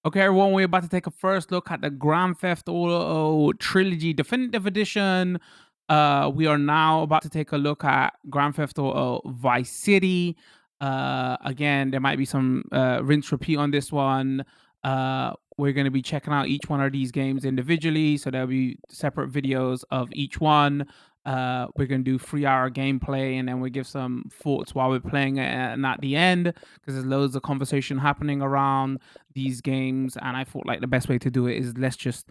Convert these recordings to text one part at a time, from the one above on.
Okay, everyone, we're about to take a first look at the Grand Theft Auto Trilogy Definitive Edition. We are now about to take a look at Grand Theft Auto Vice City. Again, there might be some rinse repeat on this one. We're going to be checking out each one of these games individually, so there'll be separate videos of each one. We're going to do 3-hour gameplay, and then we give some thoughts while we're playing it, and at the end, because there's loads of conversation happening around these games, and I thought like the best way to do it is let's just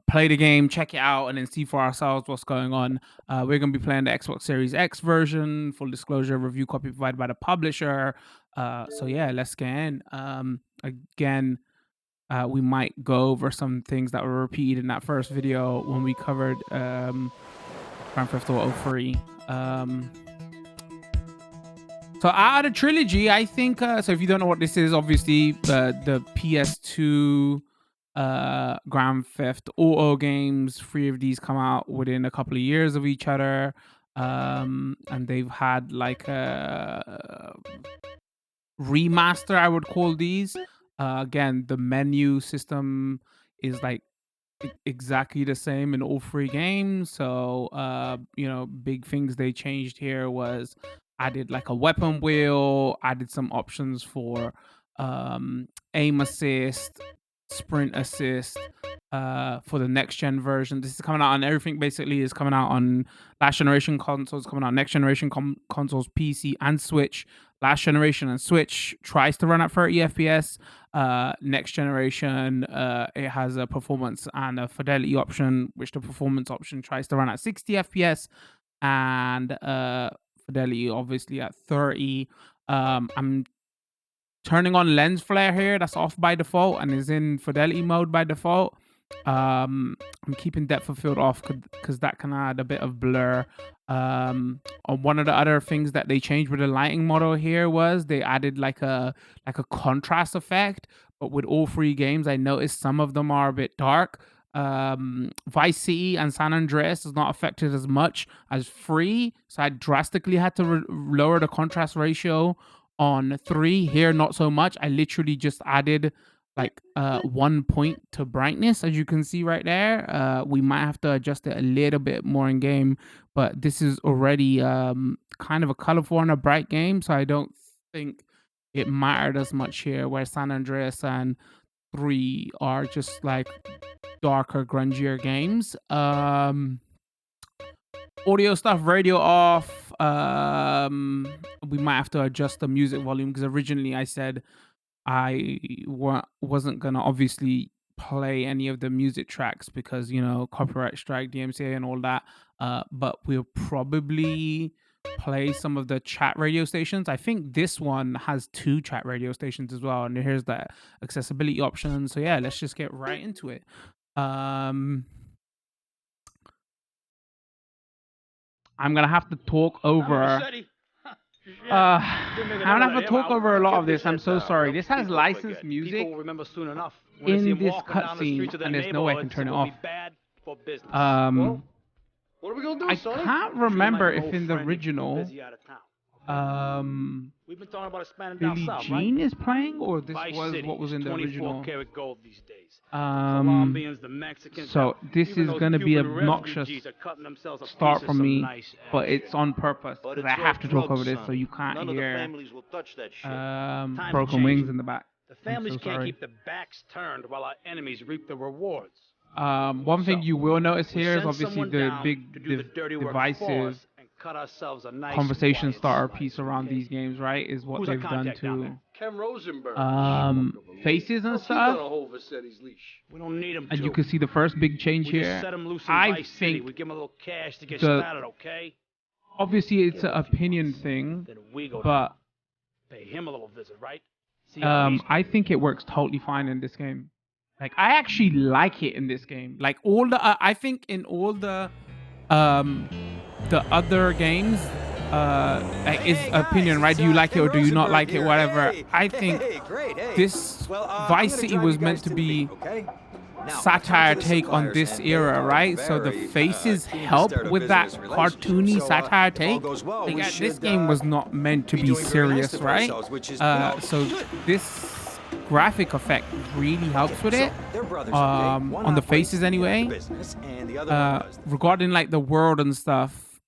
play the game, check it out, and then see for ourselves what's going on. We're going to be playing the Xbox Series X version. Full disclosure, review copy provided by the publisher. So yeah, let's get in. Again, we might go over some things that were repeated in that first video when we covered Grand Theft Auto 3. So out of Trilogy, I think, so if you don't know what this is, obviously the PS2 Grand Theft Auto games, 3 of these come out within a couple of years of each other. And they've had like a remaster, I would call these. Again, the menu system is like exactly the same in all 3 games. So you know, big things they changed here was added like a weapon wheel, added some options for aim assist, sprint assist, for the next gen version. This is coming out on everything, basically is coming out on last generation consoles, coming out next generation consoles, PC and Switch. Last generation and Switch tries to run at 30 FPS. Next generation, it has a performance and a fidelity option, which the performance option tries to run at 60 FPS, and fidelity obviously at 30. I'm turning on lens flare here. That's off by default and is in fidelity mode by default. I'm keeping depth of field off because that can add a bit of blur. One of the other things that they changed with the lighting model here was they added like a contrast effect, but with all 3 games I noticed some of them are a bit dark. Vice City and San Andreas is not affected as much as 3, so I drastically had to lower the contrast ratio on 3. Here not so much. I literally just added like 1 point to brightness, as you can see right there. We might have to adjust it a little bit more in game, but this is already kind of a colorful and a bright game, so I don't think it mattered as much here, where San Andreas and 3 are just like darker, grungier games. Audio stuff, radio off. We might have to adjust the music volume because originally I said I wasn't gonna obviously play any of the music tracks because, you know, copyright strike, DMCA and all that. But we'll probably play some of the chat radio stations. I think this one has 2 chat radio stations as well, and here's the accessibility option. So yeah, let's just get right into it. I'm gonna have to talk over. I'm gonna have to talk over a lot of this. I'm so sorry. This has licensed music in this cutscene, and there's no way I can turn it off. What are we gonna do, I Sonny? can't remember if in the original, We've been talking about expanding down Billie south, Jean right? is playing, or this Vice was City what was in is the 24 original. karat gold these days. The Colombians, the Mexicans, So this even is those going to be Cuban obnoxious refugees are cutting themselves a start piece of from some me, nice but ass. it's on purpose But because it's I have to all talk over this, drugs, so you Sonny. can't None of the hear families will touch that shit. Times are broken changing. wings in the back. The I'm families so can't sorry. keep their backs turned while our enemies reap the rewards. One thing So, you will notice we here is send obviously someone the down big to do the dirty work for divisive us and cut ourselves a nice conversation quiet starter slice, piece around okay? these games, right? Is what Who's our they've done contact down to there? Ken Rosenberg. faces and What's he gonna stuff. hold Vassetti's leash? We don't need them And to. you can see the first big change We just here. set him loose in I Vice City. think We give him a little cash to get the- started, okay? obviously it's Give an him a few opinion months. thing, Then we go but pay him a little visit, right? See how he's I think it works totally fine in this game. Like I actually like it in this game. Like all the I think in all the other games, is opinion, right? Do you like it or do you not like it? Whatever. I think this Vice City was meant to be satire take on this era, right? So the faces help with that cartoony satire take. Like, this game was not meant to be serious, right? So this graphic effect really helps with it. On the faces anyway. Regarding like the world and stuff,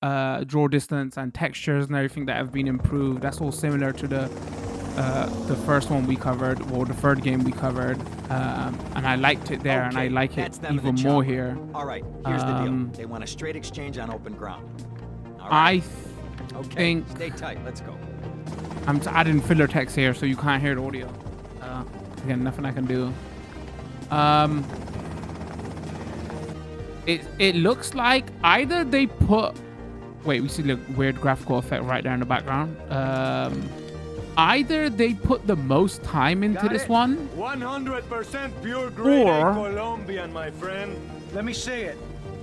draw distance and textures and everything that have been improved, that's all similar to the first one we covered, or the third game we covered, and I liked it there, and I like it even more here. All right, here's the deal. They want a straight exchange on open ground. All I right. think Stay tight. Let's go. I'm adding filler text here, so you can't hear the audio. Again, nothing I can do. It looks like either they put. Wait, we see the weird graphical effect right there in the background. Either they put the most time into this one, 100% pure grade or Colombian, my friend. Let me see it.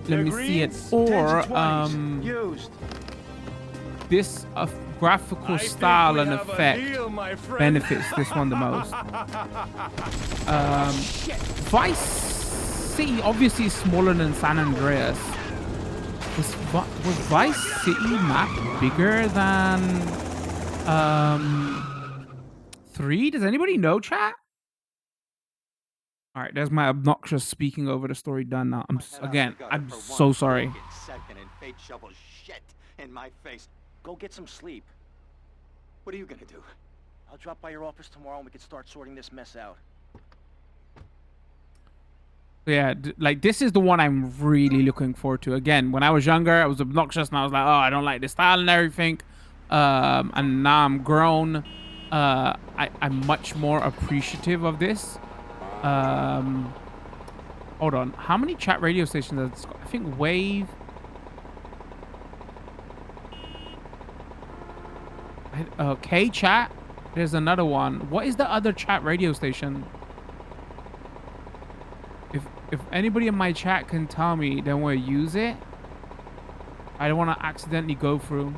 let me see it, or used. this graphical style and effect benefits this one the most. Vice City obviously is smaller than San Andreas. Was Vice City map bigger than 3? Does anybody know, chat? All right, there's my obnoxious speaking over the story done now. I'm so sorry. Go get some sleep. What are you gonna do? I'll drop by your office tomorrow and we can start sorting this mess out. Yeah, like this is the one I'm really looking forward to. Again, when I was younger, I was obnoxious and I was like, oh, I don't like the style and everything. And now I'm grown. I'm much more appreciative of this. Hold on. How many chat radio stations has it got? I think Wave. Okay, chat. There's another one. What is the other chat radio station? If anybody in my chat can tell me, then we'll use it. I don't want to accidentally go through.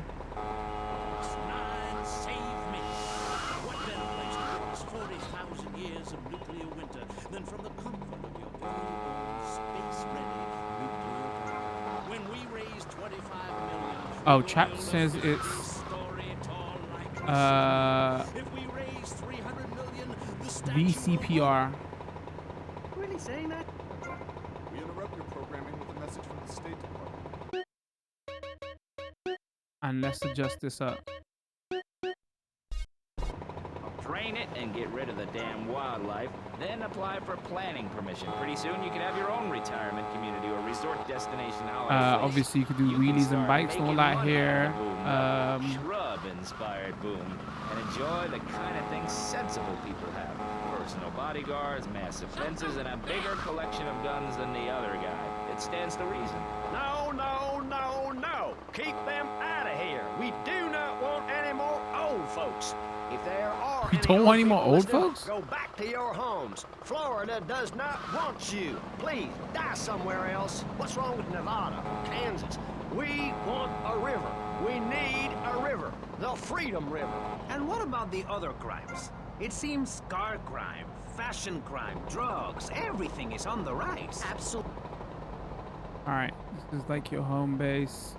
Oh, chat says it's VCPR. Really saying that? We interrupt your programming with a message from the State Department. And let's adjust this up. Drain it and get rid of the damn wildlife, then apply for planning permission. Pretty soon you can have your own retirement community or resort destination holiday place. Obviously you could do wheelies and bikes and all that here. Shrub-inspired boom, and enjoy the kind of things sensible people have. Personal bodyguards, massive fences, and a bigger collection of guns than the other guy. It stands to reason. No, no, no, no! Keep them out of here! We do not want any more old folks. If there are We don't want any more old folks? Go back to your homes. Florida does not want you. Please, die somewhere else. What's wrong with Nevada or Kansas? We want a river. We need a river. The Freedom River. And what about the other crimes? It seems car crime, fashion crime, drugs, everything is on the rise. Absolutely. All right, this is like your home base.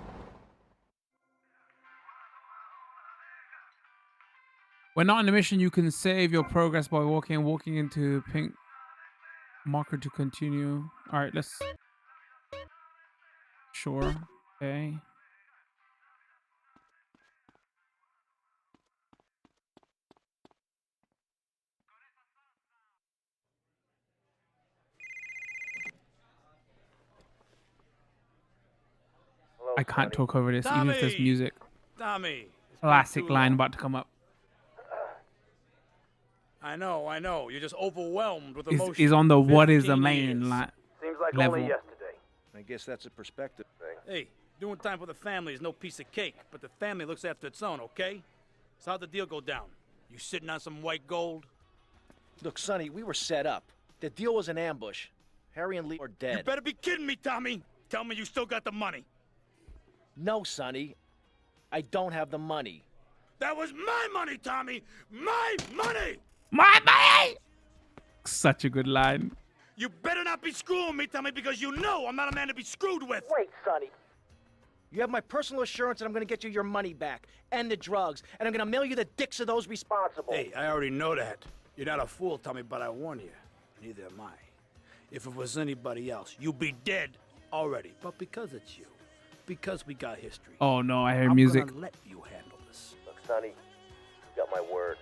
When not on a mission, you can save your progress by walking into pink marker to continue. All right, let's. Sure. Okay. I can't talk over this, even if there's music. Tommy. Classic line about to come up. I know. You're just overwhelmed with emotion. Is on the what is the main years. Seems like level. only yesterday. I guess that's a perspective thing. Hey, doing time for the family is no piece of cake, but the family looks after its own, okay? So how'd the deal go down? You sitting on some white gold? Look, Sonny, we were set up. The deal was an ambush. Harry and Lee are dead. You better be kidding me, Tommy. Tell me you still got the money. No, Sonny. I don't have the money. That was my money, Tommy! My money! My money! Such a good line. You better not be screwing me, Tommy, because you know I'm not a man to be screwed with. Wait, Sonny. You have my personal assurance that I'm gonna get you your money back, and the drugs, and I'm gonna mail you the dicks of those responsible. Hey, I already know that. You're not a fool, Tommy, but I warn you. Neither am I. If it was anybody else, you'd be dead already. But because it's you, because we got history. Oh no, I hear I'm music. gonna let you handle this. Look, Sonny, you got my word.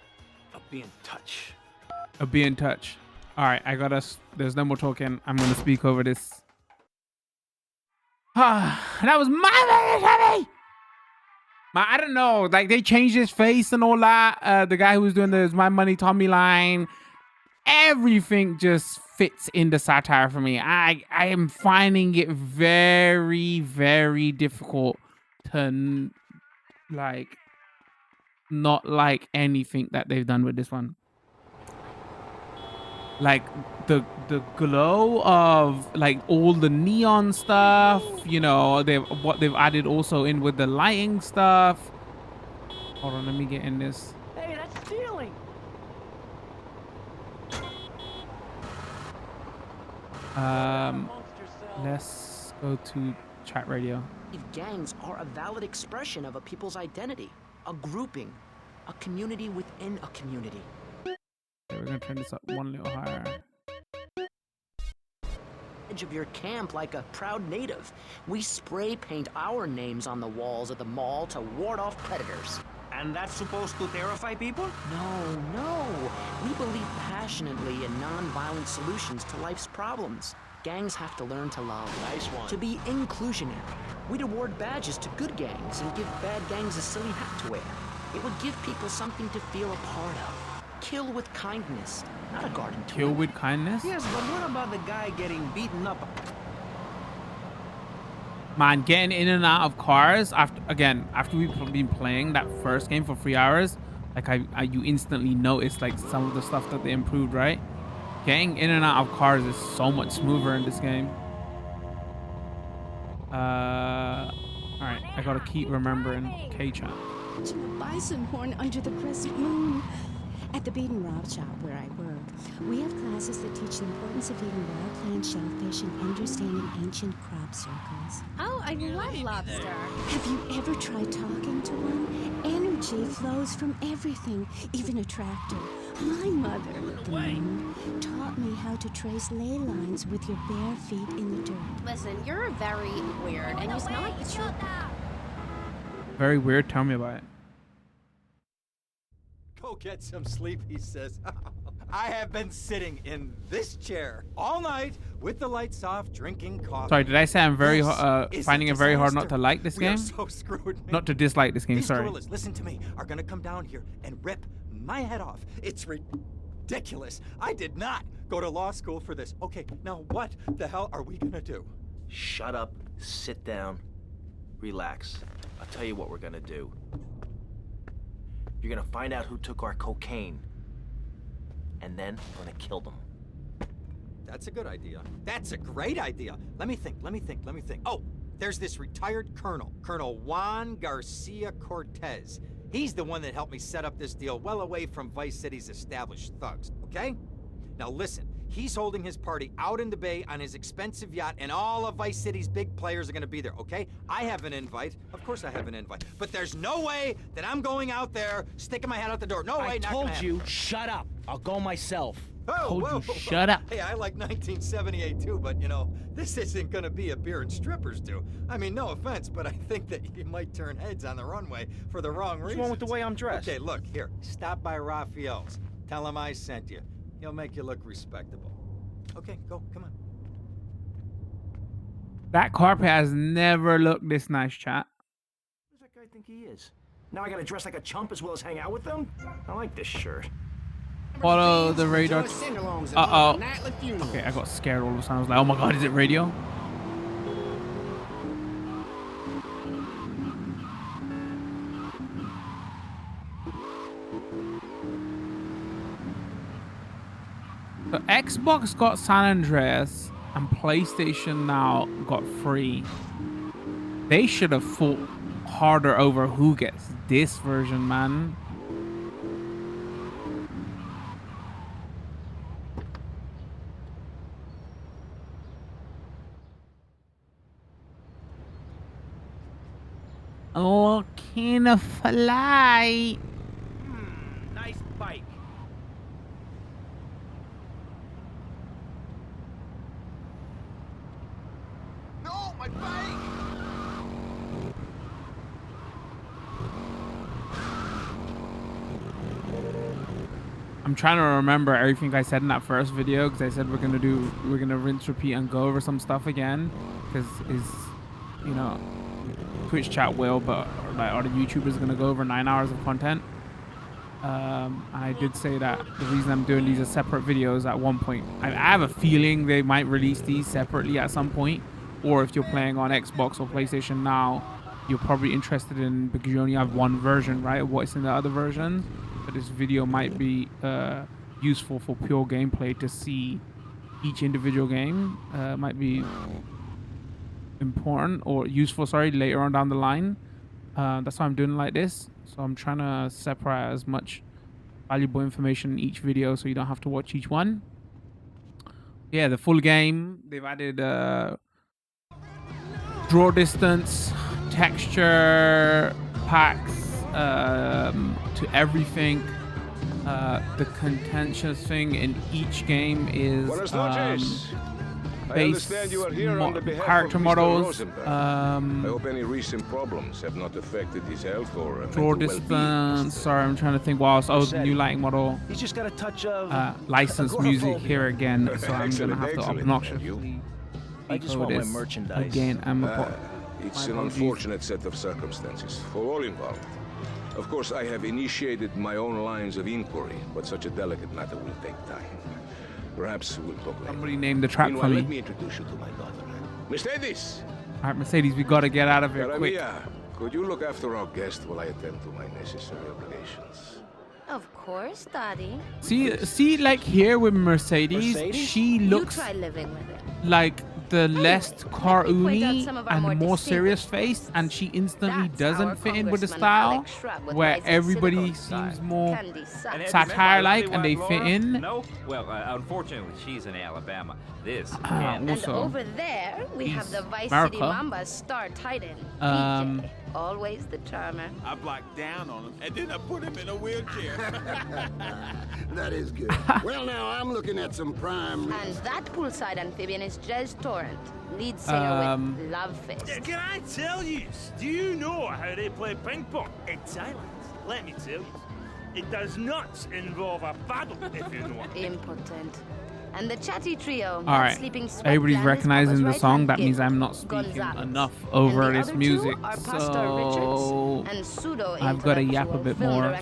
I'll be in touch. I'll be in touch. All right, I got us. There's no more talking. I'm gonna speak over this. That was my baby. I don't know. Like they changed his face and all that. The guy who was doing the "My Money" Tommy line, everything just fits in the satire for me. I am finding it very, very difficult to like not like anything that they've done with this one. Like the glow of like all the neon stuff, you know, what they've added also in with the lighting stuff. Hold on, let me get in this. Hey, that's stealing. Let's go to chat radio. Gangs are a valid expression of a people's identity, a grouping, a community within a community. Okay, we're gonna turn this up one little higher. Edge of your camp like a proud native. We spray paint our names on the walls of the mall to ward off predators. And that's supposed to terrify people? No. We believe passionately in non-violent solutions to life's problems. Gangs have to learn to love. Nice one. To be inclusionary. We'd award badges to good gangs and give bad gangs a silly hat to wear. It would give people something to feel a part of. Kill with kindness, not a garden tool. Kill with kindness? Yes, but what about the guy getting beaten up? Man, getting in and out of cars after we've been playing that first game for 3 hours, like you instantly notice like some of the stuff that they improved, right? Getting in and out of cars is so much smoother in this game. All right, I gotta keep remembering K-Chat. To a bison horn under the crescent moon. At the Beaten Rob shop where I work, we have classes that teach the importance of eating wild plant shellfish and understanding ancient crop circles. Oh, I love lobster. Have you ever tried talking to one? Energy flows from everything, even a tractor. My mother, the moon, taught me how to trace ley lines with your bare feet in the dirt. Listen, you're very weird, and you smell like the truth. Very weird. Tell me about it. Go get some sleep, he says. I have been sitting in this chair all night with the lights off, drinking coffee. Sorry, did I say I'm very finding it very hard not to like this game? We are so screwed, man. Not to dislike this game. These sorry. gorillas, listen to me, are gonna come down here and rip my head off. It's ridiculous. I did not go to law school for this. Okay, now what the hell are we gonna do? Shut up, sit down, relax. I'll tell you what we're gonna do. You're gonna find out who took our cocaine, and then we're gonna kill them. That's a good idea. That's a great idea. Let me think. Oh, there's this retired colonel, Colonel Juan Garcia Cortez. He's the one that helped me set up this deal well away from Vice City's established thugs, okay? Now listen, he's holding his party out in the bay on his expensive yacht, and all of Vice City's big players are gonna be there, okay? I have an invite. Of course I have an invite. But there's no way that I'm going out there sticking my head out the door. No way, I not told gonna you, happen. shut up. I'll go myself. Oh, Told whoa, you, whoa. shut up. Hey, I like 1978 too, but you know, this isn't gonna be a beer and strippers do. I mean, no offense, but I think that you might turn heads on the runway for the wrong reasons. What's wrong with the way I'm dressed? Okay, look, here, stop by Raphael's. Tell him I sent you. He'll make you look respectable. Okay, go, come on. That carpet has never looked this nice, chat. Who does that guy think he is? Now I gotta dress like a chump as well as hang out with them? I like this shirt. Follow the radar. Uh-oh. Okay, I got scared all of a sudden. I was like, oh my god, is it radio? So Xbox got San Andreas and PlayStation now got free. They should have fought harder over who gets this version, man. Looking to fly. Nice bike. my bike! I'm trying to remember everything I said in that first video because I said we're gonna rinse, repeat, and go over some stuff again because you know, Twitch chat will, but like other YouTubers are gonna go over 9 hours of content. And I did say that the reason I'm doing these as separate videos at one point, I have a feeling they might release these separately at some point, or if you're playing on Xbox or PlayStation now, you're probably interested in, because you only have one version, right, of what's in the other versions. But this video might be useful for pure gameplay to see each individual game. Might be important or useful, sorry, later on down the line. That's why I'm doing it like this. So I'm trying to separate as much valuable information in each video so you don't have to watch each one. Yeah, the full game, they've added draw distance, texture packs to everything. The contentious thing in each game is base character models. I hope any recent problems have not affected his health or draw distance. Sorry, I'm trying to think. Wow, new lighting model. He's just got a touch of licensed music here again, so I'm gonna have to obnoxiously I just want my merchandise. Again, it's an unfortunate set of circumstances for all involved. Of course, I have initiated my own lines of inquiry, but such a delicate matter will take time. Perhaps we'll talk later. Somebody named the track for me. Let me introduce you to my daughter. Mercedes! All right, Mercedes, we gotta get out of here quick. Could you look after our guest while I attend to my necessary obligations? Of course, Daddy. See, like here with Mercedes? She looks you try living with it. like the less cartoony and more serious face, and she instantly doesn't fit in with the style where everybody seems more satire-like and they fit in. No, well, unfortunately, she's in Alabama. This and over there, we have the Vice City Mamba star titan, DJ, always the charmer. I blocked down on him, and then I put him in a wheelchair. That is good. Well, now I'm looking at some prime. And that poolside amphibian is Jez Torrent, lead singer with Love Fist. Can I tell you? Do you know how they play ping pong in Thailand? Let me tell you. It does not involve a paddle, if you know what. Impotent. And the chatty trio. All right, everybody's recognizing the song. That means I'm not speaking enough over this music, so I've got to yap a bit more.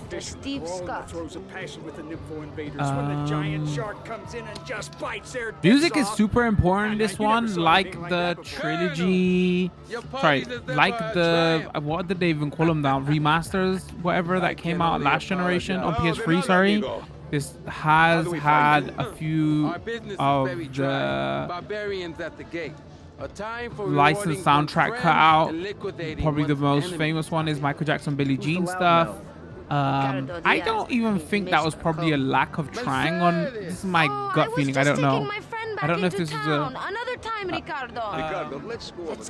Music is super important. This one, like the trilogy, sorry, like the what did they even call them now? Remasters, whatever that came out last generation on PS3. Sorry. This has had a few of the licensed soundtrack cut out. Probably the most famous one is Michael Jackson, Billie Jean stuff. I don't even think that was probably a lack of trying on. This is my gut feeling. I don't know. I don't know if this is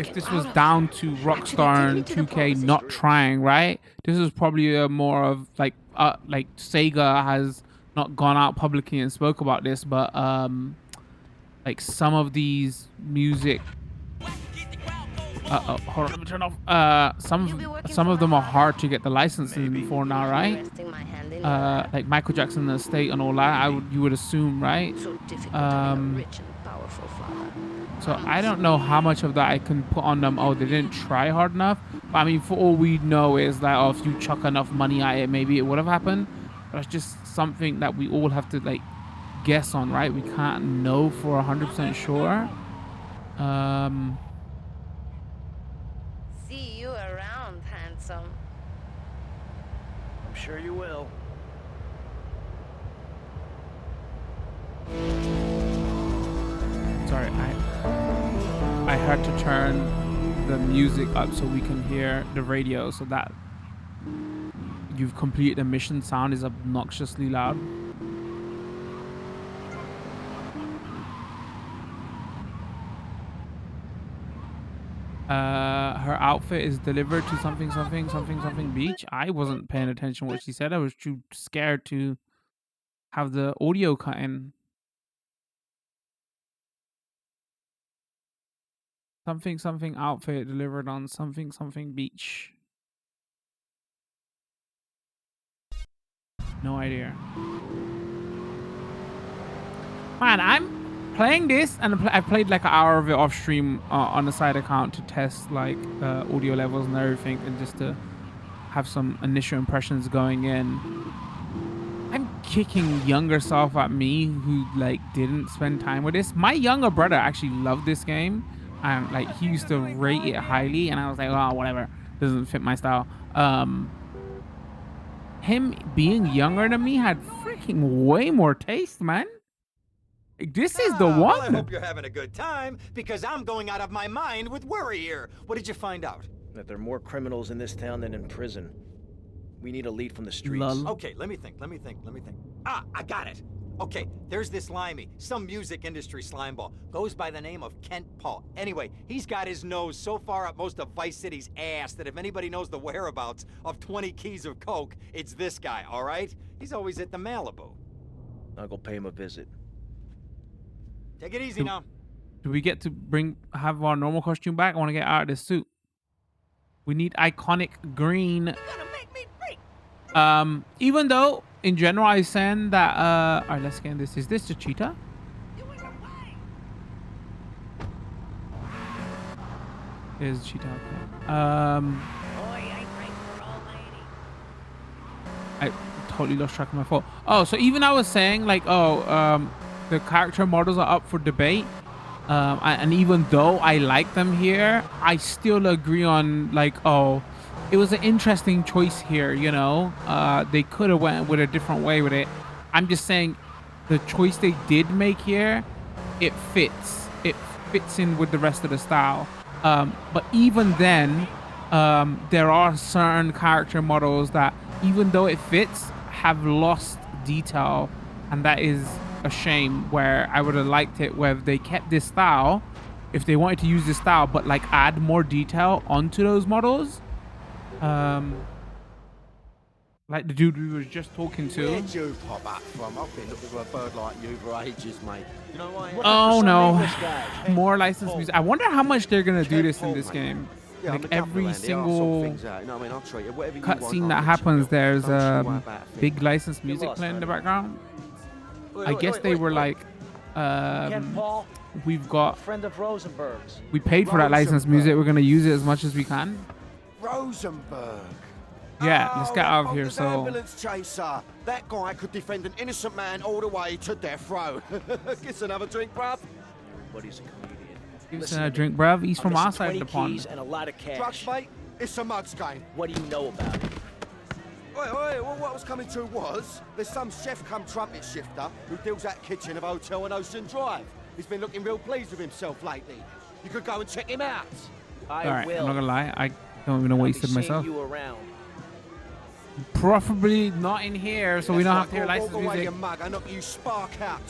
if this was down to Rockstar and 2K not trying, right? This is probably a more of like Sega has not gone out publicly and spoke about this, but like some of these music hold on, let me turn off. Some of them are hard to get the licensing for now, right? Like Michael Jackson Estate and all that, you would assume, right? So I don't know how much of that I can put on them. Oh, they didn't try hard enough. But I mean, for all we know is that if you chuck enough money at it, maybe it would have happened. But it's just something that we all have to like guess on, right? We can't know for 100% sure. See you around, handsome. I'm sure you will. Sorry, I had to turn the music up so we can hear the radio, so that you've completed the mission sound is obnoxiously loud. Her outfit is delivered to something beach. I wasn't paying attention to what she said. I was too scared to have the audio cut in. Something something outfit delivered on something something beach. No idea. Man, I'm playing this and I played like an hour of it off stream on the side account to test like audio levels and everything, and just to have some initial impressions going in. I'm kicking younger self at me who like didn't spend time with this. My younger brother actually loved this game, and like he used to rate it highly, and I was like, oh, whatever, doesn't fit my style. Him being younger than me had freaking way more taste, man. This is the one. Well, I hope you're having a good time, because I'm going out of my mind with worry here. What did you find out? That there are more criminals in this town than in prison. We need a lead from the streets. Lol. Okay, let me think. Ah, I got it. Okay, there's this limey, some music industry slimeball. Goes by the name of Kent Paul. Anyway, he's got his nose so far up most of Vice City's ass that if anybody knows the whereabouts of 20 keys of coke, it's this guy, all right? He's always at the Malibu. I'll go pay him a visit. Take it easy now. Do we get to have our normal costume back? I want to get out of this suit. We need iconic green. Even though in general I saying that all right, let's scan this. Is this the cheetah? Is the cheetah, okay. I totally lost track of my phone. Oh, so even I was saying like, the character models are up for debate. And even though I like them here, I still agree on like, it was an interesting choice here, you know. They could have went with a different way with it. I'm just saying the choice they did make here, it fits. It fits in with the rest of the style. But even then, there are certain character models that, even though it fits, have lost detail, and that is a shame. Where I would have liked it where they kept this style, if they wanted to use this style, but like add more detail onto those models. Like the dude we were just talking to. Where'd you pop up from? I've been looking for a bird like you for ages, mate. You know why? Oh no, more licensed music. I wonder how much they're gonna do this in this game. Like every single cutscene that happens, there's big licensed music playing in the background. I guess they were like, we've got, Friend of Rosenberg's. we paid for that licensed music. We're gonna use it as much as we can. Rosenberg. Yeah, let's get out of here. So Ambulance chaser. That guy could defend an innocent man all the way to death row. Get another drink, bruv. Everybody's a comedian. give us a drink, bruv. He's from our side of the pond. And a lot of cash. Drugs, mate. It's a mugs game. What do you know about it? Oi, well, what I was coming to was, there's some chef come trumpet shifter who deals that kitchen of a hotel on Ocean Drive. He's been looking real pleased with himself lately. You could go and check him out. All right, I'm not gonna lie. I don't even know what he said myself. You around. Probably not in here, so we don't have to hear licensed Walk away, music. you mug. I knock you spark out.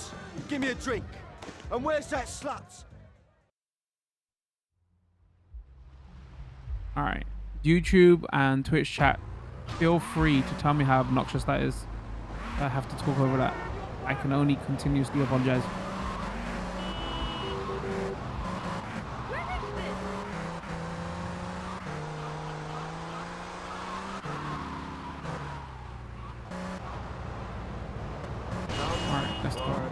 Give me a drink. And where's that slut? All right, YouTube and Twitch chat, feel free to tell me how obnoxious that is. I have to talk over that. I can only continuously apologize. All right, let's go.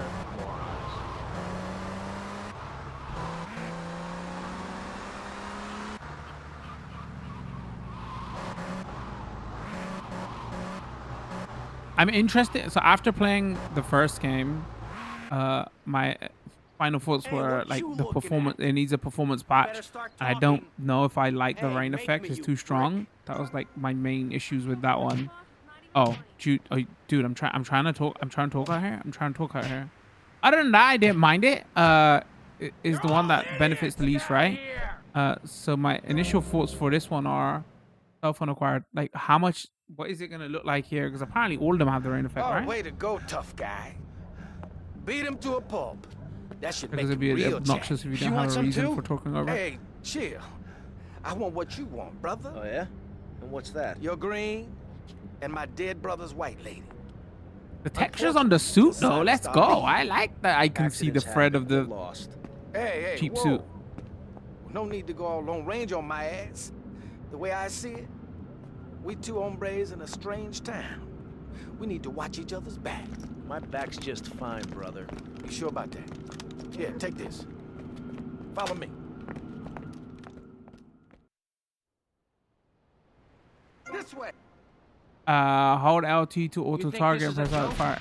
I'm interested. So after playing the first game, my final thoughts were like the performance. It needs a performance patch. I don't know if I like the rain effect. It's too strong. That was like my main issues with that one. Oh, dude, I'm trying to talk out here. Other than that, I didn't mind it. It is the one that benefits the least, right? So my initial thoughts for this one are self-unacquired. Like, how much? What is it gonna look like here? Because apparently all of them have the rain effect, right? Way to go, tough guy. Beat him to a pulp. That should Because make it'd be real obnoxious if you didn't want have a some reason too? for talking over. Hey, chill. I want what you want, brother. Oh, yeah? And what's that? Your green and my dead brother's white lady. The textures on the suit, though. Let's go. I like that. I can see the thread of the Hey, cheap whoa. suit. No need to go all long range on my ass. The way I see it, we two hombres in a strange town. We need to watch each other's back. My back's just fine, brother. You sure about that? Here, take this. Follow me. This way. Hold LT to auto target and press out fire.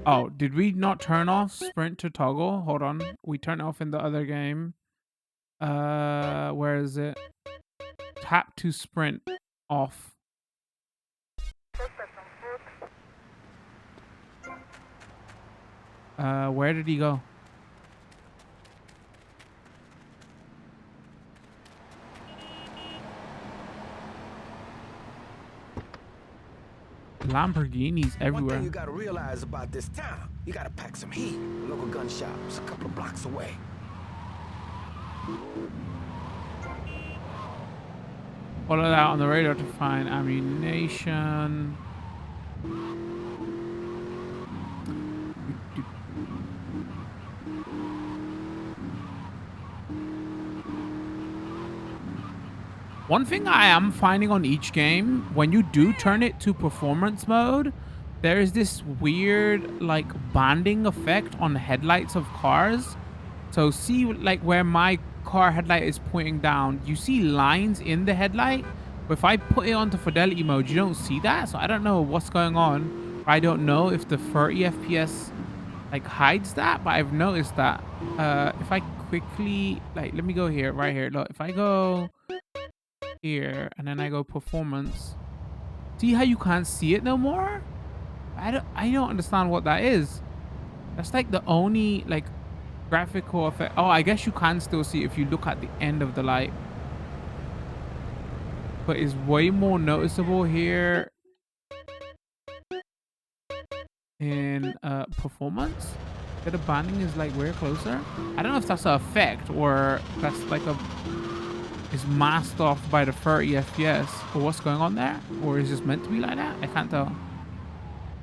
Oh, did we not turn off sprint to toggle? Hold on. We turned off in the other game. Where is it? Tap to sprint off. Where did he go? Lamborghinis everywhere. One thing you gotta realize about this town, you gotta pack some heat. The local gun shop's a couple of blocks away. Follow that on the radar to find ammunition. One thing I am finding on each game, when you do turn it to performance mode, there is this weird like banding effect on headlights of cars. So see like where my car headlight is pointing down, you see lines in the headlight. But if I put it onto fidelity mode, you don't see that. So I don't know what's going on. I don't know if the 30 FPS like hides that, but I've noticed that. If I quickly like, let me go here, right here. Look, if I go here and then I go performance, see how you can't see it no more? I don't understand what that is. That's like the only like graphical effect. Oh, I guess you can still see it if you look at the end of the light, but it's way more noticeable here in performance. The banding is like way closer. I don't know if that's an effect or that's like a is masked off by the 30 FPS or what's going on there, or is it meant to be like that? I can't tell.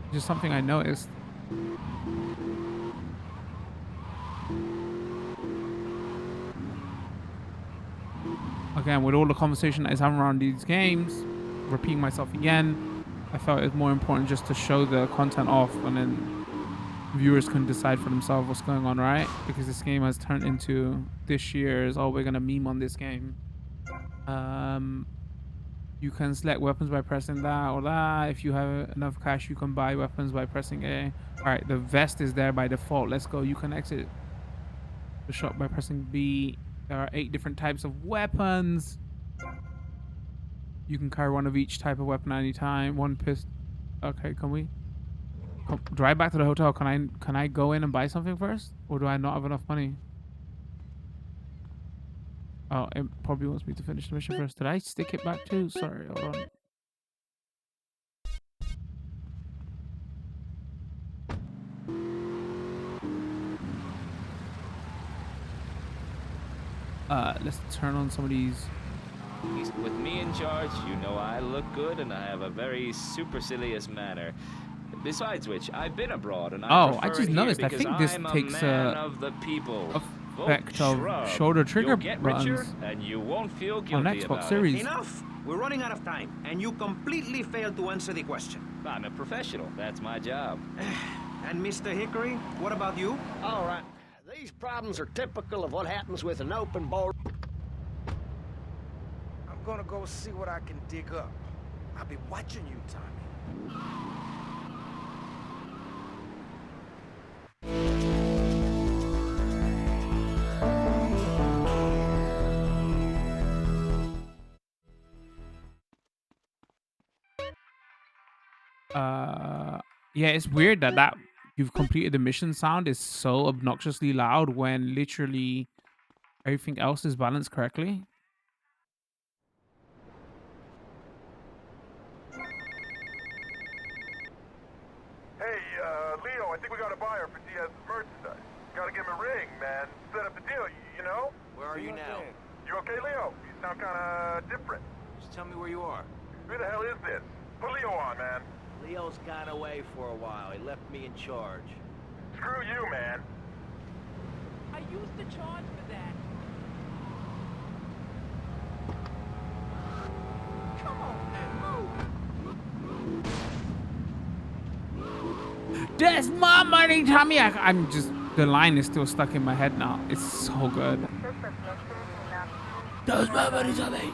It's just something I noticed. Again, with all the conversation that is having around these games, repeating myself again, I felt it was more important just to show the content off and then viewers can decide for themselves what's going on, right? Because this game has turned into this year's, oh, we're gonna meme on this game. You can select weapons by pressing that or that. If you have enough cash, you can buy weapons by pressing A. All right, the vest is there by default. Let's go. You can exit the shop by pressing B. There are 8 different types of weapons. You can carry one of each type of weapon at any time. One pistol. Okay, can we drive back to the hotel? Can I go in and buy something first, or do I not have enough money? Oh, it probably wants me to finish the mission first. Did I stick it back too? Sorry, hold on. Let's turn on some of these. With me in charge, you know I look good and I have a very supercilious manner. Besides which, I've been abroad and I just noticed. I think this takes of the people. Effect of shoulder trigger buttons and you won't feel guilty on Xbox Series. Enough! We're running out of time, and you completely failed to answer the question. I'm a professional. That's my job. And Mr. Hickory, what about you? All right. These problems are typical of what happens with an open bowl. I'm gonna go see what I can dig up. I'll be watching you, Tommy. Yeah, it's weird that you've completed the mission sound is so obnoxiously loud when literally everything else is balanced correctly. Hey, Leo, I think we got a buyer for Diaz's merchandise. Gotta give him a ring, man. Set up the deal, you know? Where are you now? You okay, Leo? You sound kinda different. Just tell me where you are. Who the hell is this? Put Leo on, man. Leo's gone away for a while. He left me in charge. Screw you, man. I used the charge for that. Come on, man, move. That's my money, Tommy. I'm just, the line is still stuck in my head now. It's so good. That's my money, Tommy.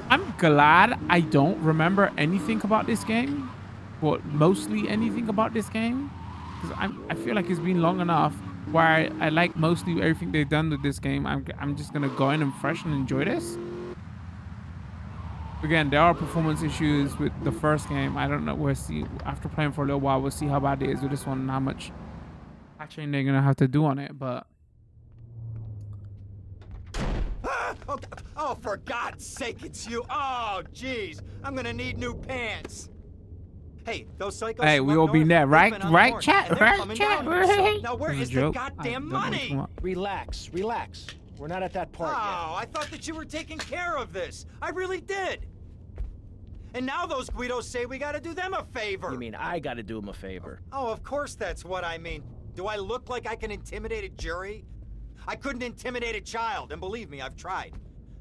I'm glad I don't remember anything about this game. Well, mostly anything about this game. Because I feel like it's been long enough where I like mostly everything they've done with this game. I'm just going to go in and fresh and enjoy this. Again, there are performance issues with the first game. I don't know. We'll see. After playing for a little while, we'll see how bad it is with this one and how much patching they're going to have to do on it. But Oh, for God's sake, it's you. Oh, jeez. I'm gonna need new pants. Hey, those psychos. Hey, we all been there, right? Right, chat? Right, chat? Now, where is the goddamn money? Relax, relax. We're not at that part yet. Oh, I thought that you were taking care of this. I really did. And now those Guidos say we gotta do them a favor. You mean I gotta do him a favor? Oh, of course that's what I mean. Do I look like I can intimidate a jury? I couldn't intimidate a child, and believe me, I've tried.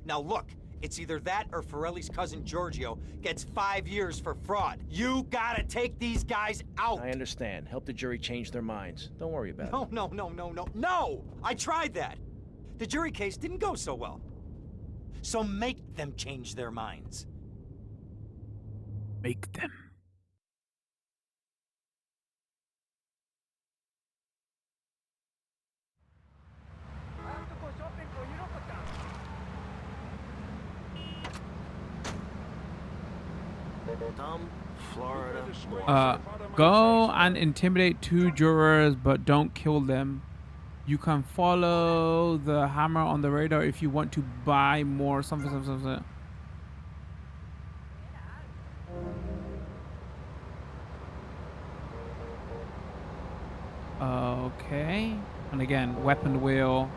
Now look, it's either that or Forelli's cousin Giorgio gets 5 years for fraud. You gotta take these guys out. I understand. Help the jury change their minds. Don't worry about it. No! I tried that. The jury case didn't go so well. So make them change their minds. Make them. Florida. Go and intimidate 2 jurors, but don't kill them. You can follow the hammer on the radar if you want to buy more something. Okay. And again, weapon wheel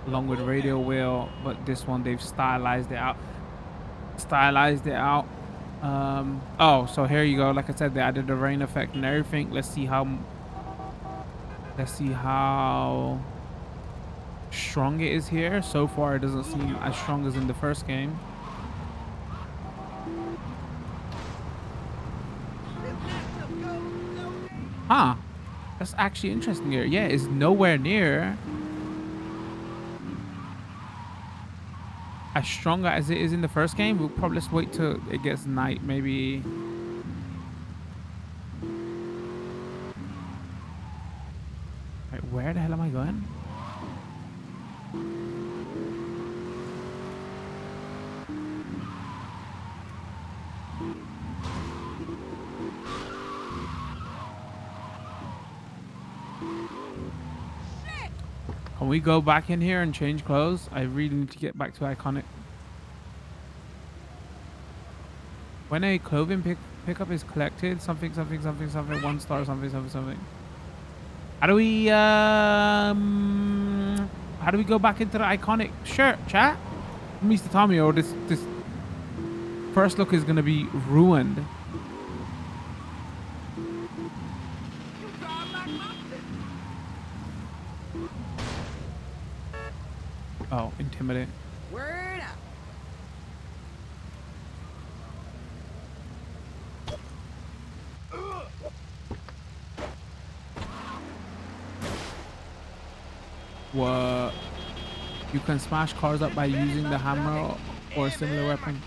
along with radio wheel, but this one they've stylized it out. Oh, so here you go. Like I said, they added the rain effect and everything. Let's see how strong it is here. So far it doesn't seem as strong as in the first game. Huh, that's actually interesting here. Yeah, it's nowhere near as strong as it is in the first game. We'll probably just wait till it gets night, maybe. Wait, where the hell am I going? Can we go back in here and change clothes? I really need to get back to Iconic. When a clothing pickup is collected, something, 1 star, something. How do we go back into the Iconic? Sure, chat. Mr. Tommy, or this first look is gonna be ruined. Oh, intimidate. Word up. What? You can smash cars up by using the hammer or a similar weapon.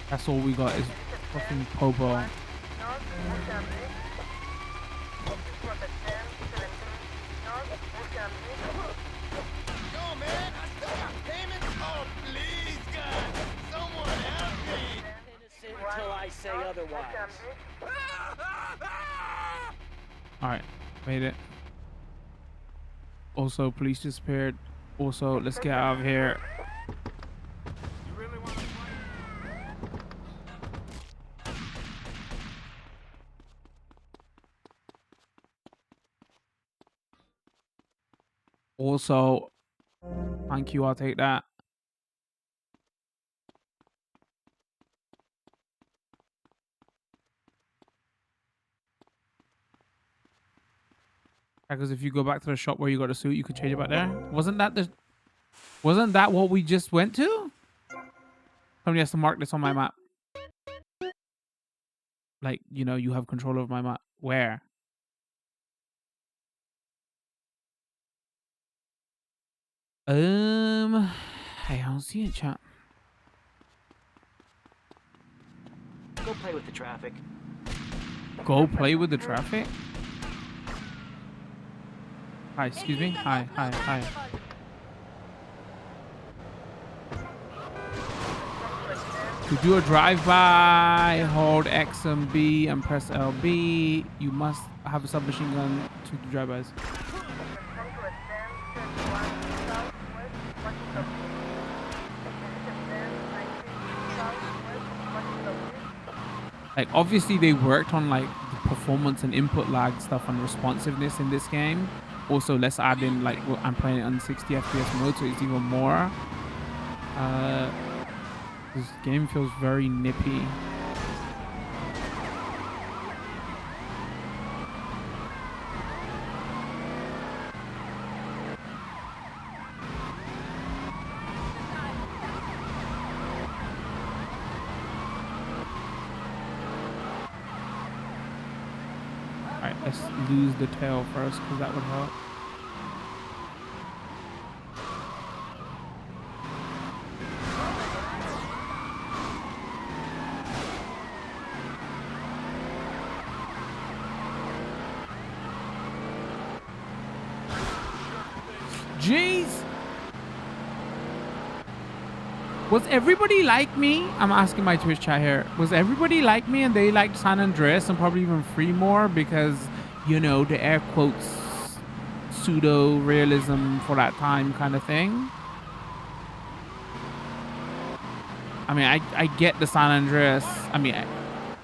That's all we got is fucking Popo. Until I say otherwise. Alright, made it. Also, police disappeared. Also, let's get out of here. Also, thank you, I'll take that. Because if you go back to the shop where you got a suit, you could change it back there. Wasn't that what we just went to? Somebody has to mark this on my map. Like, you know, you have control of my map. Where? I don't see it, chat. Go play with the traffic. Go play with the traffic? Hi, excuse me. Hi. To do a drive-by, hold X and B and press LB. You must have a submachine gun to do drive-bys. Like, obviously they worked on like the performance and input lag stuff and responsiveness in this game. Also, let's add in like I'm playing it on 60 FPS mode, so it's even more. This game feels very nippy. Alright, let's lose the tail first because that would help. Jeez! Was everybody like me? I'm asking my Twitch chat here. Was everybody like me and they liked San Andreas and probably even Free more because, you know, the air quotes pseudo-realism for that time kind of thing? I mean, I get the San Andreas. I mean,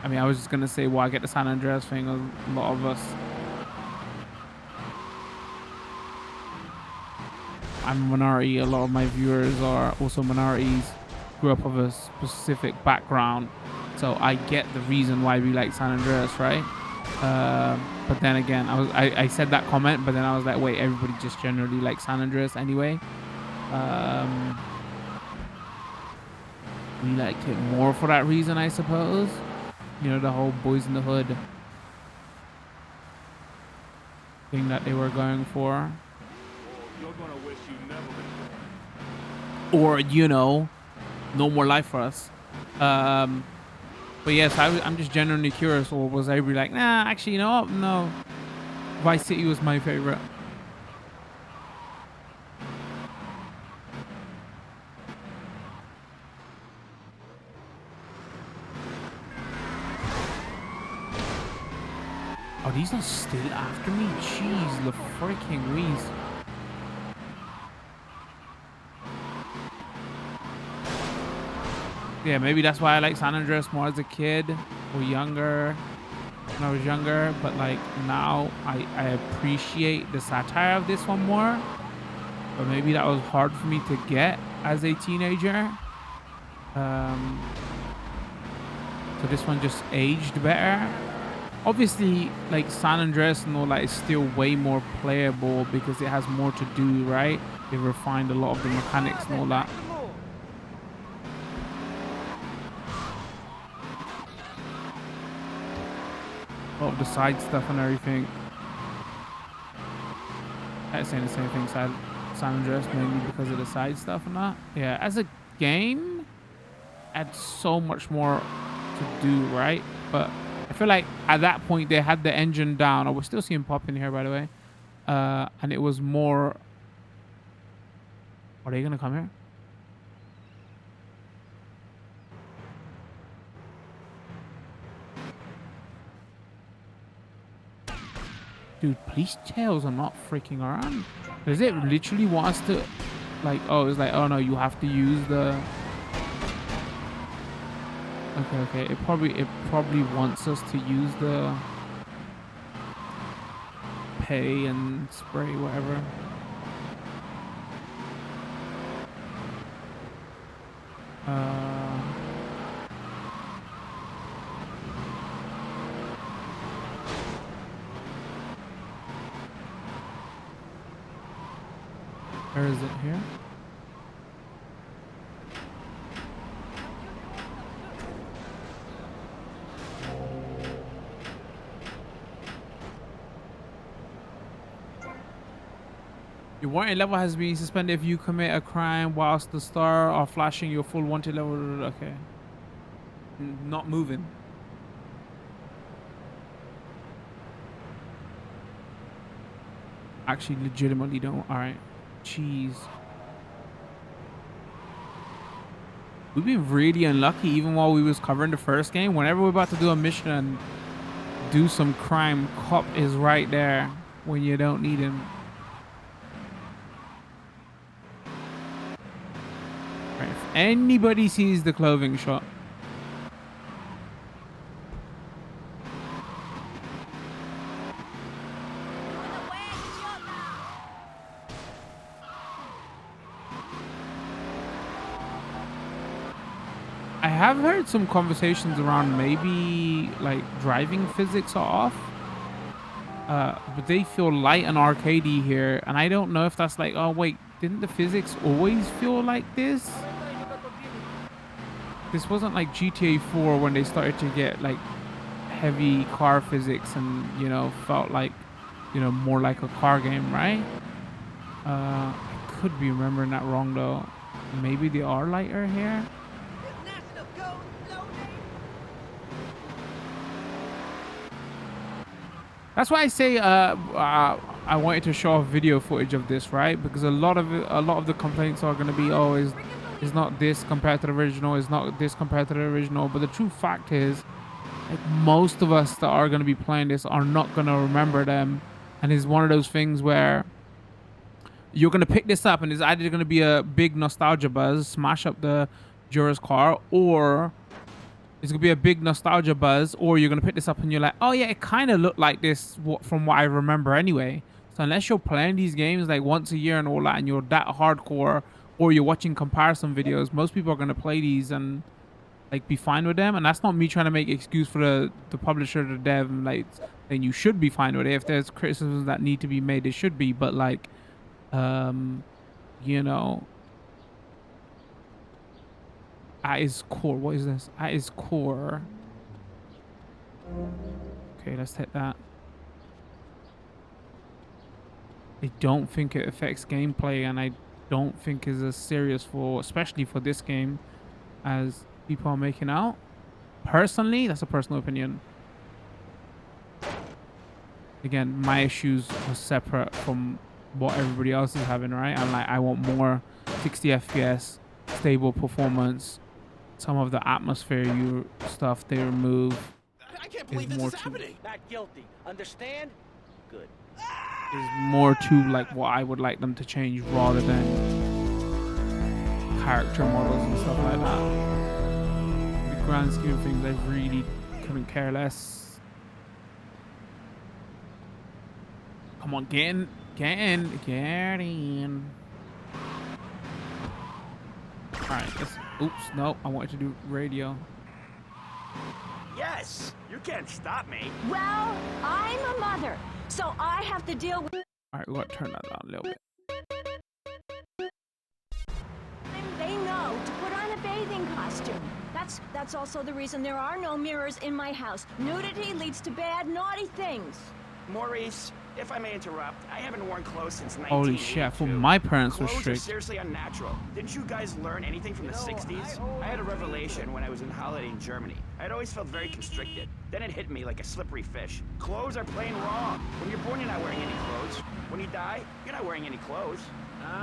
I was just going to say, well, I get the San Andreas thing. A lot of us. I'm a minority. A lot of my viewers are also minorities. Grew up of a specific background, so I get the reason why we like San Andreas, right? But then again, I said that comment, but then I was like, wait, everybody just generally likes San Andreas anyway. We liked it more for that reason, I suppose. You know, the whole Boys in the Hood thing that they were going for. You're gonna wish you never. Or, you know, no more life for us. But yes, I'm just genuinely curious. Or was everybody like, nah, actually, you know what? No. Vice City was my favorite. Oh, these are still after me? Jeez, the freaking wheeze. Yeah, maybe that's why I like San Andreas more as a kid or younger, when I was younger. But like now, I appreciate the satire of this one more. But maybe that was hard for me to get as a teenager. So this one just aged better. Obviously, like San Andreas and all that is still way more playable because it has more to do, right? They refined a lot of the mechanics and all that. A lot of the side stuff and everything. I'm saying the same thing, San Andreas, mainly because of the side stuff and that. Yeah, as a game, had so much more to do, right? But I feel like at that point they had the engine down. I was still seeing pop in here, by the way. And it was more... Are they gonna come here? Dude, police tails are not freaking around. Does it literally want us to... Like, oh, it's like, oh no, you have to use the... Okay. It probably wants us to use the pay and spray, whatever. Where is it here? Your warranty level has been suspended if you commit a crime whilst the star are flashing your full wanted level. Okay. Not moving. Actually, legitimately don't. All right. Jeez. We've been really unlucky even while we was covering the first game. Whenever we're about to do a mission and do some crime, cop is right there when you don't need him. Right, if anybody sees the clothing shop, I have heard some conversations around maybe like driving physics are off, but they feel light and arcadey here, and I don't know if that's like, oh wait, didn't the physics always feel like this? This wasn't like GTA 4 when they started to get like heavy car physics and, you know, felt like, you know, more like a car game, right? I could be remembering that wrong though. Maybe they are lighter here. That's why I say I wanted to show off video footage of this, right? Because a lot of the complaints are going to be, oh, is not this compared to the original, is not this compared to the original. But the true fact is, like, most of us that are going to be playing this are not going to remember them, and it's one of those things where you're going to pick this up and it's either going to be a big nostalgia buzz, smash up the Jura's car, or it's gonna be a big nostalgia buzz, or you're gonna pick this up and you're like, oh yeah, it kind of looked like this from what I remember anyway. So unless you're playing these games like once a year and all that, and you're that hardcore, or you're watching comparison videos, most people are gonna play these and like be fine with them. And that's not me trying to make an excuse for the publisher, the dev, and like saying you should be fine with it. If there's criticisms that need to be made, it should be. But like, you know, at its core, what is this? At its core. Okay, let's hit that. I don't think it affects gameplay, and I don't think it's as serious for, especially for this game, as people are making out. Personally, that's a personal opinion. Again, my issues are separate from what everybody else is having, right? I'm like, I want more 60 FPS, stable performance. Some of the atmosphere stuff they remove. I can't believe this is happening. Not guilty. Understand? Good. Is more to like what I would like them to change rather than character models and stuff like that. In the grand scheme of things, I really couldn't care less. Come on, get in. Alright, let's... Oops, no, I wanted to do radio. Yes, you can't stop me. Well, I'm a mother, so I have to deal with... Alright, we got to turn that down a little bit. They know to put on a bathing costume. That's also the reason there are no mirrors in my house. Nudity leads to bad, naughty things. Maurice, if I may interrupt, I haven't worn clothes since 1982. Holy shit, for my parents were Clothes are strict. seriously unnatural. Didn't you guys learn anything from the 60s? I had a revelation when I was on holiday in Germany. I'd always felt very constricted. Then it hit me like a slippery fish. Clothes are plain wrong. When you're born, you're not wearing any clothes. When you die, you're not wearing any clothes.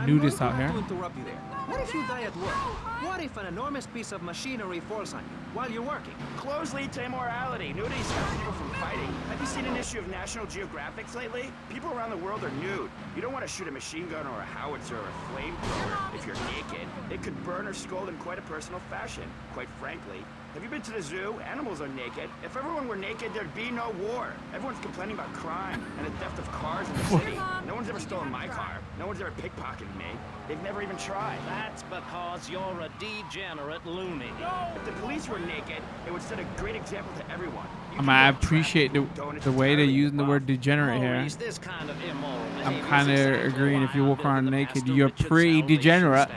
Nudist out here. To interrupt you there. What if you die at work? What if an enormous piece of machinery falls on you while you're working? Clothes lead to immorality. Nudity stops people from fighting. Have you seen an issue of National Geographic lately? People around the world are nude. You don't want to shoot a machine gun or a howitzer or a flamethrower if you're naked. It could burn or scald in quite a personal fashion, quite frankly. Have you been to the zoo? Animals are naked. If everyone were naked, there'd be no war. Everyone's complaining about crime and the theft of cars in the city. No one's ever stolen my car. No one's ever pickpocketed me. They've never even tried. That's because you're a degenerate loony. If the police were naked, it would set a great example to everyone. I appreciate the way they're using the word degenerate here. This kind of immoral I'm kind of agreeing. If you walk around naked, you're pretty degenerate.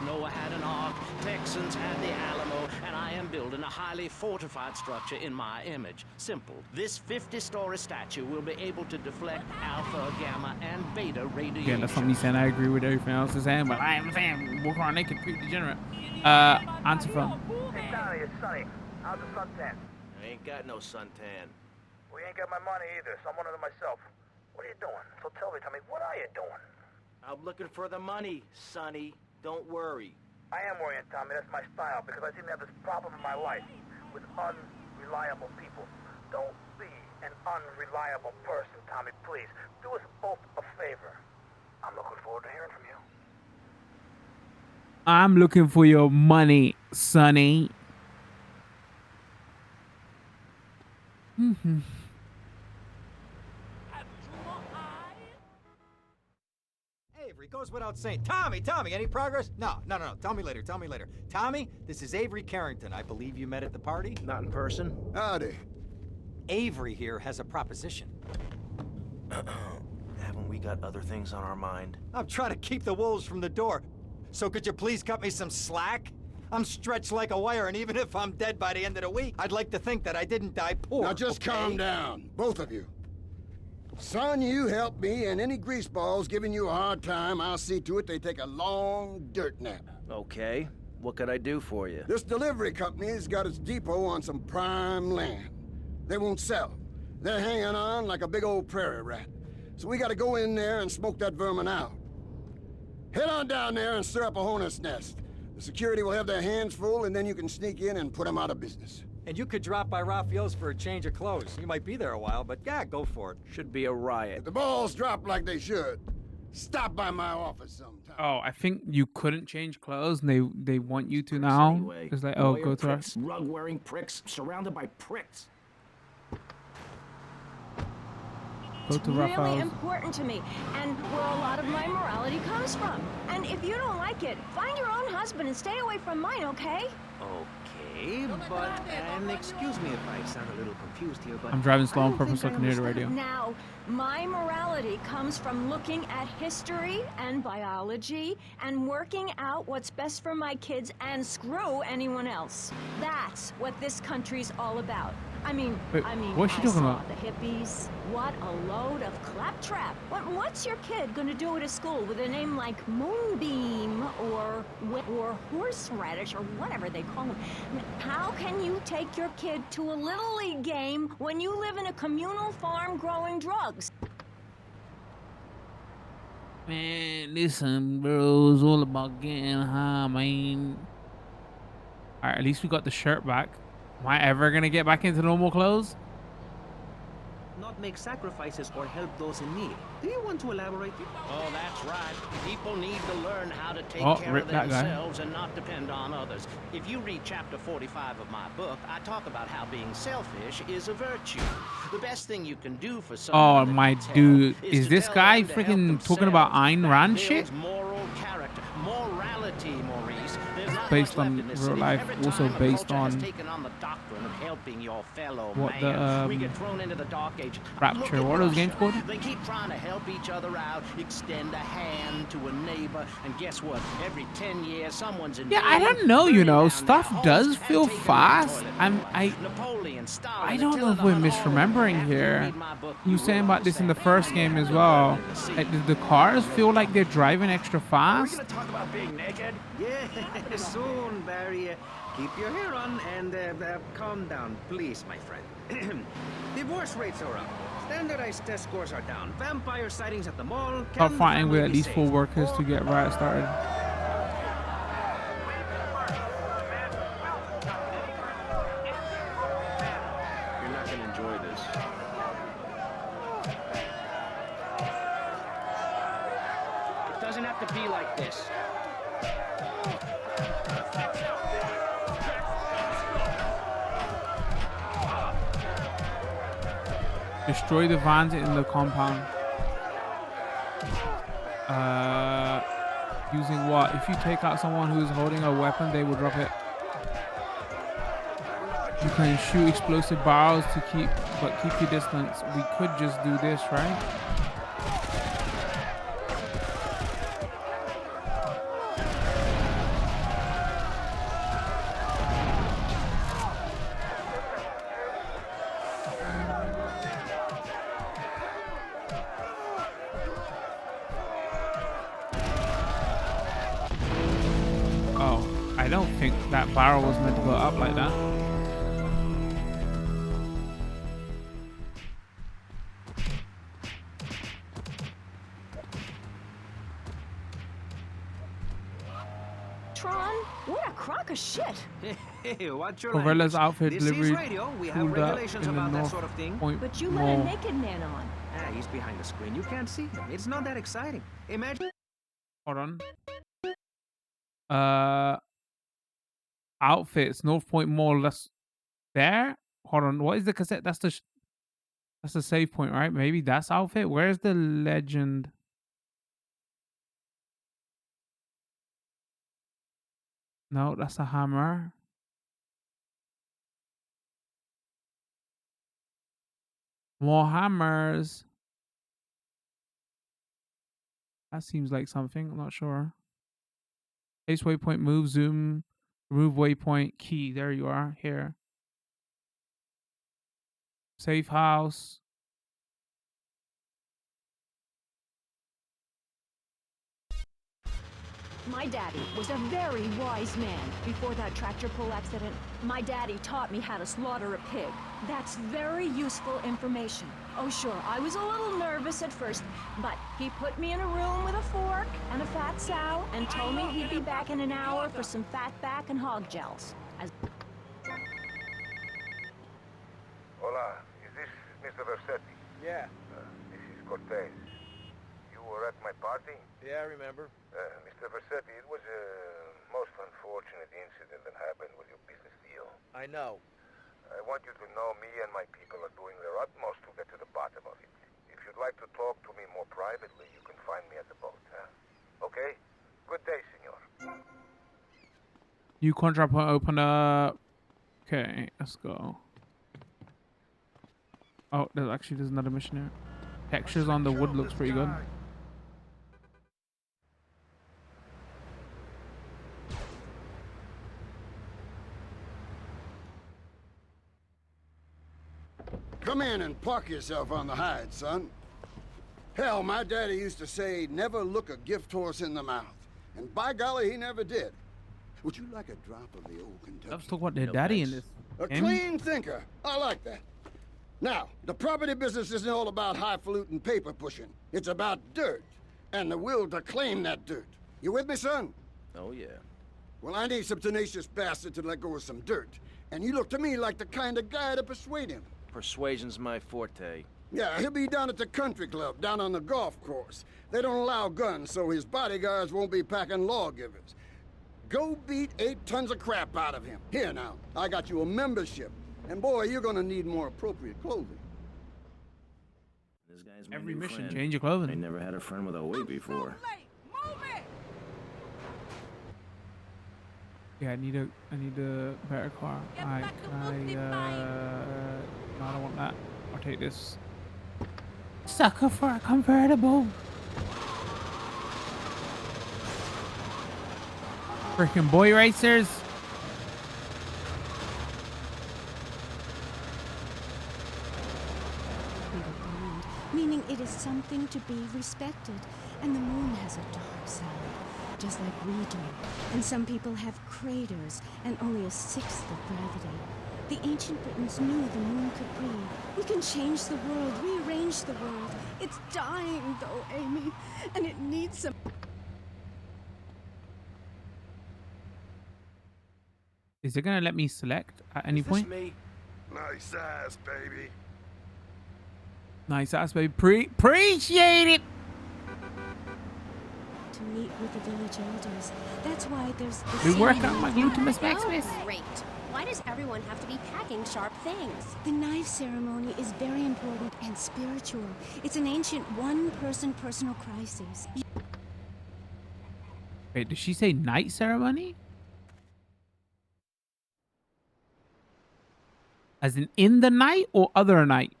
Noah had an ark, Texans had the Alamo, and I am building a highly fortified structure in my image. Simple. This 50-story statue will be able to deflect alpha, gamma, and beta radiation. Again, that's not me saying I agree with everything else they're saying, but I am saying walk around naked, pretty degenerate. Answer phone. Hey, Tommy, it's Sonny. How's the suntan? I ain't got no suntan. We ain't got my money either, so I'm one of them myself. What are you doing? So tell me, Tommy, what are you doing? I'm looking for the money, Sonny. Don't worry. I am worrying, Tommy. That's my style, because I seem to have this problem in my life with unreliable people. Don't be an unreliable person, Tommy, please. Do us both a favor. I'm looking forward to hearing from you. I'm looking for your money, Sonny. Avery, goes without saying. Tommy, any progress? No. Tell me later. Tommy, this is Avery Carrington. I believe you met at the party? Not in person. Howdy. Avery here has a proposition. Haven't we got other things on our mind? I'm trying to keep the wolves from the door. So could you please cut me some slack? I'm stretched like a wire, and even if I'm dead by the end of the week, I'd like to think that I didn't die poor. Now just calm down, both of you. Son, you help me, and any greaseballs giving you a hard time, I'll see to it they take a long dirt nap. Okay. What could I do for you? This delivery company's got its depot on some prime land. They won't sell. They're hanging on like a big old prairie rat. So we gotta go in there and smoke that vermin out. Head on down there and stir up a hornet's nest. The security will have their hands full, and then you can sneak in and put them out of business. And you could drop by Raphael's for a change of clothes. You might be there a while, but yeah, go for it. Should be a riot. If the balls drop like they should, stop by my office sometime. Oh, I think you couldn't change clothes, and they want you to now. Anyway, It's like, oh, go to our... rug-wearing pricks, surrounded by pricks. Go It's to really Raphael's. important to me, and where a lot of my morality comes from. And if you don't like it, find your own husband and stay away from mine, okay? Okay, but, and excuse me if I sound a little confused here, but... I'm driving slow I on don't purpose so I think can hear the radio. Now, my morality comes from looking at history and biology and working out what's best for my kids and screw anyone else. That's what this country's all about. Wait, what's she talking saw about? the hippies. What a load of claptrap. What's your kid gonna do at a school with a name like Moonbeam or Horseradish or whatever they call them? How can you take your kid to a Little League game when you live in a communal farm growing drugs? Man, listen, bro, it's all about getting high, man. Alright, at least we got the shirt back. Am I ever gonna get back into normal clothes? Not make sacrifices or help those in need. Do you want to elaborate? Oh, that's right. People need to learn how to take care of themselves and not depend on others. If you read chapter 45 of my book, I talk about how being selfish is a virtue. The best thing you can do for someone. Oh, my dude. Is this guy freaking talking about Ayn Rand shit? Moral character, morality, Maurice. Based on real life, also based on the doctrine of helping your fellow what man. We the get thrown into the dark age. Rapture. What are those games called? They keep trying to help each other out, extend a hand to a neighbor, and guess what? Every 10 years, someone's in. Yeah, I don't know. You know, stuff does feel fast. I don't know if we're misremembering here. You saying about this in the first game as well? Like, did the cars feel like they're driving extra fast? Are we gonna talk about being naked? Yeah, soon, Barry. Keep your hair on and calm down, please, my friend. Divorce rates are up. Standardized test scores are down. Vampire sightings at the mall. Start fighting with at least 4 workers to get riot started. You're not gonna enjoy this. It doesn't have to be like this. Destroy the vans in the compound. Using what? If you take out someone who's holding a weapon, they will drop it. You can shoot explosive barrels to keep your distance. We could just do this, right? Oh, I don't think that barrel was meant to go up like that. What a crock of shit! Hey, what's your Corella's language? outfit This delivery is radio. We have pulled up regulations in the about that North sort of thing. Point But you let a Mall. naked man on. Ah, he's behind the screen. You can't see him. It's not that exciting. Imagine. Hold on. Outfits, North Point Mall. That's there. Hold on. What is the cassette? That's the save point, right? Maybe that's outfit. Where's the legend? No, that's a hammer. More hammers. That seems like something. I'm not sure. Place waypoint, move, zoom, remove waypoint, key. There you are. Here. Safe house. My daddy was a very wise man. Before that tractor pull accident, my daddy taught me how to slaughter a pig. That's very useful information. Oh sure, I was a little nervous at first, but he put me in a room with a fork and a fat sow and told me he'd be back in an hour for some fat back and hog gels. Hola, is this Mr. Versetti? Yeah. This is Cortez. You were at my party? Yeah, I remember. Mr. Versetti, it was a most unfortunate incident that happened with your business deal. I know. I want you to know me and my people are doing their utmost to get to the bottom of it. If you'd like to talk to me more privately, you can find me at the boat, huh? Okay? Good day, senor. New contract point open up. Okay, let's go. Oh, there's another mission here. Textures on the wood looks pretty good. Come in and park yourself on the hide, son. Hell, my daddy used to say, never look a gift horse in the mouth. And by golly, he never did. Would you like a drop of the old Kentucky? Let's talk about their daddy in this. A clean thinker. I like that. Now, the property business isn't all about highfalutin paper pushing. It's about dirt and the will to claim that dirt. You with me, son? Oh, yeah. Well, I need some tenacious bastard to let go of some dirt. And you look to me like the kind of guy to persuade him. Persuasion's my forte. Yeah, he'll be down at the country club, down on the golf course. They don't allow guns, so his bodyguards won't be packing lawgivers. Go beat 8 tons of crap out of him. Here now, I got you a membership. And boy, you're gonna need more appropriate clothing. This guy's my Every new mission, friend. change your clothing. I never had a friend with a weight before. Yeah, I need a better car. Alright, no, I don't want that. I'll take this. Sucker for a convertible. Freaking boy racers. Meaning it is something to be respected. And the moon has a dark side, just like we do. And some people have craters and only a sixth of gravity. The ancient Britons knew the moon could breathe. We can change the world, rearrange the world. It's dying, though, Amy, and it needs some... Is it gonna let me select at any point? Me? Nice ass, baby. Nice ass, baby. Appreciate it. to meet with the village elders. That's why there's the We work on my gluteus maximus. Great. Why does everyone have to be packing sharp things? The knife ceremony is very important and spiritual. It's an ancient one-person personal crisis. Wait, did she say night ceremony? As in the night or other night?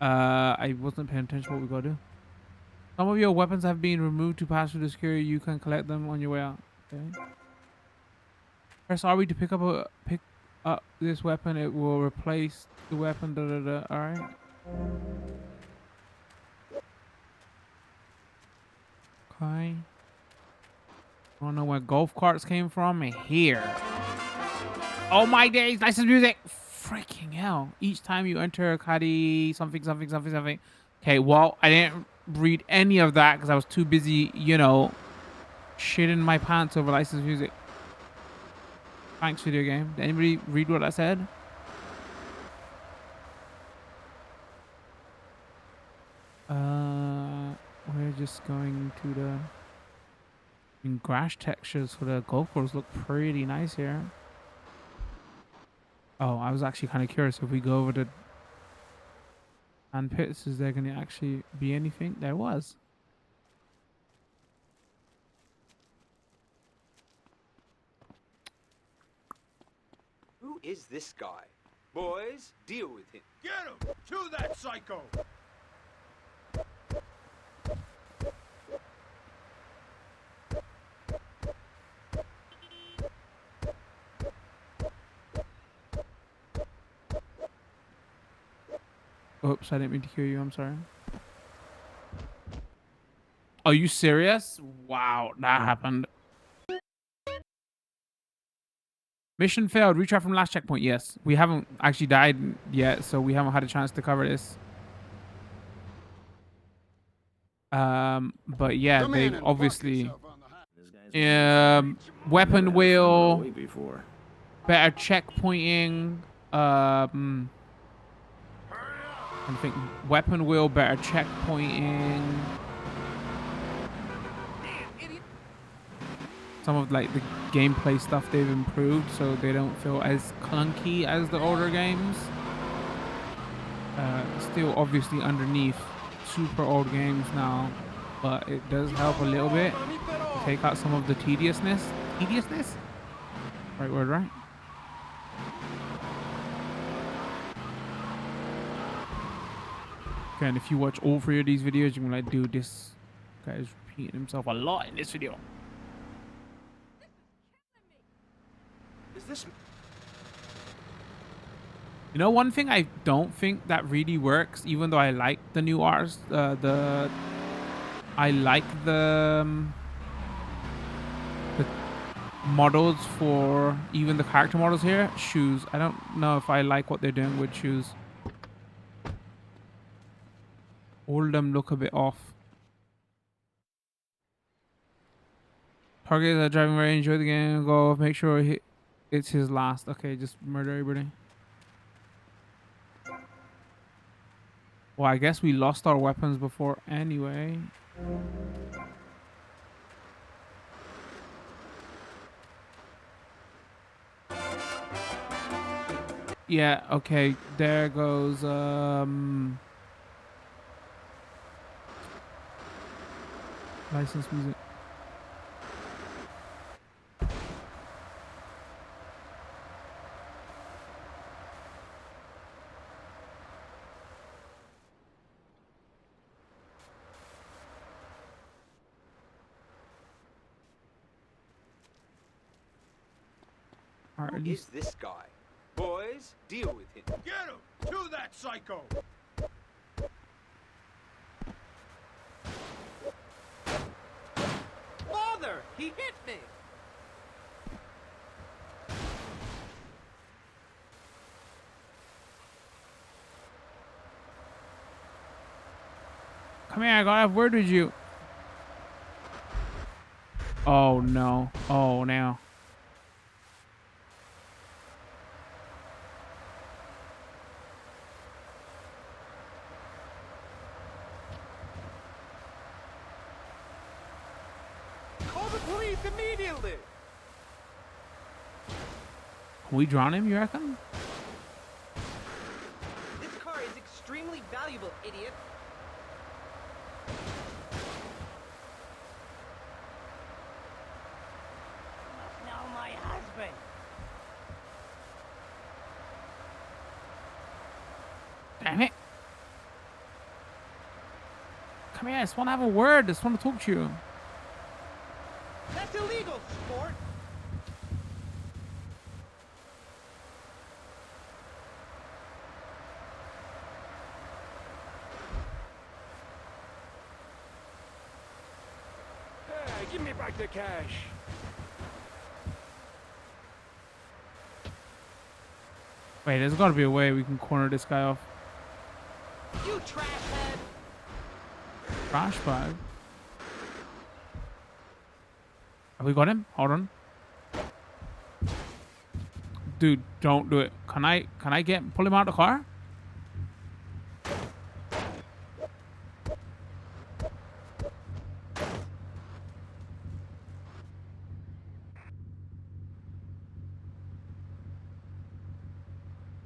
I wasn't paying attention to what we gotta do. Some of your weapons have been removed to pass through the security. You can collect them on your way out. Okay. Press RB to pick up this weapon. It will replace the weapon. Da, da, da. All right. Okay. I don't know where golf carts came from. Here. Oh my days! License music. Freaking hell! Each time you enter a caddy, something. Okay. Well, I didn't read any of that because I was too busy, you know, shitting my pants over licensed music. Thanks, video game. Did anybody read what I said? We're just going to the... I mean, grass textures for the golf course look pretty nice here. Oh, I was actually kind of curious if we go over to and pits, is there going to actually be anything? There was. Who is this guy? Boys, deal with him. Get him! To that psycho! Oops, I didn't mean to hear you. I'm sorry. Are you serious? Wow, that happened. Mission failed. Retry from last checkpoint. Yes, we haven't actually died yet, so we haven't had a chance to cover this. But yeah, they obviously weapon wheel, better checkpointing. I think weapon wheel, better checkpointing. Some of like the gameplay stuff they've improved so they don't feel as clunky as the older games. Still obviously underneath super old games now, but it does help a little bit to take out some of the tediousness. Right word, right? Okay, and if you watch all three of these videos, you're gonna like, dude, this guy is repeating himself a lot in this video. Is this... You know, one thing I don't think that really works, even though I like the new R's, I like the models for even the character models here. Shoes. I don't know if I like what they're doing with shoes. All of them look a bit off. Target at driving range. Enjoy the game. Go. Make sure it's his last. Okay, just murder everybody. Well, I guess we lost our weapons before anyway. Yeah, okay. There goes licensed music. Who is this guy? Boys, deal with him. Get him! To that psycho! Father! He hit me! Come here, I gotta have a word with you. Oh no. Oh no. Call the police immediately! Can we drown him, you reckon? This car is extremely valuable, idiot. Damn it. Come here, I just want to have a word. I just want to talk to you. That's illegal, sport. Hey, give me back the cash. Wait, there's got to be a way we can corner this guy off. You trash head. Trash bag. Have we got him? Hold on. Dude, don't do it. Can I pull him out of the car?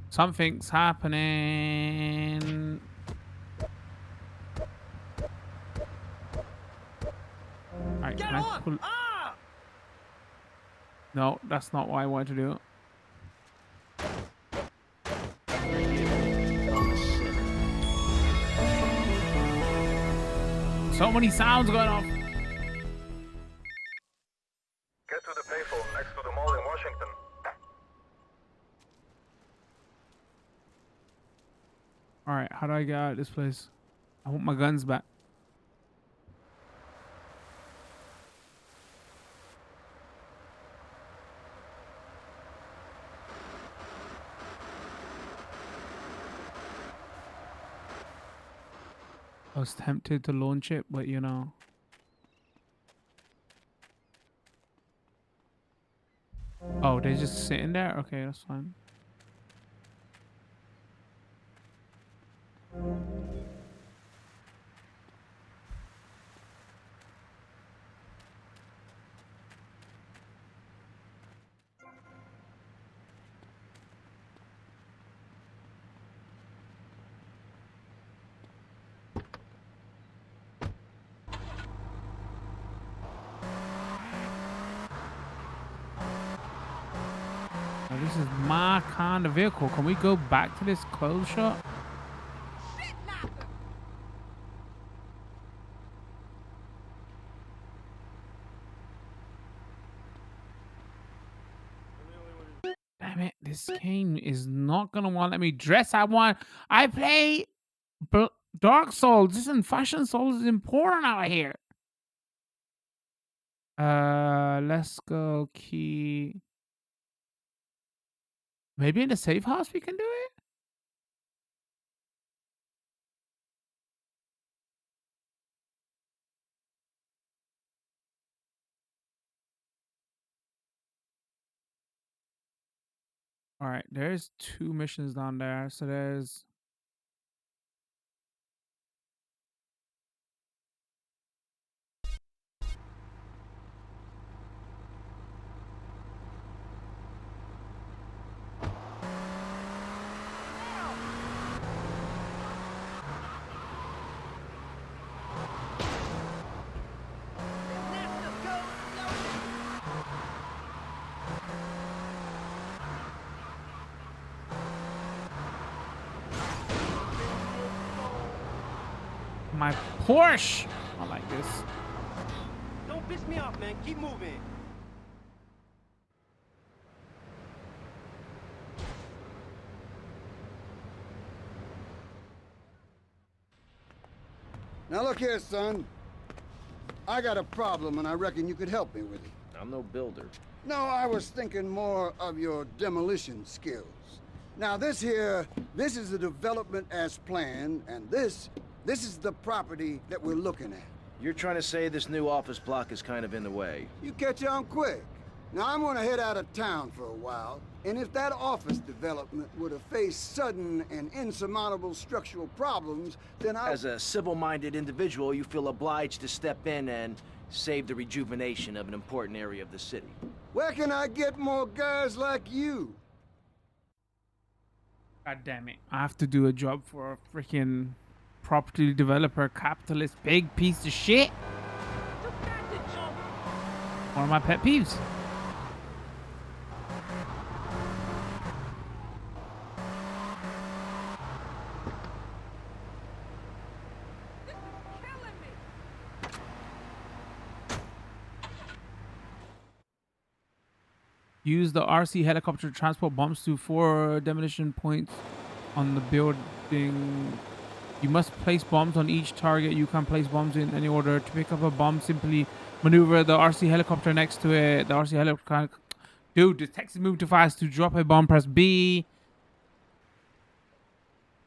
Something's happening. Alright, can I pull... No, that's not what I wanted to do. So many sounds going off. Get to the payphone next to the mall in Washington. Alright, how do I get out of this place? I want my guns back. I was tempted to launch it, but you know. Oh, they're just sitting there? Okay, that's fine. Now, this is my kind of vehicle. Can we go back to this clothes shop? Damn it, this game is not gonna want to let me dress. I play Dark Souls. Listen, Fashion Souls is important out here. Let's go key. Maybe in the safe house we can do it? All right, there's 2 missions down there. So there's... my Porsche. I like this. Don't piss me off, man. Keep moving. Now look here, son. I got a problem, and I reckon you could help me with it. I'm no builder. No, I was thinking more of your demolition skills. Now this is the development as planned, and this is the property that we're looking at. You're trying to say this new office block is kind of in the way? You catch on quick. Now I'm gonna head out of town for a while, and if that office development were to face sudden and insurmountable structural problems, then As a civil-minded individual, you feel obliged to step in and save the rejuvenation of an important area of the city. Where can I get more guys like you? God damn it. I have to do a job for a freaking property developer, capitalist, big piece of shit. One of my pet peeves. Use the RC helicopter to transport bombs to 4 demolition points on the building. You must place bombs on each target. You can place bombs in any order. To pick up a bomb, simply maneuver the RC helicopter next to it. The RC helicopter... Dude, the text is moving too fast. To drop a bomb, press B.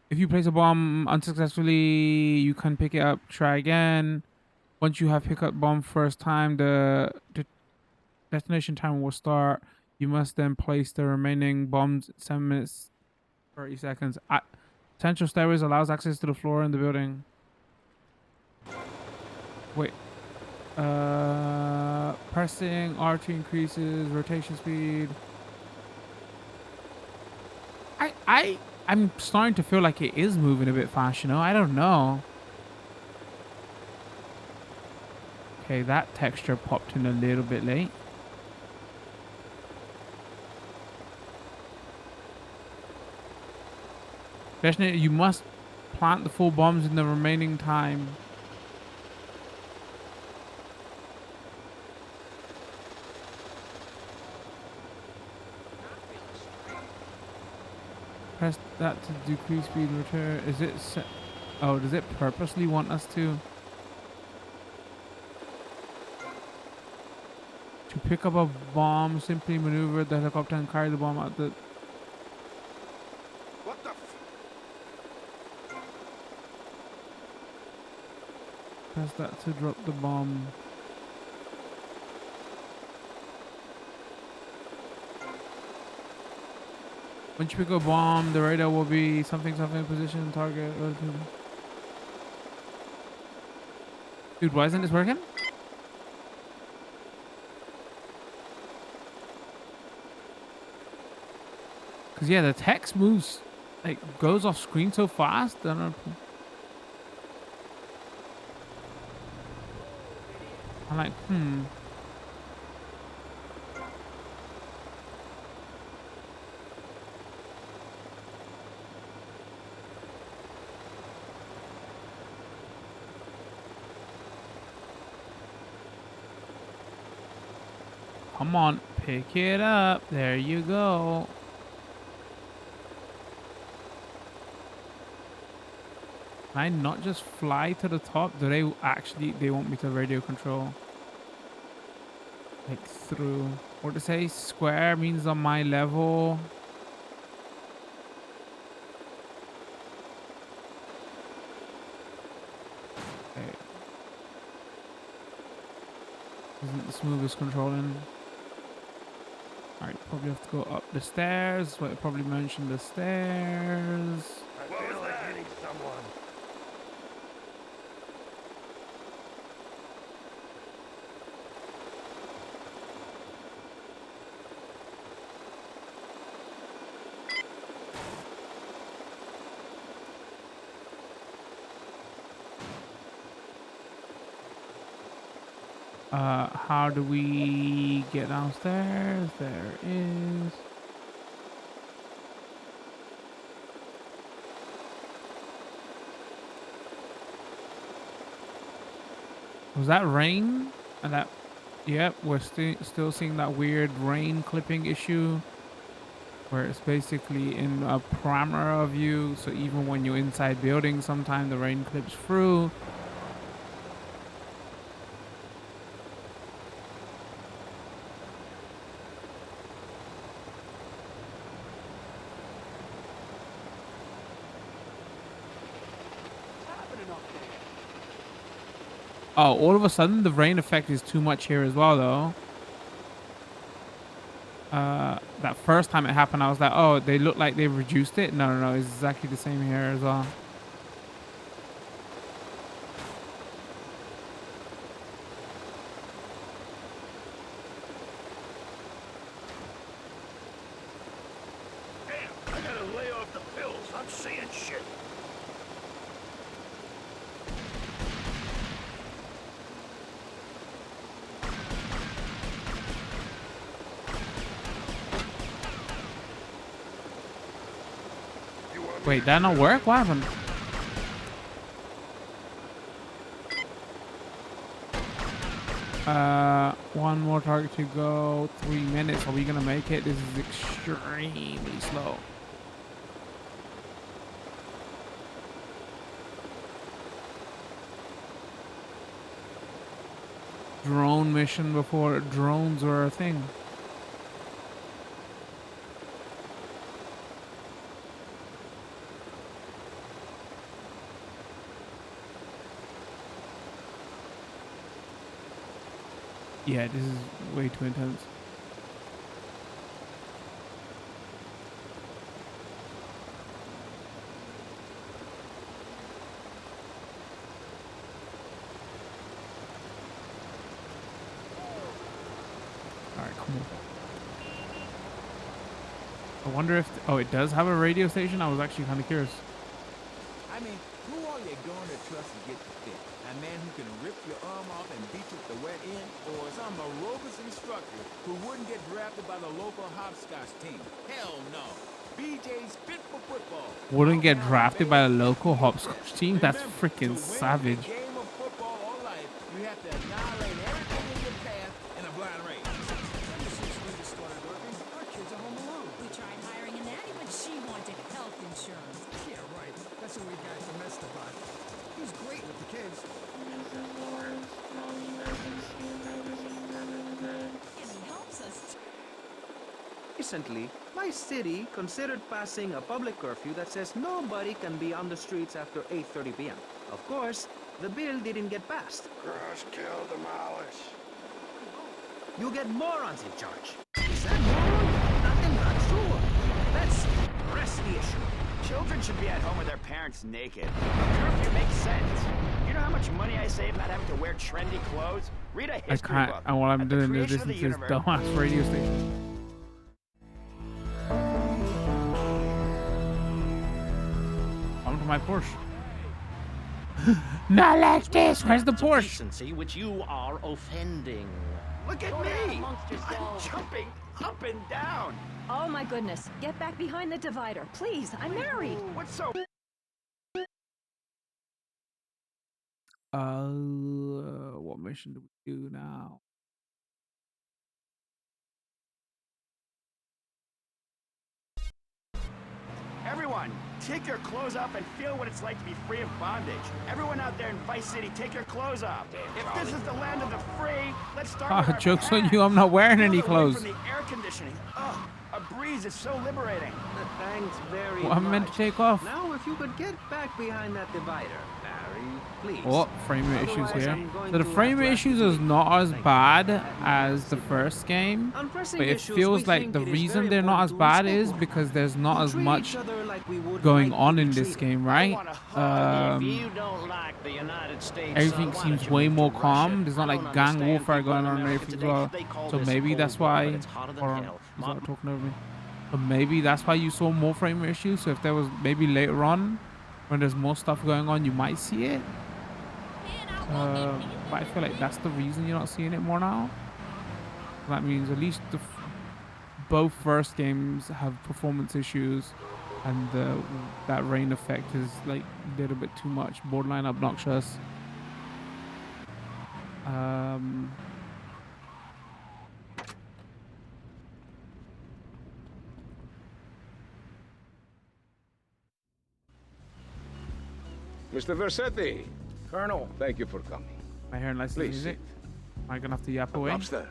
If you place a bomb unsuccessfully, you can pick it up. Try again. Once you have picked up bomb first time, the detonation timer will start. You must then place the remaining bombs 7 minutes, 30 seconds. Potential stairways allows access to the floor in the building. Wait. Pressing R2 increases rotation speed. I'm starting to feel like it is moving a bit fast, you know? I don't know. Okay, that texture popped in a little bit late. Definitely, you must plant the full bombs in the remaining time. Press that to decrease speed return. Is it set? Oh, does it purposely want us to? To pick up a bomb, simply maneuver the helicopter and carry the bomb out the... What the Press that to drop the bomb. Once you pick a bomb, the radar will be something position, target, relative. Dude, why isn't this working? Cause yeah, the text moves, like goes off screen so fast. I don't know. I'm like, Come on, pick it up. There you go. Can I not just fly to the top? Do they actually, they want me to radio control? Like through, what to say? Square means on my level. Okay. Isn't the smoothest controlling? Alright, probably have to go up the stairs. But I probably mentioned the stairs. I feel like hitting someone. How do we get downstairs? There is. Was that rain? And that, yep, we're still seeing that weird rain clipping issue where it's basically in a parameter of you. So even when you're inside buildings, sometimes the rain clips through. Oh, all of a sudden the rain effect is too much here as well, though. That first time it happened, I was like, oh, they look like they've reduced it. No, it's exactly the same here as well. Damn, I gotta lay off the pills. I'm seeing shit. Wait, that not work? What happened? One more target to go. 3 minutes. Are we gonna make it? This is extremely slow. Drone mission before drones were a thing. Yeah, this is way too intense. Alright, come on. I wonder if... Oh, it does have a radio station? I was actually kind of curious. I mean, who are you going to trust to get the fit? A man who can rip your arm off and beat you with the wet end? Or some aerobics instructor who wouldn't get drafted by the local hopscotch team? Hell no. BJ's fit for football. Wouldn't get drafted by the local hopscotch team? That's freaking savage. Game of football all life, you have to annihilate everything in your path in a blind race. Our kids are home alone. We tried hiring a nanny, but she wanted health insurance. Yeah, right. That's what we got domestified. He's great with the kids. And he helps us. Recently, my city considered passing a public curfew that says nobody can be on the streets after 8:30 p.m. Of course, the bill didn't get passed. Crush, kill, demolish. You get morons in charge. Is that moron? Nothing not true. Let's press the issue. Children should be at home with their parents naked. A curfew makes sense. You know how much money I save not having to wear trendy clothes? Read a I history can't... book. And what I'm At the doing is creation of listening the to this universe. dumbass radio station. Come to my Porsche. Not like this. Where's the Porsche? Decency which you are offending. Look at me! I'm jumping up and down. Oh my goodness. Get back behind the divider. Please, I'm married. What's so... What mission do we do now? Everyone, take your clothes off and feel what it's like to be free of bondage. Everyone out there in Vice City, take your clothes off. If this is the land of the free, let's start with our Joke's on past. you. I'm not wearing Feel any the wind clothes. From the air conditioning. Oh, a breeze is so liberating. Thanks very Well, I'm much. meant to take off. Now, if you could get back behind that divider, Barry, please. Oh, frame rate issues Otherwise, here. I'm going So the to frame have rate to issues is not as bad as the first game, On pressing but it issues, feels we like think the it is reason very they're not as important to bad respect is one because there's not To as treat much each other like we would going like on to be in this treated. game, right? If you don't like the United States, Everything why seems don't you way move more to calm. Russia? There's not I like don't gang understand warfare people going in on and America everything as today. well. They call So this maybe that's Cold War, why. but it's hotter than Hold on, hell. he's not talking over me. So maybe that's why you saw more frame rate issues. So if there was maybe later on, when there's more stuff going on, you might see it. But I feel like that's the reason you're not seeing it more now. That means at least both first games have performance issues, and that rain effect is like a little bit too much, borderline obnoxious. Mr. Versetti. Colonel. Thank you for coming. Am I hearing licensed Please music? Am I gonna have to yap away? Lobster.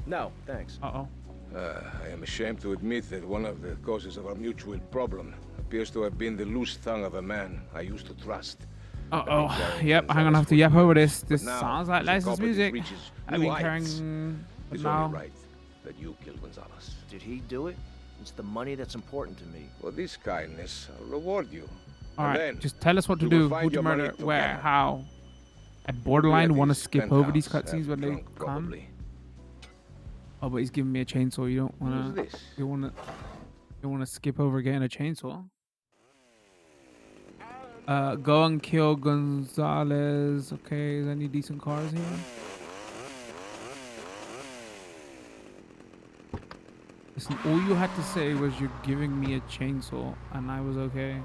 No, thanks. Uh-oh. I am ashamed to admit that one of the causes of our mutual problem appears to have been the loose tongue of a man I used to trust. Uh-oh. Yep, I'm gonna have to yap over this. This now, sounds like the licensed culprit music. reaches I've new been heights. carrying... But It's now... only right that you killed Gonzalez. Did he do it? It's the money that's important to me. For this kindness, I'll reward you. Alright, then, just tell us what to you will do. find Who to your money murder, where, together. how. I borderline want to This skip over these penthouse, cutscenes when they drunk, come. probably. Oh, but he's giving me a chainsaw. You don't want to... Who's this? You want to skip over getting a chainsaw. Go and kill Gonzalez. Okay, is there any decent cars here? Listen, all you had to say was you're giving me a chainsaw, and I was okay.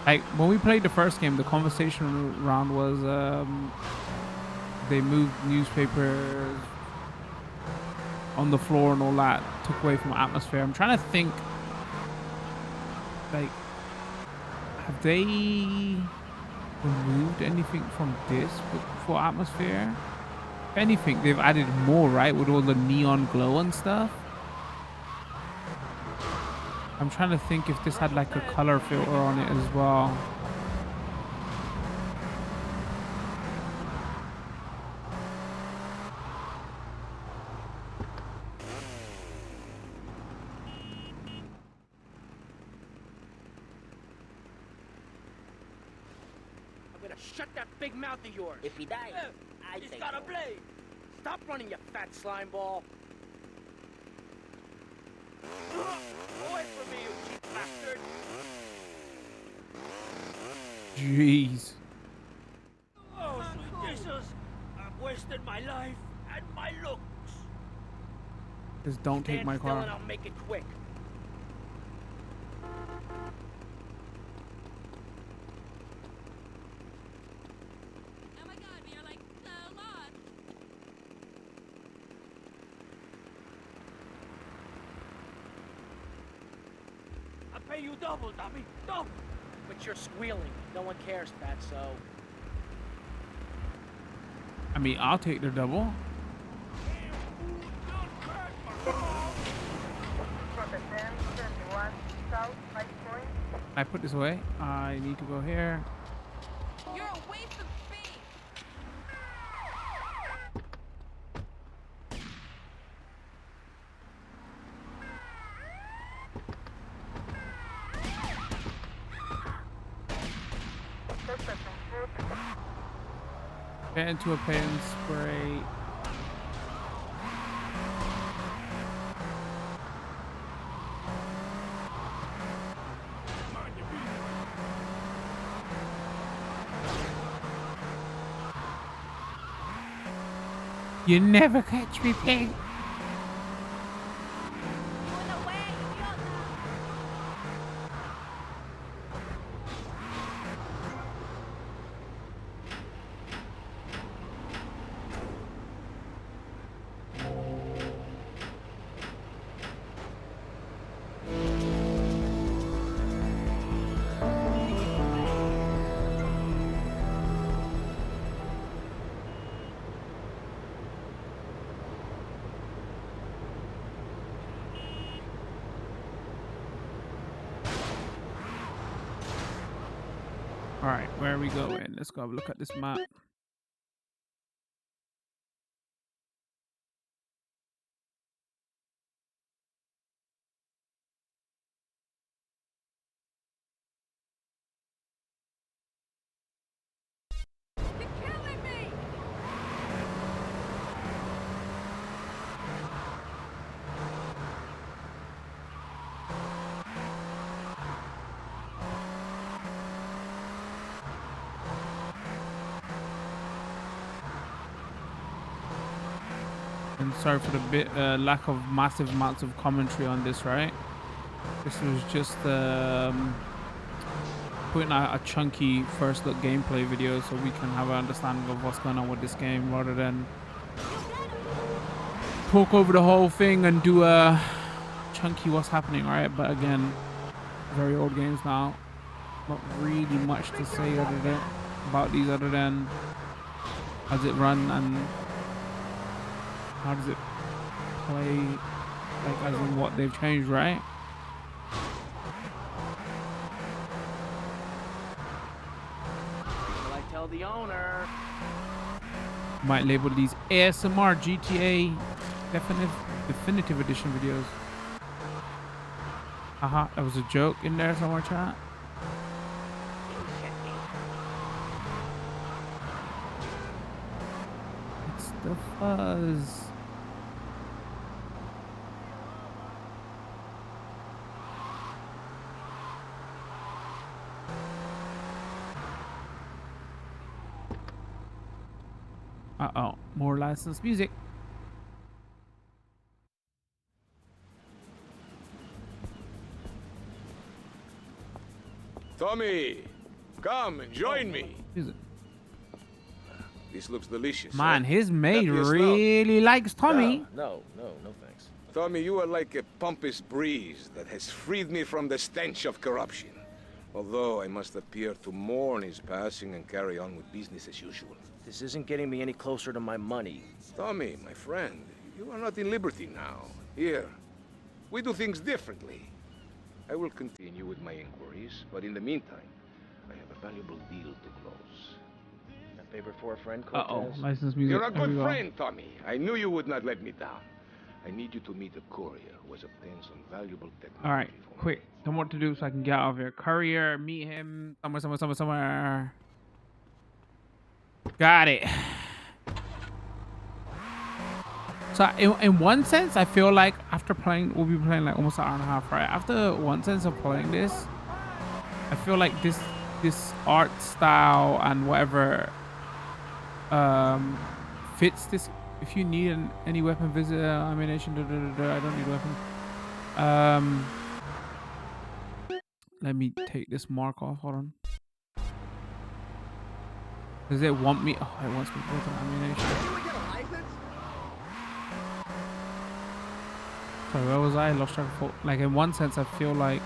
Like when we played the first game, the conversation round was they moved newspapers on the floor and all that, took away from atmosphere. I'm trying to think, like, have they removed anything from this for atmosphere? If anything, they've added more, right, with all the neon glow and stuff. I'm trying to think if this had like a color filter on it as well. I'm gonna shut that big mouth of yours. If he dies, I He's take got a over. blade. Stop running, you fat slime ball. Away from me, you cheap bastard. Jeez. Oh, sweet Jesus. I've wasted my life and my looks. Just don't take my Stand still car. and I'll make it quick. Oh my god, we are like so lost. I'll pay you double, dummy. Double. But you're squealing. No one cares, fatso. I mean, I'll take the double. I put this away. I need to go here. You're away from me. Get into a pit and spray. You never catch me, pig. All right, where are we going? Let's go have a look at this map. And sorry for the lack of massive amounts of commentary on this, right? This was just putting out a chunky first look gameplay video so we can have an understanding of what's going on with this game rather than talk over the whole thing and do a chunky what's happening, right? But again, very old games now. Not really much to say about these other than how's it run and how does it play, like as in what they've changed, right? Will I tell the owner? Might label these ASMR GTA definitive edition videos. Haha, that was a joke in there somewhere, chat. It's the fuzz. Uh-oh, more licensed music. Tommy, Come and join me. This looks delicious. Man, eh? his maid That is really likes Tommy. No thanks. Tommy, you are like a pompous breeze that has freed me from the stench of corruption. Although I must appear to mourn his passing and carry on with business as usual. This isn't getting me any closer to my money. Tommy, my friend, you are not in liberty now. Here, we do things differently. I will continue with my inquiries, but in the meantime, I have a valuable deal to close. A favor for a friend, Cortez? License music. You're a good friend, Tommy. I knew you would not let me down. I need you to meet a courier who has obtained some valuable technology. All right, quick. Tell me what to do so I can get out of here. Courier, meet him somewhere. Got it. So in one sense, I feel like after playing, we'll be playing like almost an hour and a half, right? After one sense of playing this, I feel like this art style and whatever fits this. If you need any weapon, visit ammunition. I don't need a weapon. Let me take this mark off. Hold on. Does it want me? Oh, it wants me to go to ammunition. Sorry, where was I? Lost track of. Like in one sense, I feel like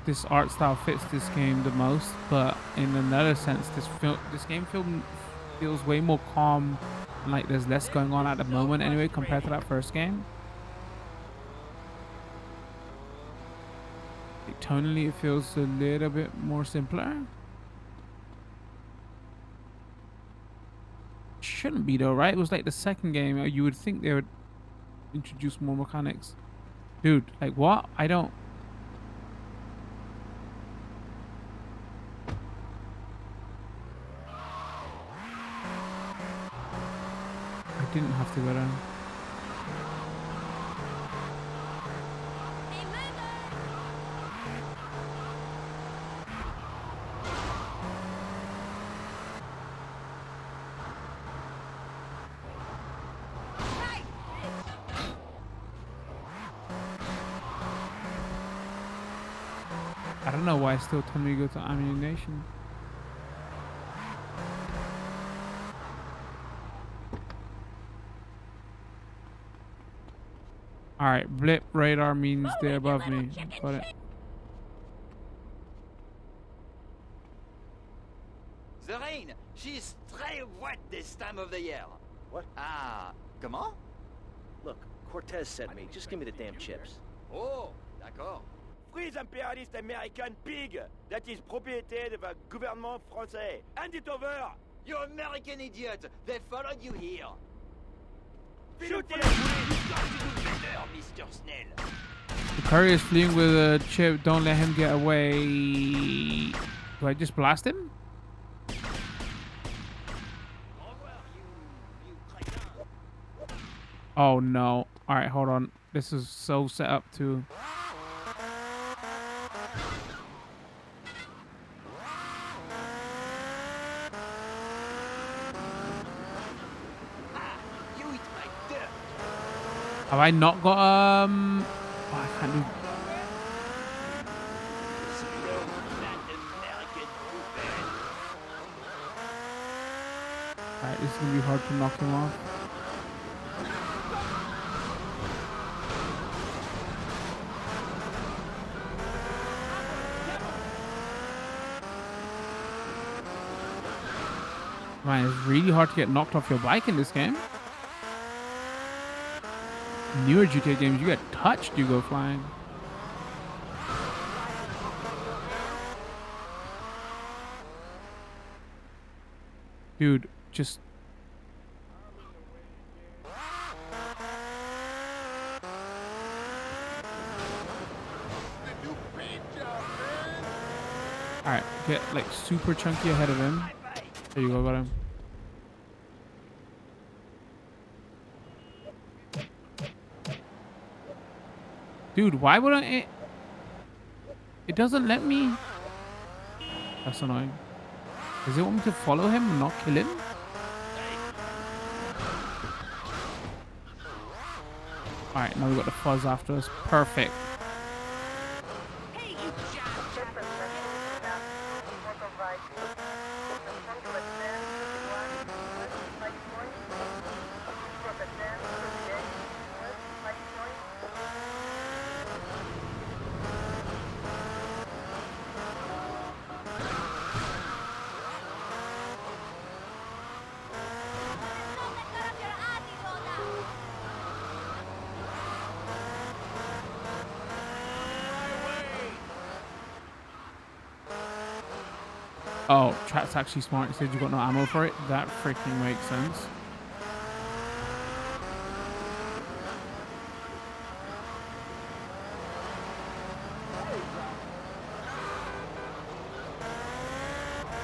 this art style fits this game the most, but in another sense, this game feels way more calm, and like there's less going on at the moment anyway compared to that first game. Like, tonally, it feels a little bit more simpler. Shouldn't be though, right? It was like the second game. You would think they would introduce more mechanics. Dude, like what? I don't. I didn't have to go down. I don't know why it's still telling me to go to ammunition. Alright, blip radar means they're above me. Got it. The rain, she's très wet this time of the year. What? Ah, comment? Look, Cortez sent me. Just give me the damn chips. Oh, d'accord. Free the imperialist American pig that is propriété of the gouvernement français. Hand it over! You American idiot! They followed you here. Shoot him! Mr. Snell. The courier is fleeing with a chip. Don't let him get away. Do I just blast him? Oh no. Alright, hold on. This is so set up to... Have I not got oh, I can't do. Alright, this is gonna be hard to knock him off. Man, it's really hard to get knocked off your bike in this game. Newer GTA games, you get touched, you go flying. Dude, just... Alright, get like super chunky ahead of him. There you go, got him. Dude, why wouldn't it? It doesn't let me. That's annoying. Does it want me to follow him and not kill him? Alright, now we got the fuzz after us. Perfect. Hey, Oh, chat's actually smart. It said you got no ammo for it. That freaking makes sense.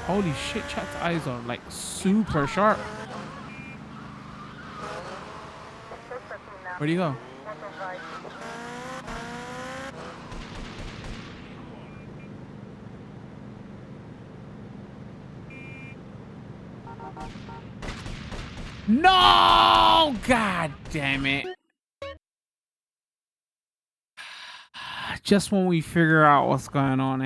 Holy shit, chat's eyes are like super sharp. Where'd he go? No! God damn it. Just when we figure out what's going on,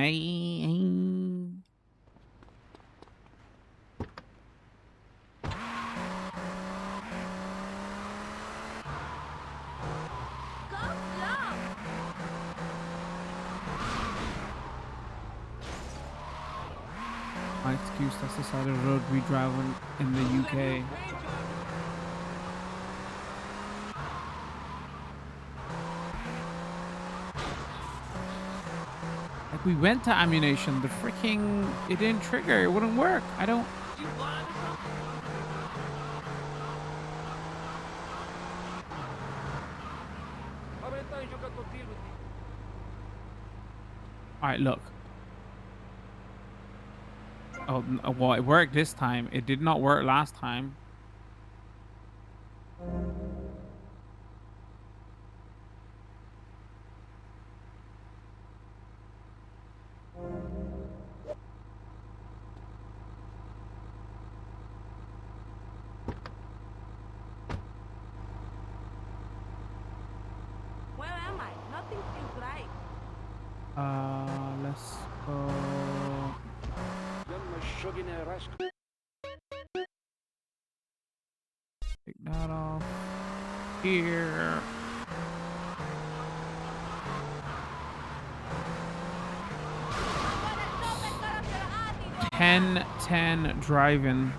My excuse, that's the side of the road we drive on in the UK. Like, we went to ammunition, the freaking, it didn't trigger, it wouldn't work. I don't... Alright, look. Oh, well, it worked this time. It did not work last time. Where am I? Nothing feels right. Let's go. Take that off. Here. 10-10 driving.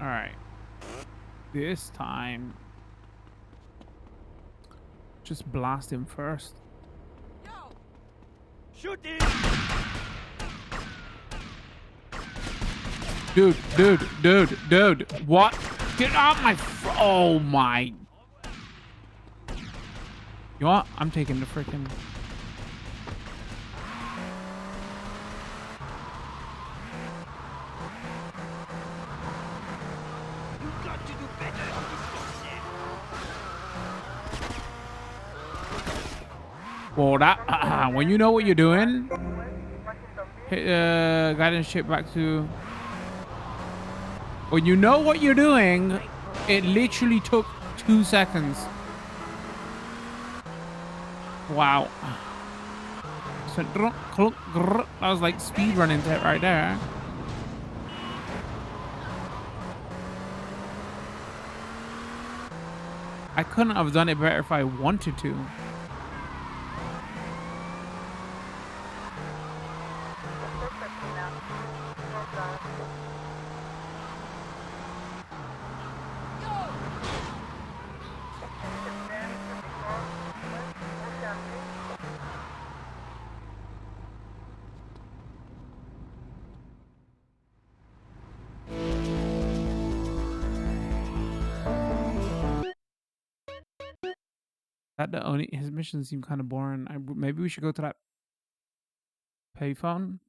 All right. This time, just blast him first. Shoot him! Dude, what? Get out my oh my. You know what? I'm taking the freaking. Well, that when you know what you're doing, guidance ship back to. When you know what you're doing, it literally took 2 seconds. Wow. That was like speed running it right there. I couldn't have done it better if I wanted to. That the only his missions seem kind of boring. Maybe we should go to that payphone.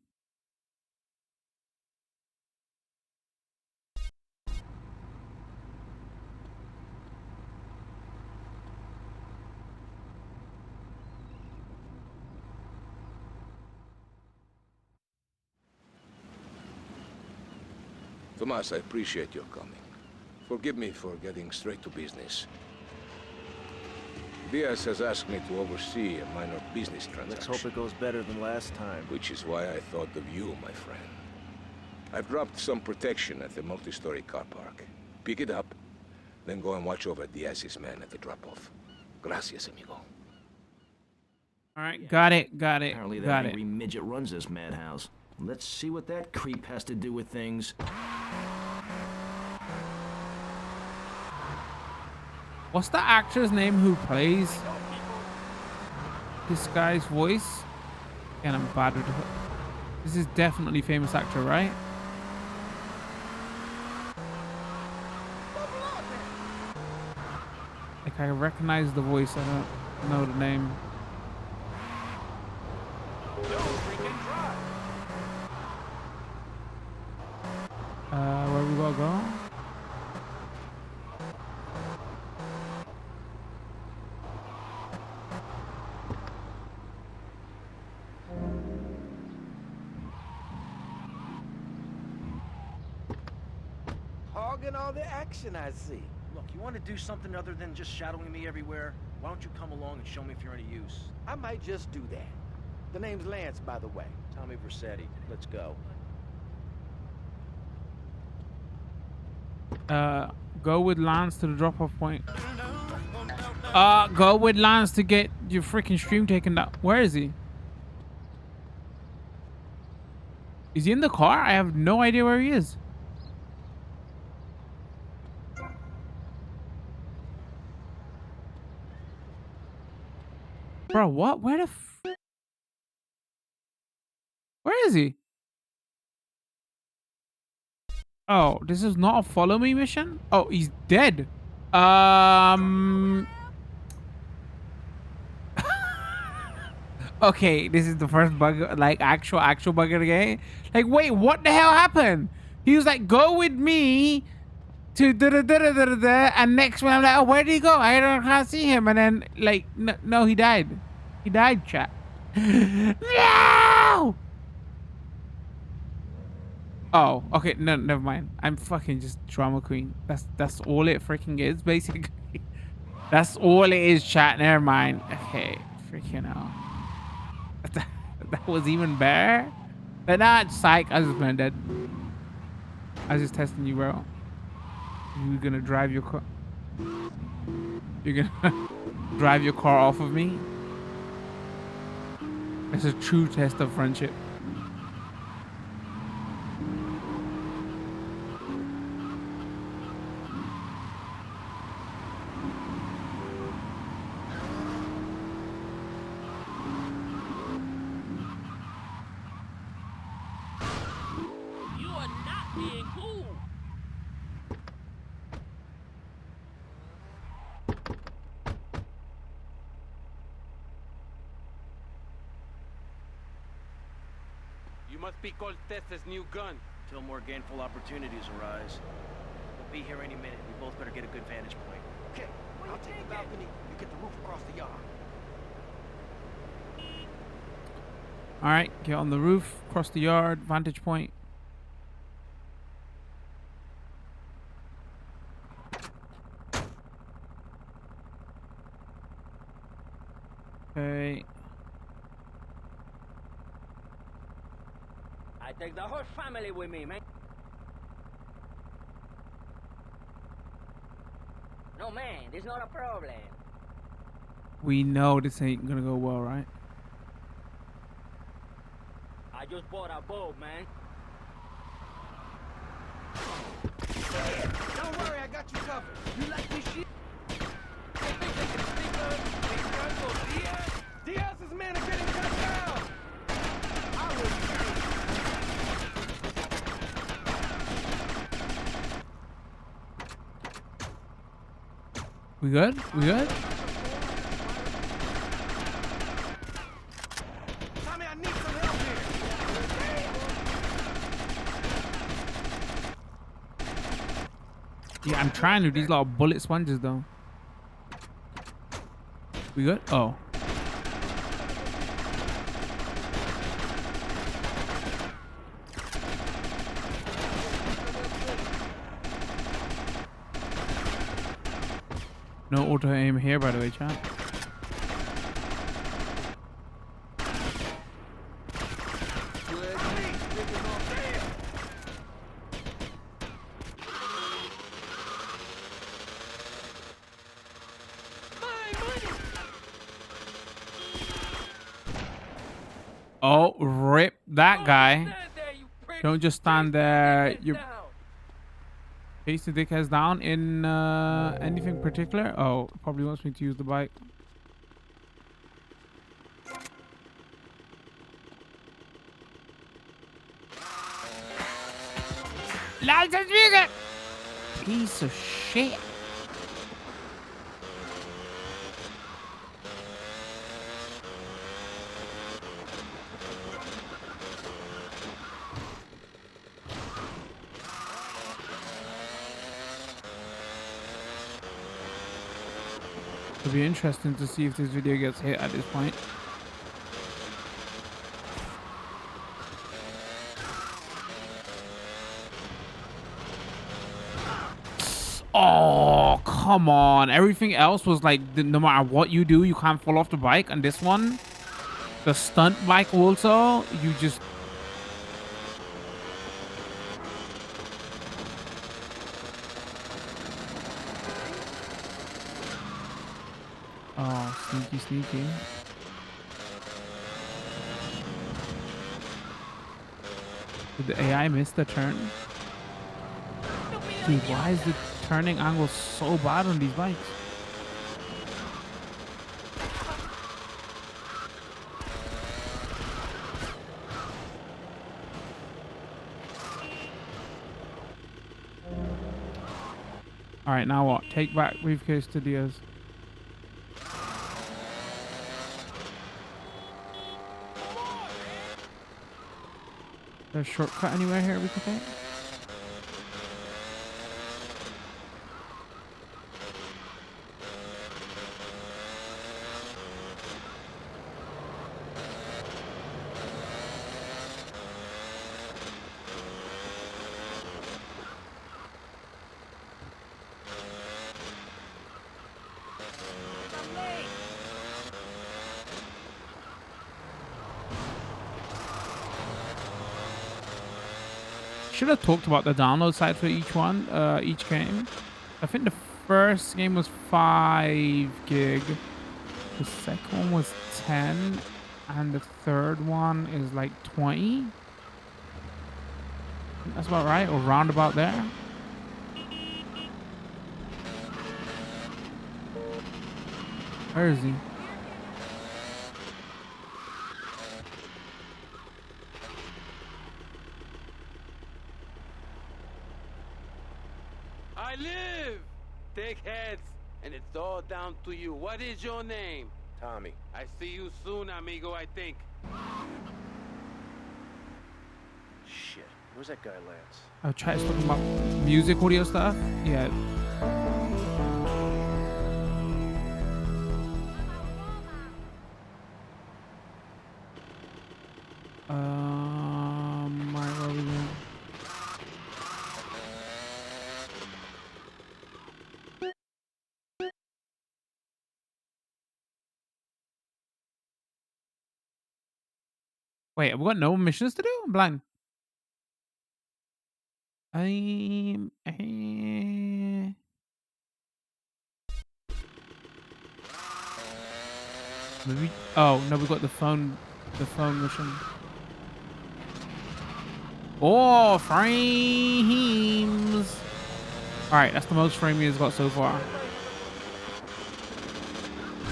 Tomas, I appreciate your coming. Forgive me for getting straight to business. Diaz has asked me to oversee a minor business transaction. Let's hope it goes better than last time. Which is why I thought of you, my friend. I've dropped some protection at the multi-story car park. Pick it up, then go and watch over Diaz's man at the drop-off. Gracias, amigo. All right, got it. Apparently that angry midget runs this madhouse. Let's see what that creep has to do with things. What's the actor's name who plays this guy's voice? Again, I'm bad with it. This is definitely a famous actor, right? Like, I recognize the voice, I don't know the name. Where we gonna go? Hogging all the action, I see. Look, you want to do something other than just shadowing me everywhere? Why don't you come along and show me if you're any use? I might just do that. The name's Lance, by the way. Tommy Vercetti. Let's go. Go with Lance to the drop-off point. Go with Lance to get your freaking stream taken down. Where is he? Is he in the car? I have no idea where he is. Bro, what? Where the where is he? Oh, this is not a follow me mission? Oh, he's dead. Okay, this is the first bug, like actual bug of the game. Like, wait, what the hell happened? He was like, go with me to da-da-da-da-da-da, and next one I'm like, oh, where did he go? Can't see him. And then, like, no, he died. He died, chat. No! Oh, okay, no, never mind. I'm fucking just drama queen. That's all it freaking is, basically. That's all it is, chat. Never mind. Okay, freaking hell. That was even better. But nah, psych. I was just playing dead. I was just testing you, bro. You're gonna drive your car. You're gonna drive your car off of me. It's a true test of friendship. You must be Cortez's new gun. Until more gainful opportunities arise. We'll be here any minute. We both better get a good vantage point. Okay, I'll take the balcony. You get the roof across the yard. All right, get on the roof, cross the yard, vantage point. Okay. I take the whole family with me, man. No, man, there's not a problem. We know this ain't gonna go well, right? I just bought a boat, man. Don't worry, I got you covered. You like this shit? They think they can sneak up and gun for Diaz? Diaz's men are getting cut down! I will We good? We good? Tommy, I need some help here. Yeah, I'm trying to. These little bullet sponges, though. We good? Oh. No auto aim here, by the way, chat. Oh, rip that guy. Don't just stand there. You face the dickheads down in anything particular? Oh, probably wants me to use the bike. Piece of shit. It'll be interesting to see if this video gets hit at this point. Oh, come on. Everything else was like, no matter what you do, you can't fall off the bike. And this one, the stunt bike also, you just... Oh, sneaky, sneaky. Did the AI miss the turn? Dude, why is the turning angle so bad on these bikes? All right, now what? Take back briefcase to Diaz. There's a shortcut anywhere here we could take? Should have talked about the download side for each one, each game. I think the first game was 5 gig. The second one was 10. And the third one is like 20. That's about right, or round about there. Where is he? I live! Dickheads! And it's all down to you. What is your name? Tommy. I see you soon, amigo, I think. Shit. Where's that guy, Lance? I'll try talking about music audio stuff. Yeah. Where are we going? Wait, have we got no missions to do? I'm blind. Maybe. Oh no, we got the phone mission. Oh, frames. All right, that's the most frame he's got so far.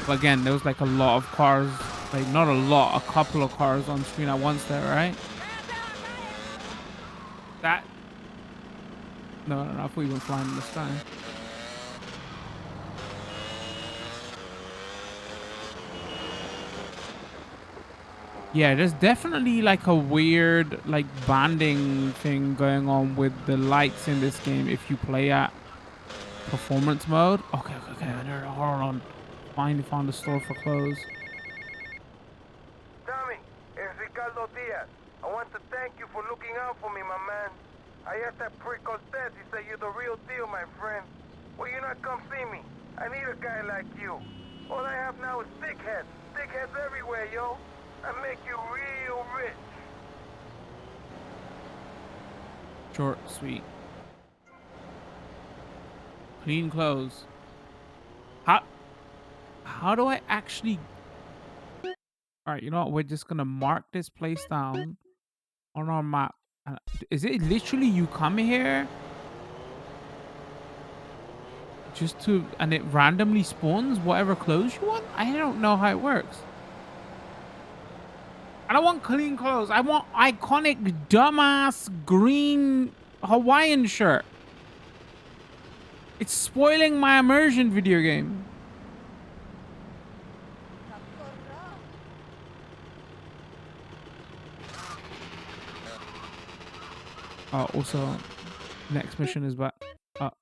But again, there was like a lot of cars, like not a lot, a couple of cars on screen at once there, right? That. No, I thought we were flying in the sky. Yeah, there's definitely like a weird like banding thing going on with the lights in this game if you play at performance mode. Okay, hold on. Finally found the store for clothes. Tommy, it's Ricardo Diaz. I want to thank you for looking out for me, my man. I asked that prick Cortez, he said you're the real deal, my friend. Will you not come see me? I need a guy like you. All I have now is dickheads. Dickheads everywhere, yo. I make you real rich. Short, sweet. Clean clothes. How do I actually... All right, you know what? We're just gonna mark this place down on our map. Is it literally you come here just to, and it randomly spawns whatever clothes you want? I don't know how it works. I don't want clean clothes. I want iconic dumbass green Hawaiian shirt. It's spoiling my immersion video game. Oh, also, next mission is back up.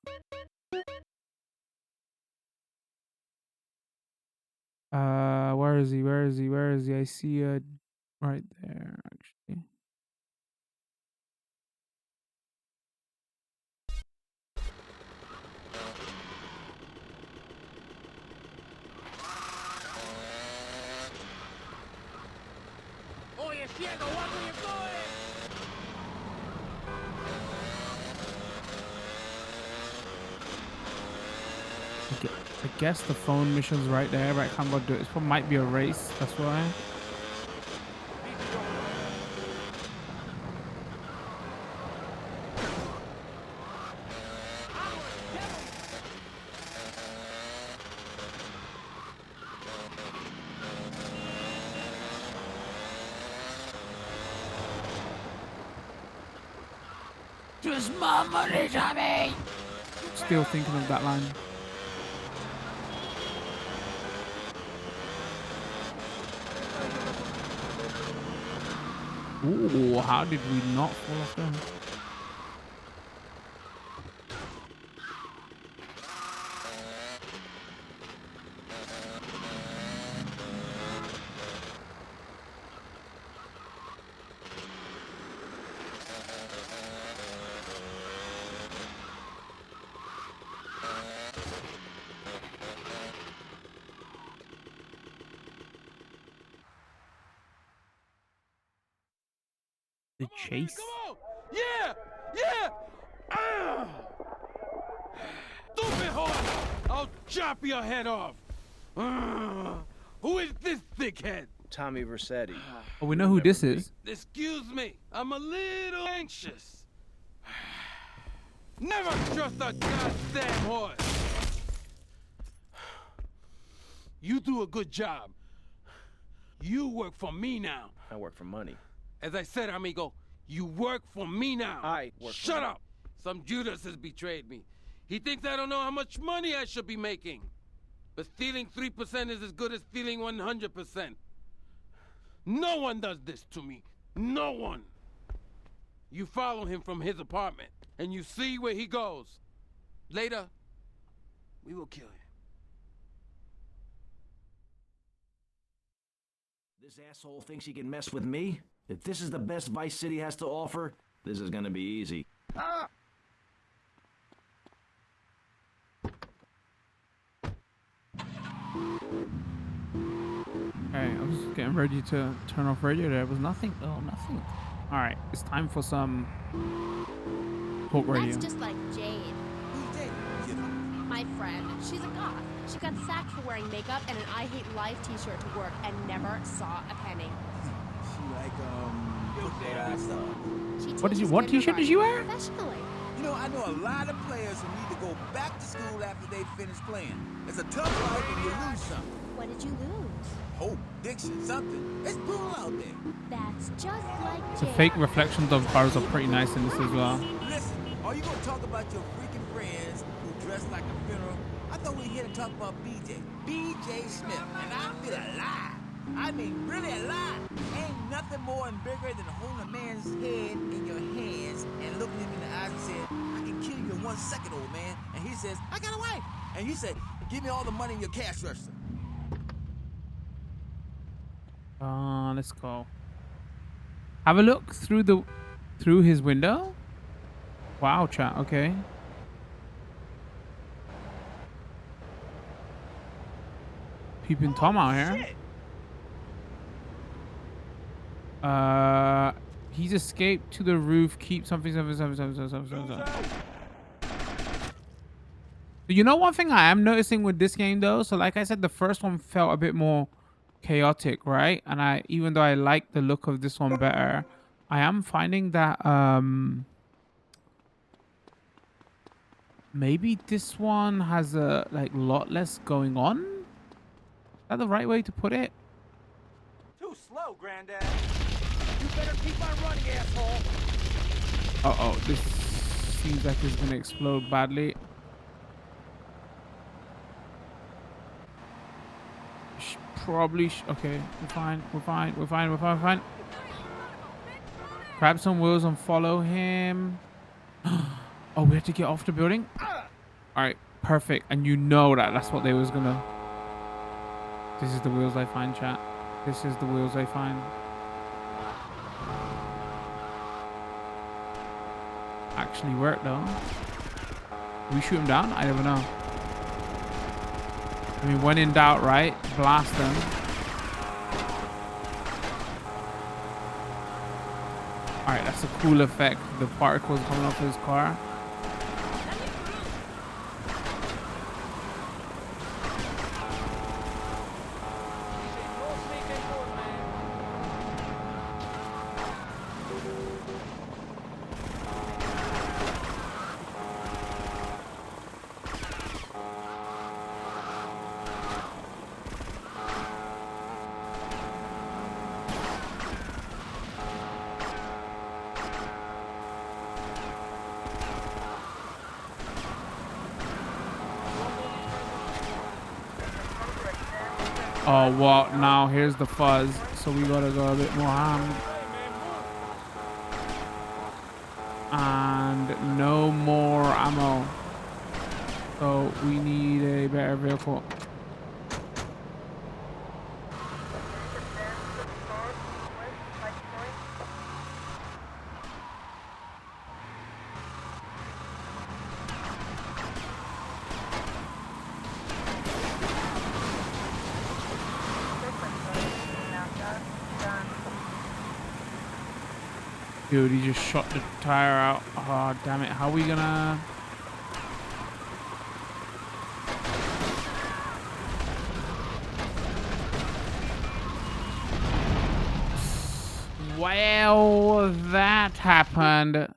Where is he? Where is he? Where is he? I see it right there, actually. Oye, ciego, what are you doing? I guess the phone mission's right there, but I can't go do it. It might be a race, that's why. Just my money, Tommy! Still thinking of that line. Ooh, how did we not fall off there? The chase. Come on! Yeah! Yeah! Stupid horse! I'll chop your head off! Who is this thickhead? Tommy Vercetti. Oh, we know who this is. Excuse me, I'm a little anxious. Never trust a goddamn horse! You do a good job. You work for me now. I work for money. As I said, amigo, you work for me now. I work Shut for up! Some Judas has betrayed me. He thinks I don't know how much money I should be making. But stealing 3% is as good as stealing 100%. No one does this to me. No one. You follow him from his apartment, and you see where he goes. Later, we will kill him. This asshole thinks he can mess with me? If this is the best Vice City has to offer, this is gonna be easy. Ah! Alright, I was getting ready to turn off radio. There was nothing. Oh, nothing. Alright, it's time for some talk radio. That's just like Jade. Who's Jade? My friend. She's a goth. She got sacked for wearing makeup and an I Hate Life t-shirt to work and never saw a penny. She like, stuff. What did you? What t-shirt did you wear? Professionally. You know, I know a lot of players who need to go back to school after they finish playing. It's a tough life and you lose something. What did you lose? Hope, diction, something. It's brutal out there. That's just like The Jade. fake reflections of cars are pretty nice in this as well. Listen, are you gonna talk about your freaking friends who dress like a funeral? I thought we were here to talk about BJ. BJ Smith, and I feel alive. I mean, really alive. Ain't nothing more and bigger than holding a man's head in your hands and looking him in the eyes and saying, I can kill you in 1 second, old man. And he says, I got a wife. And you say, give me all the money in your cash register. Let's go. Have a look through his window. Wow, chat. Okay. Peeping Tom out here. He's escaped to the roof. Keep something. You know, one thing I am noticing with this game though, so like I said, the first one felt a bit more chaotic, right? And even though I like the look of this one better, I am finding that maybe this one has a lot less going on. Is that the right way to put it? Too slow, Granddad. You better keep on running, asshole. Uh-oh, this seems like it's gonna explode badly. Okay, we're fine. Grab some wheels and follow him. Oh, we have to get off the building? Alright, perfect. And you know that's what they was gonna... This is the wheels I find, chat. This is the wheels I find. Actually worked though. Can we shoot him down? I never know. I mean, when in doubt, right? Blast them. Alright, that's a cool effect. The particles coming off his car. Oh, well, now here's the fuzz. So we gotta go a bit more ham. And no more ammo. So we need a better vehicle. Dude, he just shot the tire out. Oh, damn it. How are we gonna... Well, that happened.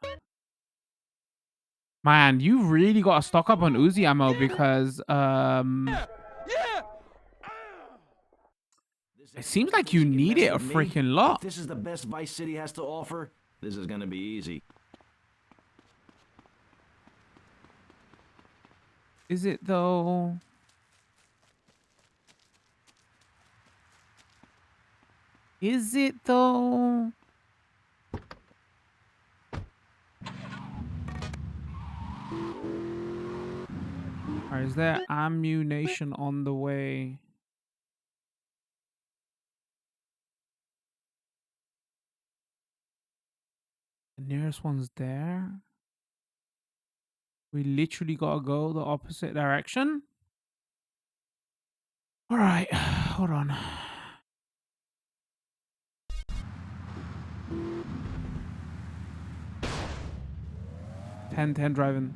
Man, you really got to stock up on Uzi ammo because... It seems like you need it a freaking lot. If this is the best Vice City has to offer, this is gonna be easy. Is it though? Is it though? Or is there ammunition on the way? The nearest one's there. We literally gotta go the opposite direction. All right, hold on. Ten driving.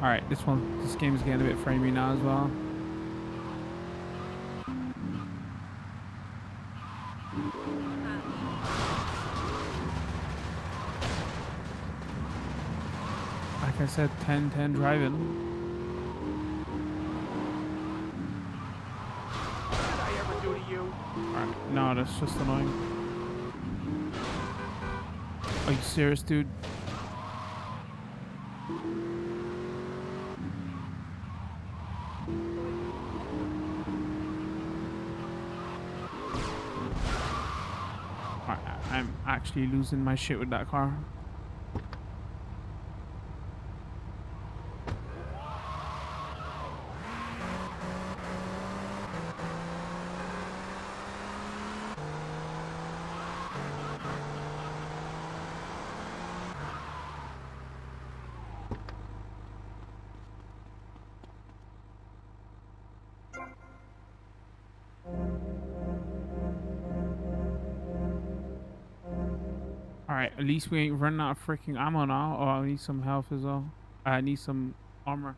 All right, this game is getting a bit framey now as well. Like I said, 10 driving. What did I ever do to you? All right, no, that's just annoying. Are you serious, dude? I'm actually losing my shit with that car. right, at least we ain't running out of freaking ammo now. Oh, I need some health as well. I need some armor.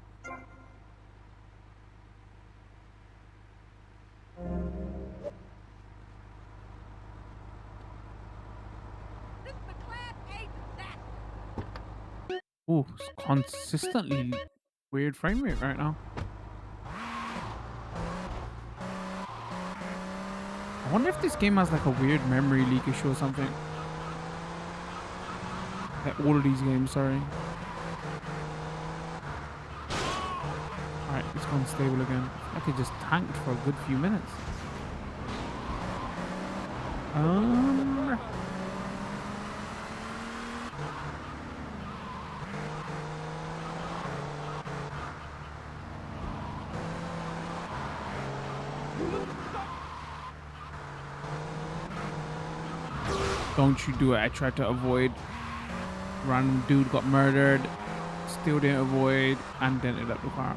Oh, it's consistently weird frame rate right now. I wonder if this game has like a weird memory leak issue or something. Like all of these games, sorry. Alright, it's gone stable again. I could just tanked for a good few minutes. Don't you do it. I tried to avoid. Random dude got murdered. Still didn't avoid and dented up the car.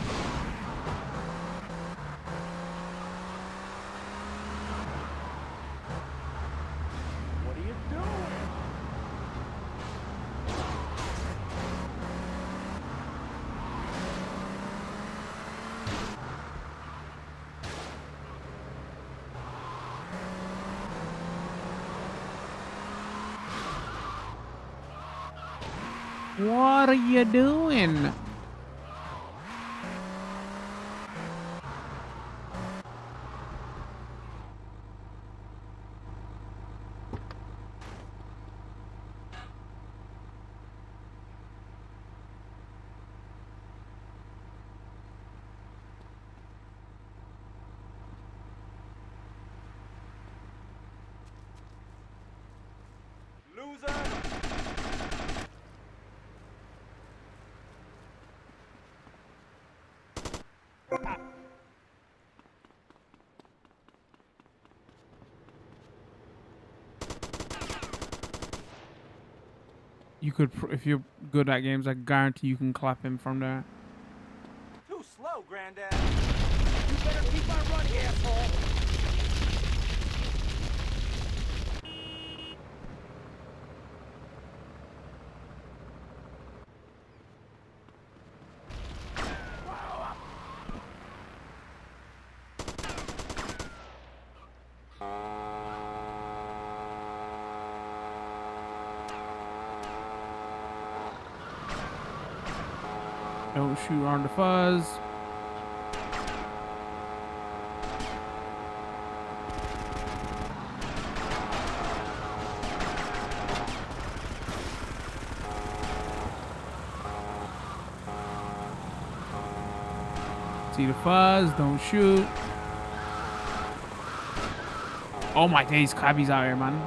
What are you doing? What are you doing? You could, if you're good at games, I guarantee you can clap him from there. Too slow, Granddad. You better keep on running, asshole. Don't shoot on the fuzz. See the fuzz, don't shoot. Oh my days, cabbies out here, man.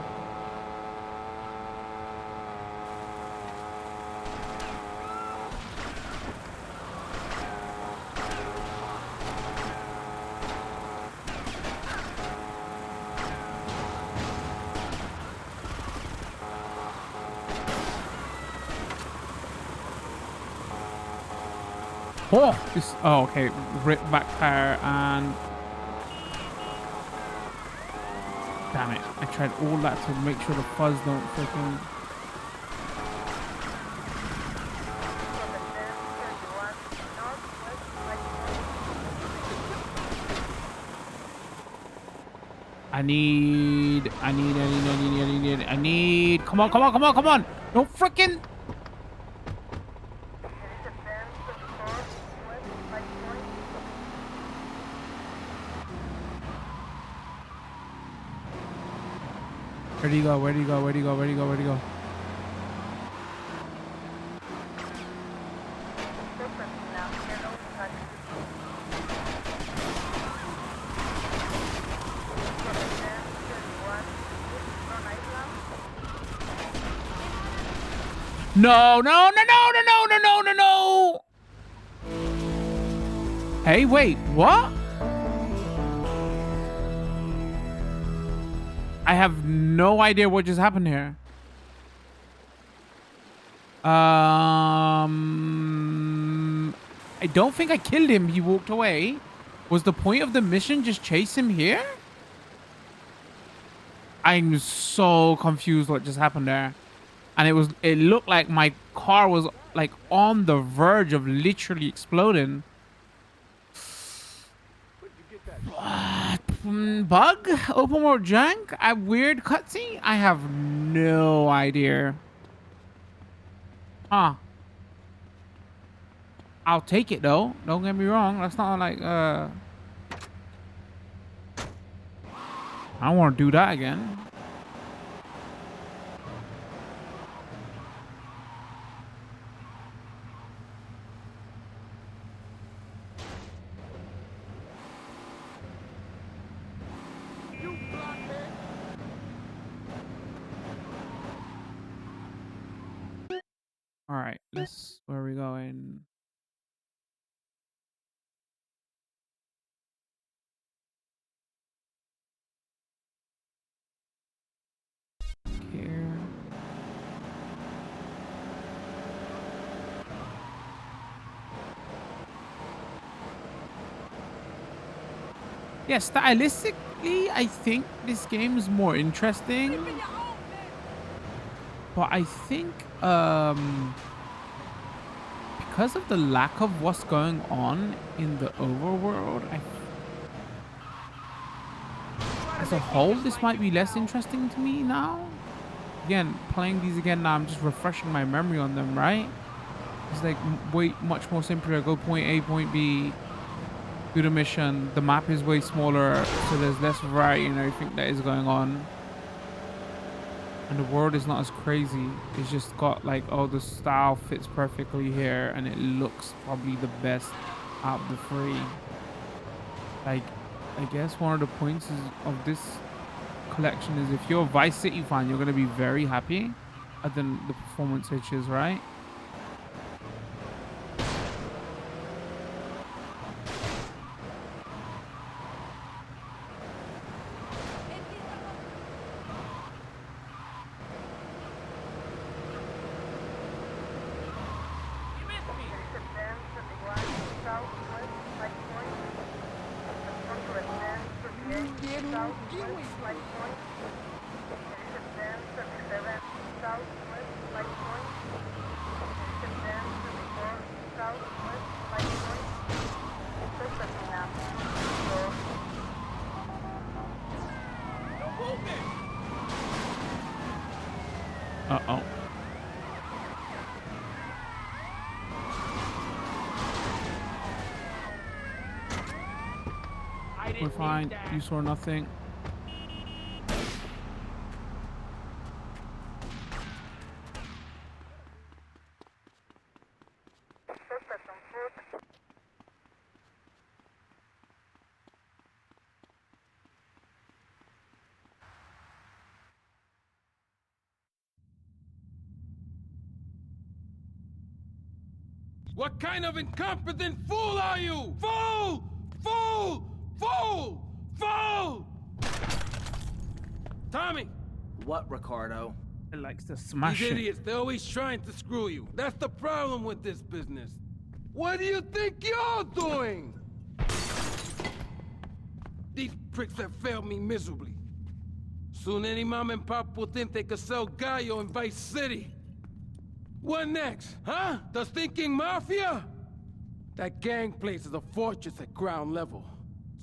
Oh, this. Oh, okay. Rip back tire and. Damn it! I tried all that to make sure the fuzz don't freaking. I need. Come on! Don't freaking. Where'd he go? No. Hey, wait, what? I have no idea what just happened here. I don't think I killed him. He walked away. Was the point of the mission just chase him here? I'm so confused what just happened there. and it looked like my car was like on the verge of literally exploding. Bug? Open world junk? A weird cutscene? I have no idea. Huh. I'll take it though. Don't get me wrong. That's not like I don't want to do that again. All right, where are we going? Here. Yeah, stylistically, I think this game is more interesting. But I think because of the lack of what's going on in the overworld, as a whole, this might be less interesting to me now. Again, playing these again now, I'm just refreshing my memory on them, right? It's like much more simpler. Go point A, point B, do the mission. The map is way smaller, so there's less variety in everything that is going on. And the world is not as crazy. It's just got like, oh, the style fits perfectly here, and it looks probably the best out of the three. Like, I guess one of the points of this collection is if you're a Vice City fan, you're going to be very happy at the performance hitches, right? Uh-oh. We're fine. You saw nothing. What kind of incompetent fool are you? Fool! Fool! Fool! Fool! Tommy! What, Ricardo? It likes to smash These it. idiots, they're always trying to screw you. That's the problem with this business. What do you think you're doing? These pricks have failed me miserably. Soon any mom and pop will think they could sell Gallo in Vice City. What next, huh? The stinking mafia? That gang place is a fortress at ground level.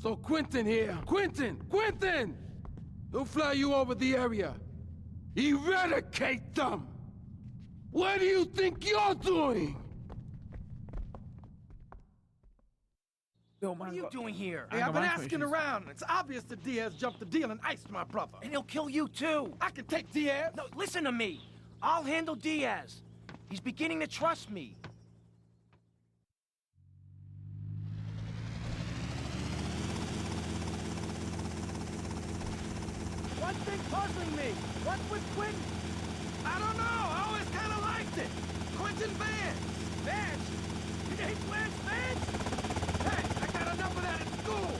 So Quentin here, Quentin! He'll fly you over the area. Eradicate them! What do you think you're doing? What are you doing here? Hey, I've been asking around. It's obvious that Diaz jumped the deal and iced my brother. And he'll kill you too. I can take Diaz. No, listen to me. I'll handle Diaz. He's beginning to trust me. One thing puzzling me. What's with Quentin? I don't know. I always kind of liked it. Quentin Vance. Vance? You ain't Lance Vance? Hey, I got enough of that at school.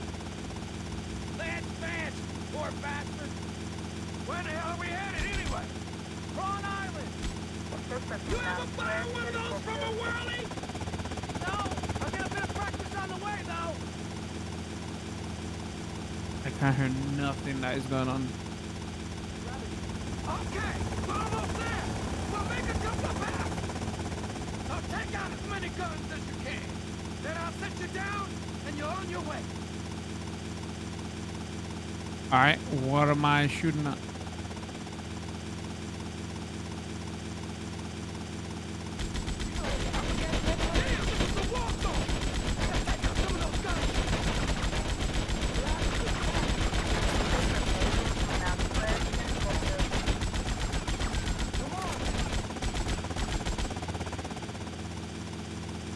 Lance Vance, poor bastard. Where the hell are we headed anyway? Prawn Island. You ever fire one of those from a whirly? No. I'll get a bit of practice on the way, though. I can't hear nothing that is going on. Okay, we're almost there. We'll up the back! Now take out as many guns as you can. Then I'll set you down, and you're on your way. All right, what am I shooting at?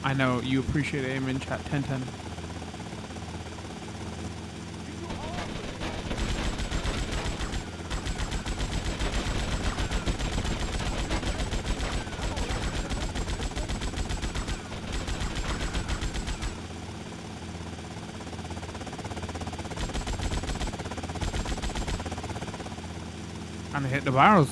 I know you appreciate aim in chat 1010. Trying to hit the barrels.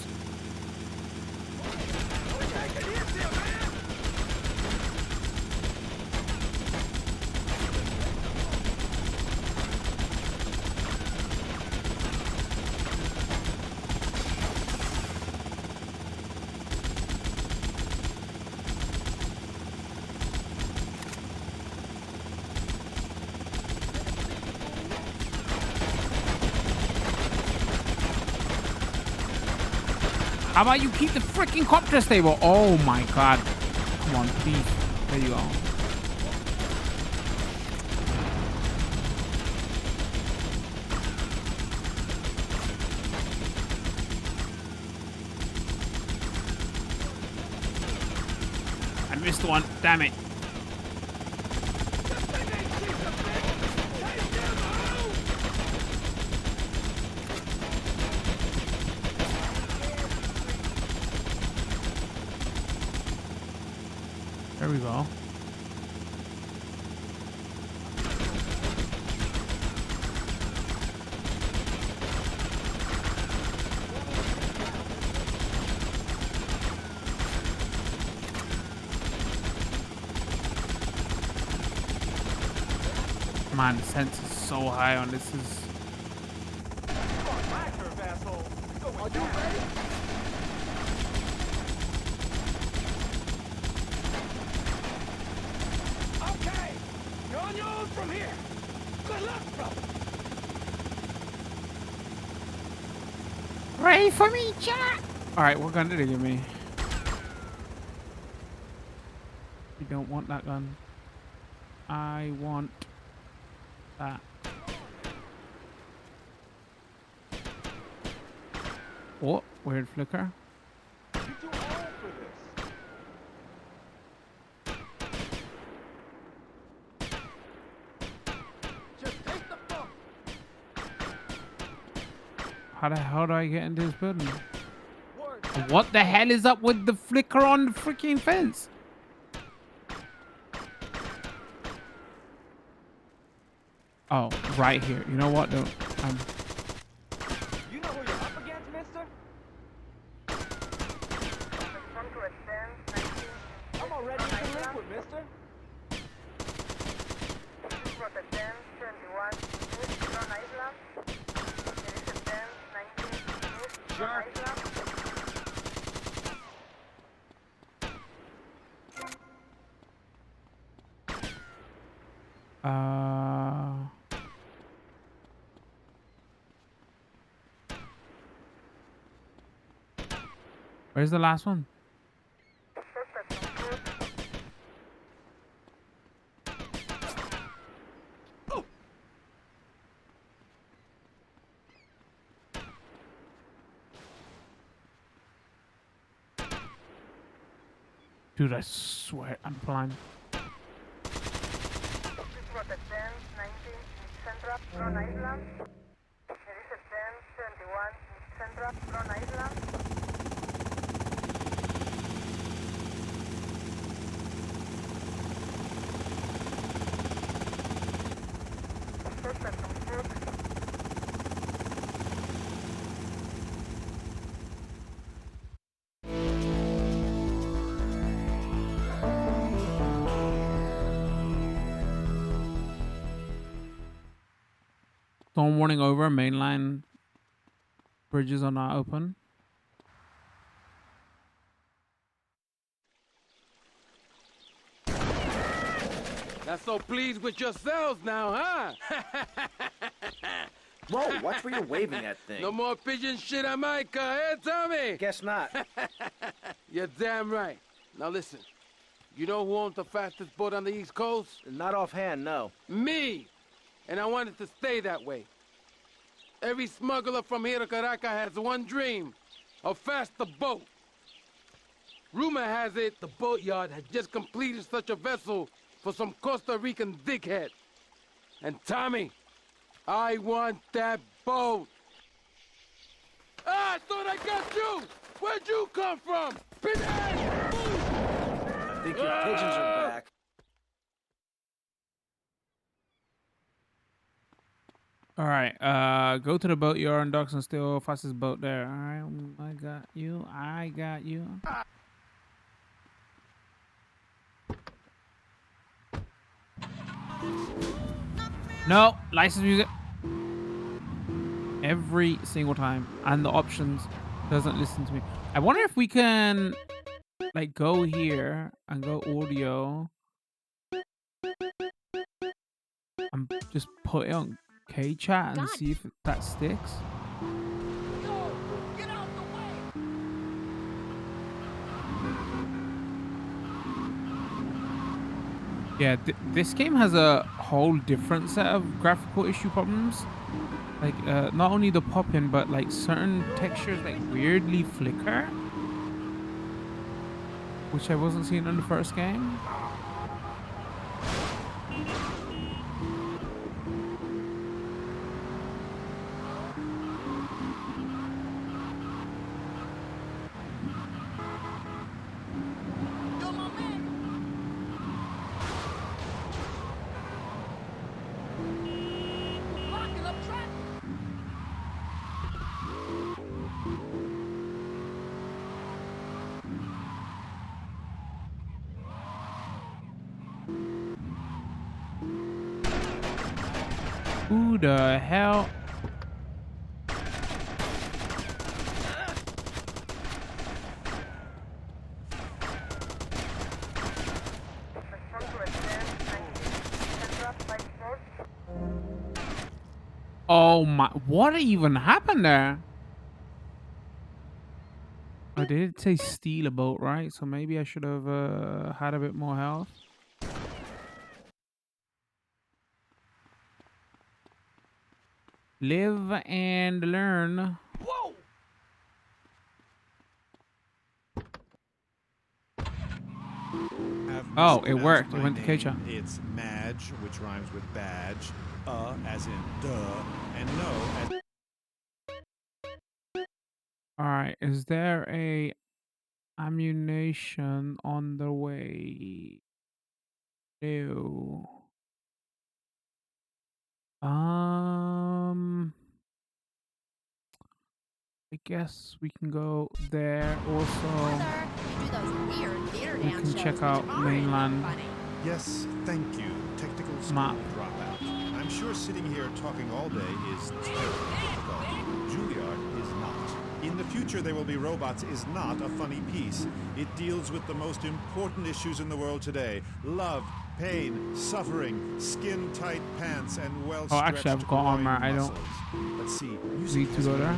How about you keep the freaking copter stable? Oh my god. Come on, please. There you go. I missed one. Damn it. There we go. Man, the sense is so high on this. Is Are you ready? Okay, you're on your own from here. Good luck, brother. ready for me, chat? All right, what gun did they give me? You don't want that gun. I want that. Oh, weird flicker. How the hell do I get into this building? What the hell is up with the flicker on the freaking fence? Oh, right here. You know what? Don't. You know who you're up against, mister? I'm already delinquent, mister. Sure. Where's the last one? Dude, I swear I'm blind. Storm warning over. Mainline bridges are not open. Not so pleased with yourselves now, huh? Whoa, watch where you're waving that thing. No more pigeon shit on my car, eh, Tommy? Guess not. You're damn right. Now listen, you know who owns the fastest boat on the East Coast? Not offhand, no. Me! And I want it to stay that way. Every smuggler from here to Caracas has one dream, a faster boat. Rumor has it the boatyard has just completed such a vessel for some Costa Rican dickhead. And Tommy, I want that boat. Ah, I thought I got you! Where'd you come from? Pinhead! I think your pigeons are back. All right, go to the boatyard and docks and steal fastest boat there. All right, I got you. I got you. No, license music. Every single time. And the options doesn't listen to me. I wonder if we can like go here and go audio and just put it on K-Chat and see if that sticks. Yeah, this game has a whole different set of graphical issue problems. Like, not only the pop-in, but like certain textures like weirdly flicker, which I wasn't seeing in the first game. Who the hell? Oh my, what even happened there? I did say steal a boat, right? So maybe I should have had a bit more health. Live and learn. Whoa! Oh, it worked. It went to K-Chat. It's Madge, which rhymes with badge, as in duh, and no as... All right, is there a ammunition on the way? No. I guess we can go there also. We can check out mainland. Yes, thank you, technical school map. dropout. I'm sure sitting here talking all day is terribly difficult. Juilliard is not. In the future there will be robots is not a funny piece. It deals with the most important issues in the world today. Love, pain, suffering, skin-tight pants, and well-stretched actually, I've got armor. I don't Let's see. need to go there.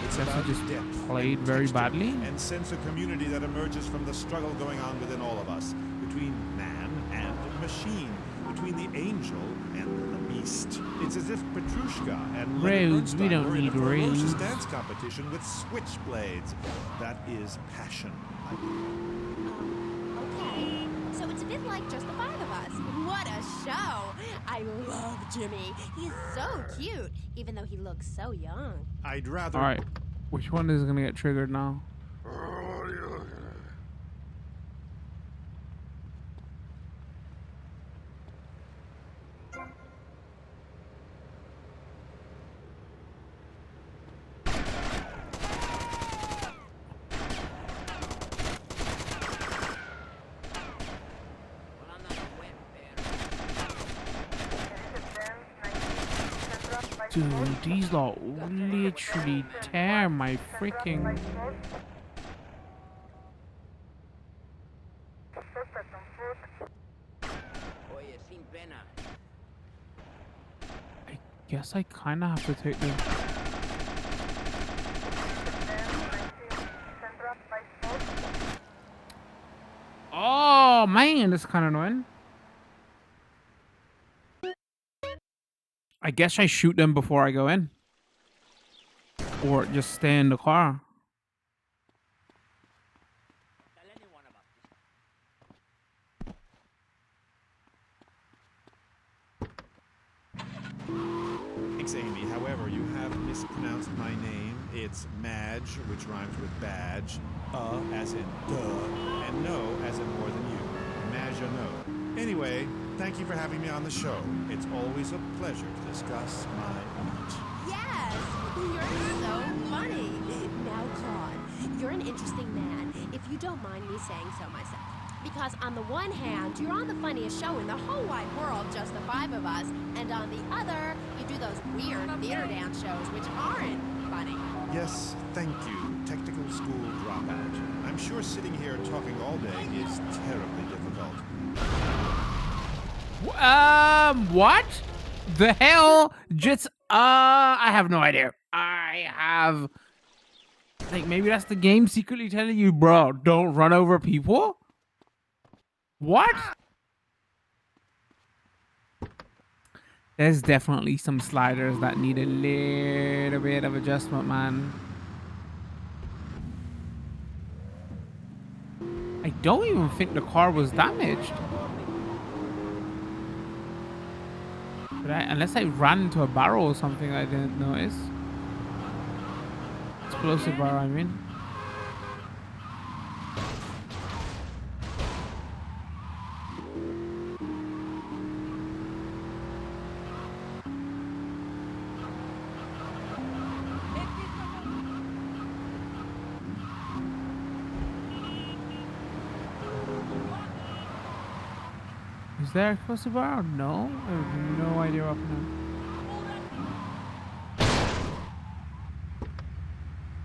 It's Guess I about just depth played and very texture badly. and sense of community that emerges from the struggle going on within all of us, between man and machine, between the angel and the beast. It's as if Petrushka and Leonard Roads, we Bernstein don't were in a need ferocious rings. dance competition with switchblades. That is passion, I believe. Okay, so it's a bit like just the five of us. What a show! I love Jimmy. He's so cute, even though he looks so young. I'd rather... All right, which one is going to get triggered now? Dude, these lot literally tear my freaking... guess I kind of have to take this. Oh man, that's kind of annoying. I guess I shoot them before I go in, or just stay in the car. Thanks, Amy. However, you have mispronounced my name. It's Madge, which rhymes with badge. As in duh, and no as in more than you. Maginot. Anyway, thank you for having me on the show. It's always a pleasure to discuss my art. Yes, you're so funny. Now, Claude, you're an interesting man, if you don't mind me saying so myself. Because on the one hand, you're on the funniest show in the whole wide world, just the five of us, and on the other, you do those weird theater dance shows which aren't funny. Yes, thank you, technical school dropout. I'm sure sitting here talking all day is terribly difficult. What the hell? Just I have no idea. I have, like, maybe that's the game secretly telling you, bro, don't run over people. What? There's definitely some sliders that need a little bit of adjustment, man. I don't even think the car was damaged. But unless I ran into a barrel or something I didn't notice. Explosive barrel, I mean. Is there a explosive barrel? No, I have no idea what happened.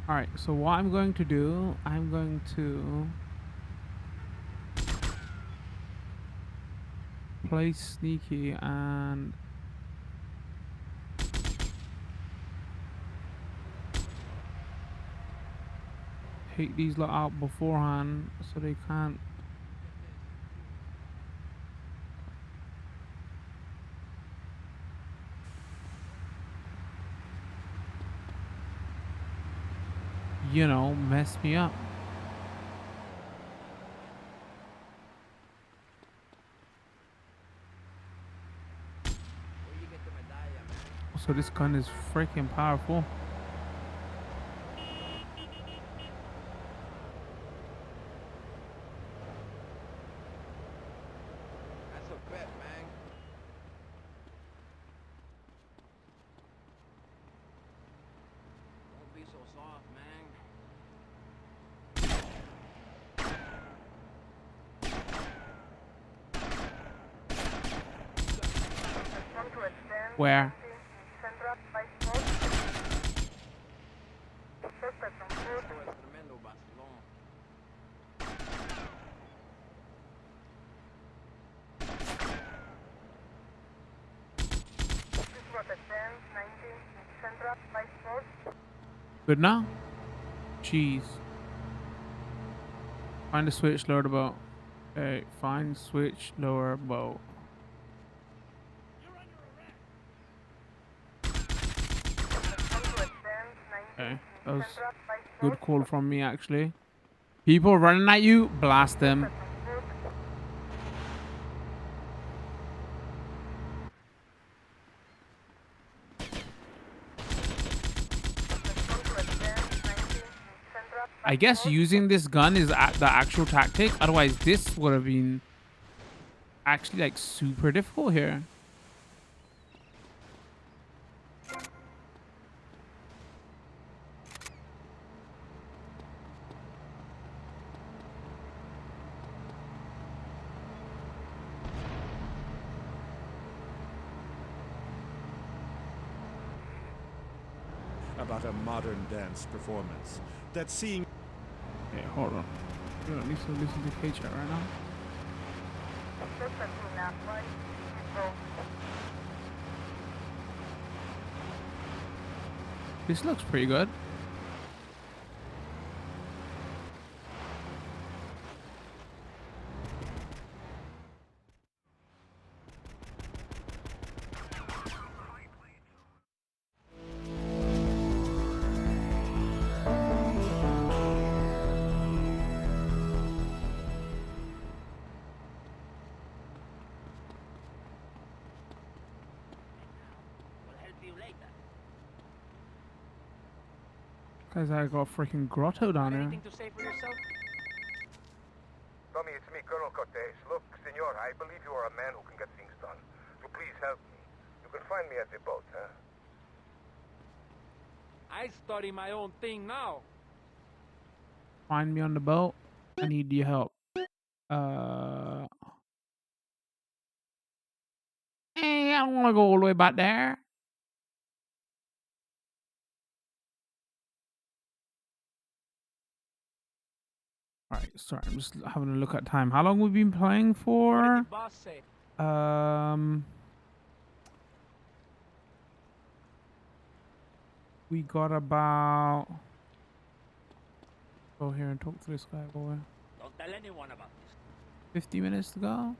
Alright, so what I'm going to do, I'm going to play sneaky and take these lot out beforehand so they can't. You know, mess me up. So this gun is freaking powerful. That's a bet, man. Don't be so soft, man. Where? Good now? Jeez. Find the switch, lower the boat. Okay, find switch, lower boat. Okay, that was a good call from me, actually. People running at you, blast them. I guess using this gun is the actual tactic. Otherwise, this would have been actually like super difficult here. About a modern dance performance. That seeing. Okay, hold on. You don't need to listen to K-Chat right now. This looks pretty good. Guys, I got a freaking grotto down here. Anything to say for yourself? Tommy, it's me, Colonel Cortez. Look, senor, I believe you are a man who can get things done. So please help me. You can find me at the boat, huh? I study my own thing now. Find me on the boat. I need your help. Hey, I don't want to go all the way back there. All right, sorry, I'm just having a look at time. How long we've been playing for? Boss say. We got about. Go here and talk to this guy, boy. Don't tell anyone about this. 50 minutes to go.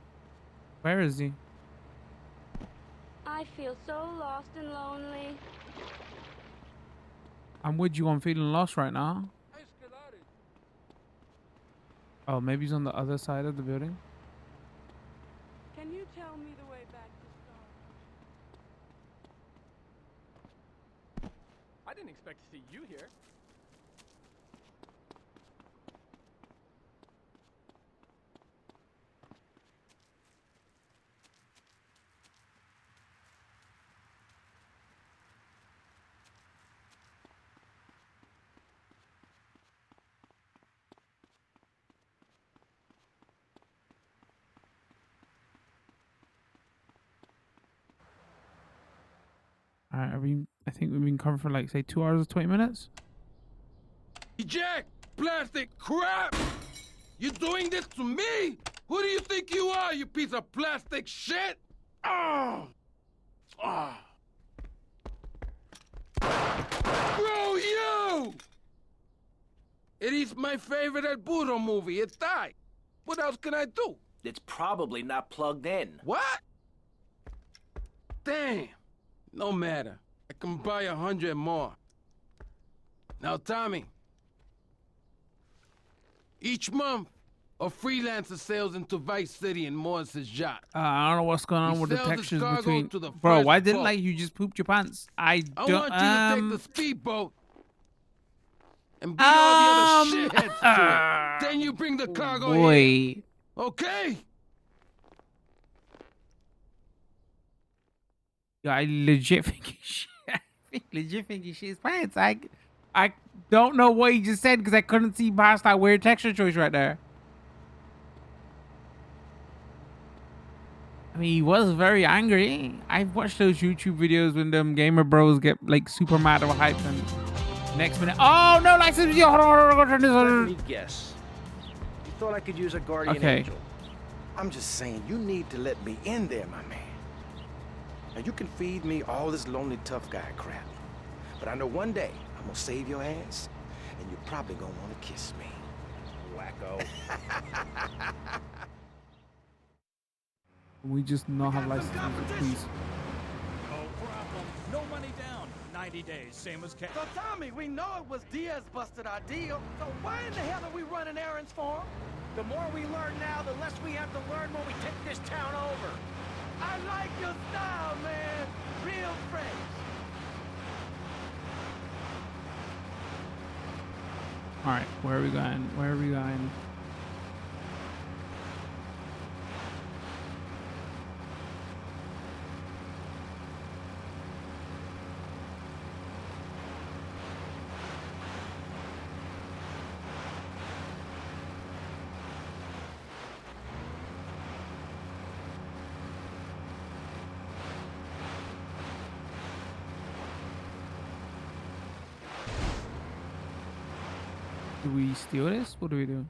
Where is he? I feel so lost and lonely. I'm with you. I'm feeling lost right now. Oh, maybe he's on the other side of the building. Can you tell me the way back to Star? I didn't expect to see you here. All right, I think we've been covering for like say 2 hours and 20 minutes. Jack, plastic crap! You doing this to me? Who do you think you are, you piece of plastic shit? Oh! Oh! Screw you! It is my favorite El Burro movie. It died. What else can I do? It's probably not plugged in. What? Damn. No matter. I can buy 100 more. Now, Tommy. Each month, a freelancer sails into Vice City and moors his yacht. I don't know what's going on He with the sells his textures cargo between. to the Bro, first why didn't boat. like you just pooped your pants? I I don't. want you to take the speedboat and beat all the other shitheads to it. Then you bring the cargo here. Boy. Okay? Yeah, I legit think he shit. I legit think he shit his pants. I don't know what he just said because I couldn't see past that weird texture choice right there. I mean, he was very angry. I've watched those YouTube videos when them gamer bros get like super mad or hyped and next minute, oh no, like this. Let me guess. You thought I could use a guardian angel? I'm just saying, you need to let me in there, my man. Now, you can feed me all this lonely tough guy crap. But I know one day I'm gonna save your ass, and you're probably gonna want to kiss me. Wacko. We just not have license, please. No problem. No money down. 90 days, same as cash. So, Tommy, we know it was Diaz busted our deal. So why in the hell are we running errands for him? The more we learn now, the less we have to learn when we take this town over. I like your style, man. Real fresh. All right, where are we going? Where are we going? Do we steal this? What do we do?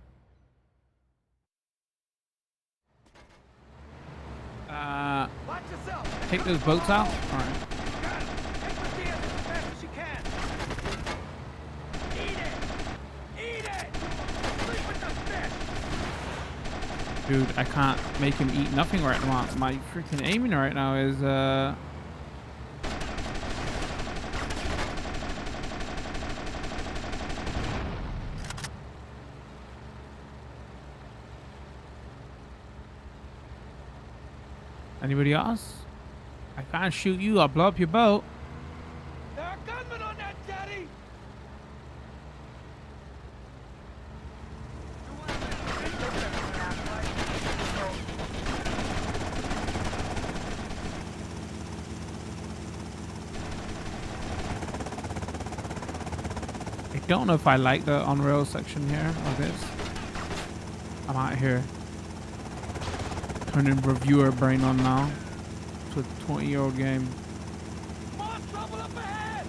Watch yourself. Take those boats out? Alright. Take the Diaz as fast as you can. Dude, I can't make him eat nothing right now. My freaking aiming right now is Anybody else? I can't shoot you. I'll blow up your boat. There are gunmen on that jetty! I don't know if I like the on-rail section here of this. I'm out here turning reviewer brain on now. It's a 20-year-old game. More trouble up ahead!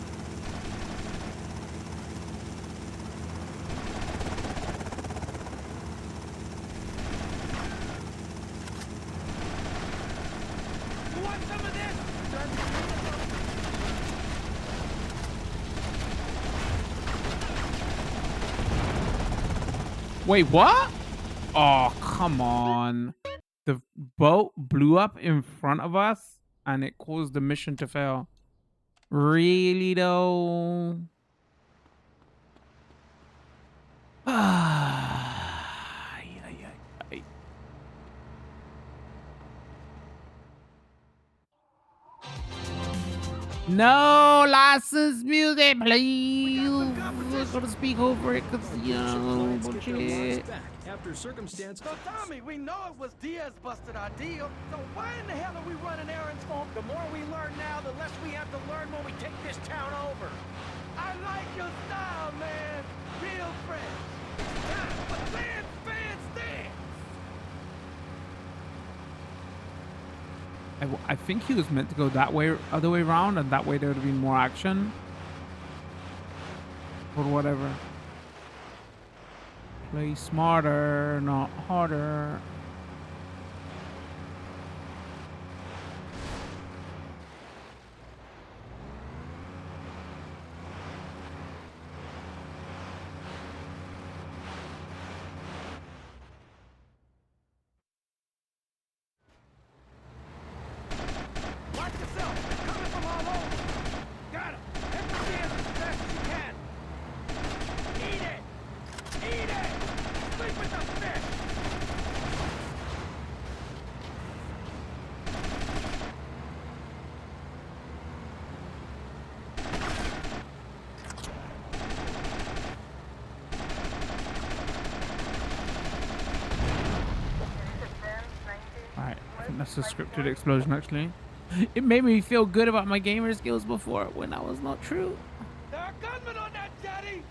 You want some of this? Wait, what? Oh, come on. The boat blew up in front of us and it caused the mission to fail. Really though? No license music, please. We're gonna speak over it because, you know, bullshit. After circumstance. So Tommy, we know it was Diaz busted our deal. So why in the hell are we running errands for him? The more we learn now, the less we have to learn when we take this town over. I like your style, man. Real fresh. But fans dance. I think he was meant to go that way, other way around, and that way there would have been more action. Or whatever. Play smarter, not harder. Watch yourself. They're coming from all over. Got him. Hit the Diaz as fast as you can. Eat it. Eat it. Sleep with the fish. Alright, I think that's a scripted explosion actually. It made me feel good about my gamer skills before when that was not true. There are gunmen on that jetty.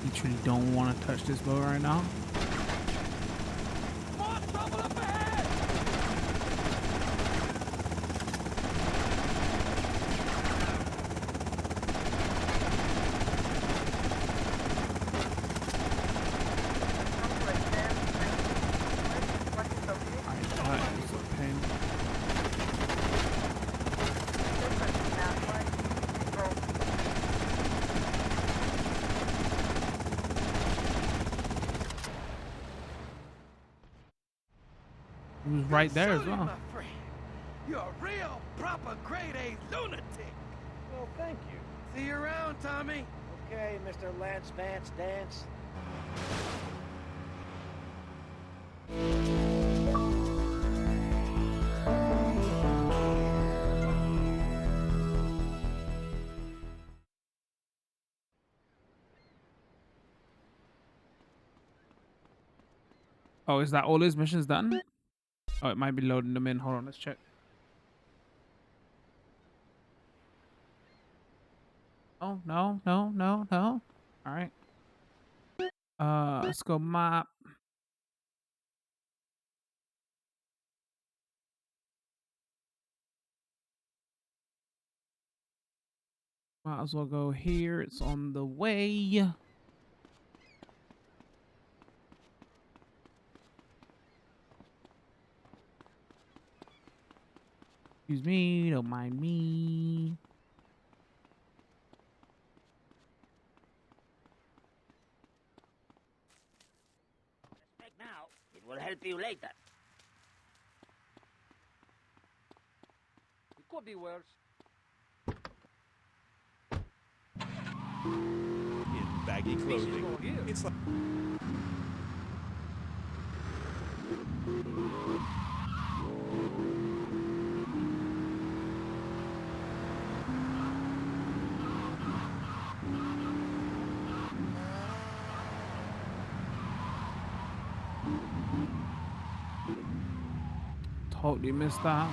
Literally don't want to touch this boat right now. More trouble up ahead. Alright, it's a pain. It was right there as well. My friend. You're a real, proper grade A lunatic. Well, thank you. See you around, Tommy. Okay, Mr. Lance Vance Dance. Oh, is that all his missions done? Oh, it might be loading them in. Hold on, let's check. Oh, no. All right. Let's go map. Might as well go here. It's on the way. Excuse me, don't mind me. Respect now. It will help you later. It could be worse. In baggy clothing, it's like... Totally missed that.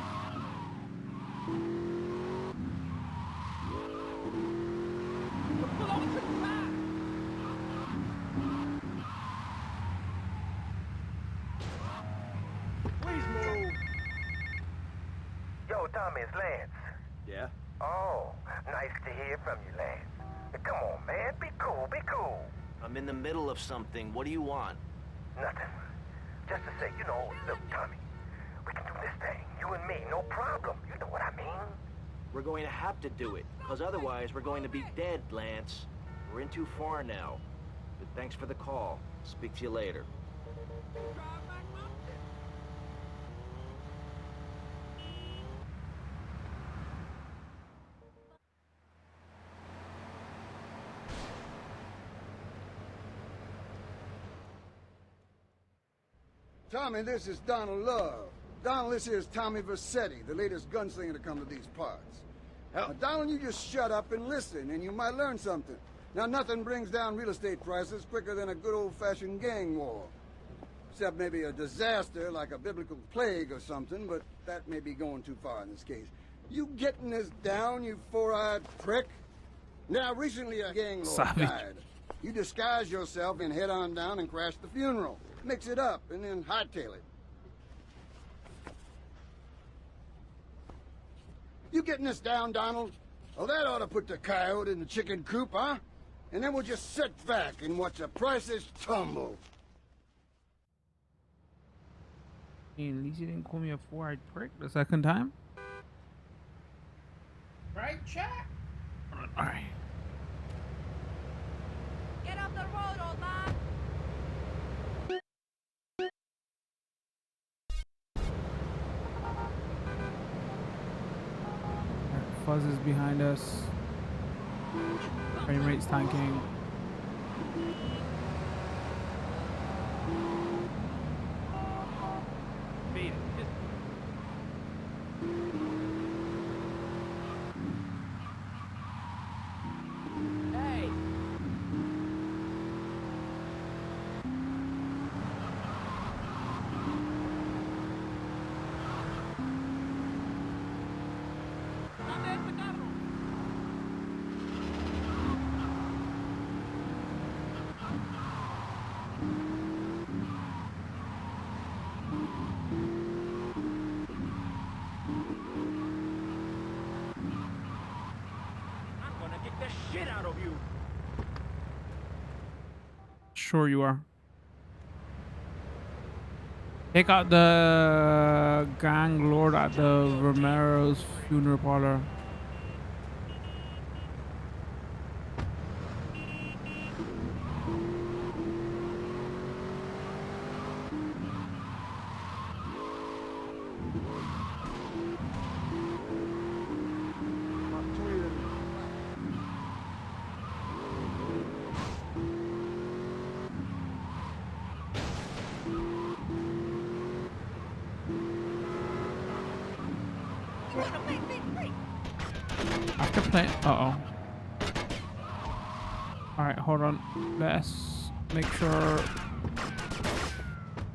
Please move. Yo, Tommy, it's Lance. Yeah? Oh, nice to hear from you, Lance. Come on, man. Be cool, be cool. I'm in the middle of something. What do you want? Nothing. Just to say, look, Tommy, we can do this thing. You and me, no problem. You know what I mean? We're going to have to do it, because otherwise we're going to be dead, Lance. We're in too far now. But thanks for the call. Speak to you later. Tommy, this is Donald Love. Donald, this here is Tommy Vercetti, the latest gunslinger to come to these parts. Now, Donald, you just shut up and listen, and you might learn something. Now, nothing brings down real estate prices quicker than a good old-fashioned gang war. Except maybe a disaster like a biblical plague or something, but that may be going too far in this case. You getting this down, you four-eyed prick? Now, recently a gang lord died. You disguise yourself and head on down and crash the funeral. Mix it up and then hightail it. You getting this down, Donald? Well, that ought to put the coyote in the chicken coop, huh? And then we'll just sit back and watch the prices tumble. Hey, at least you didn't call me a four-eyed prick the second time. Right, chat? All right. Get off the road, old man! Fuzz is behind us. Frame rate's tanking. Beat it. Hey! I'm gonna kick the shit out of you. Sure you are. Take out the gang lord at the Romero's funeral parlor. After play. Uh-oh. Alright, hold on. Let's make sure.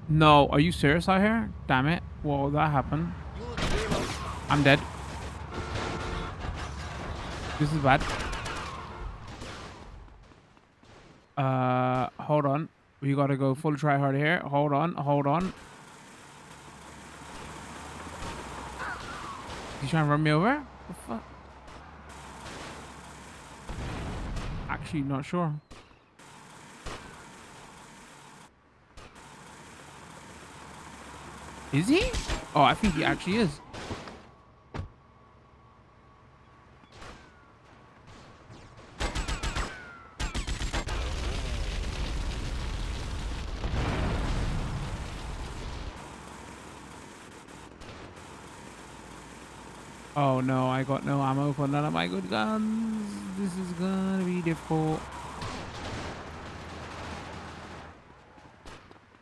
No, are you serious out here? Damn it. Well, that happened. I'm dead. This is bad. Hold on. We gotta go full try hard here. Hold on, hold on. He's trying to run me over? What the fuck? actually not sure. Is he? Oh, I think he actually is. Oh no, I got no ammo for none of my good guns. This is gonna be difficult.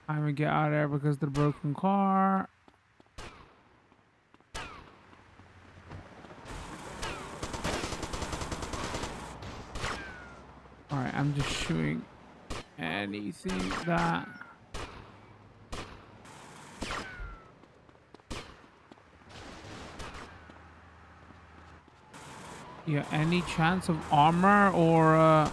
I'm gonna get out of there because of the broken car. Alright, I'm just shooting anything that... Yeah, any chance of armor or...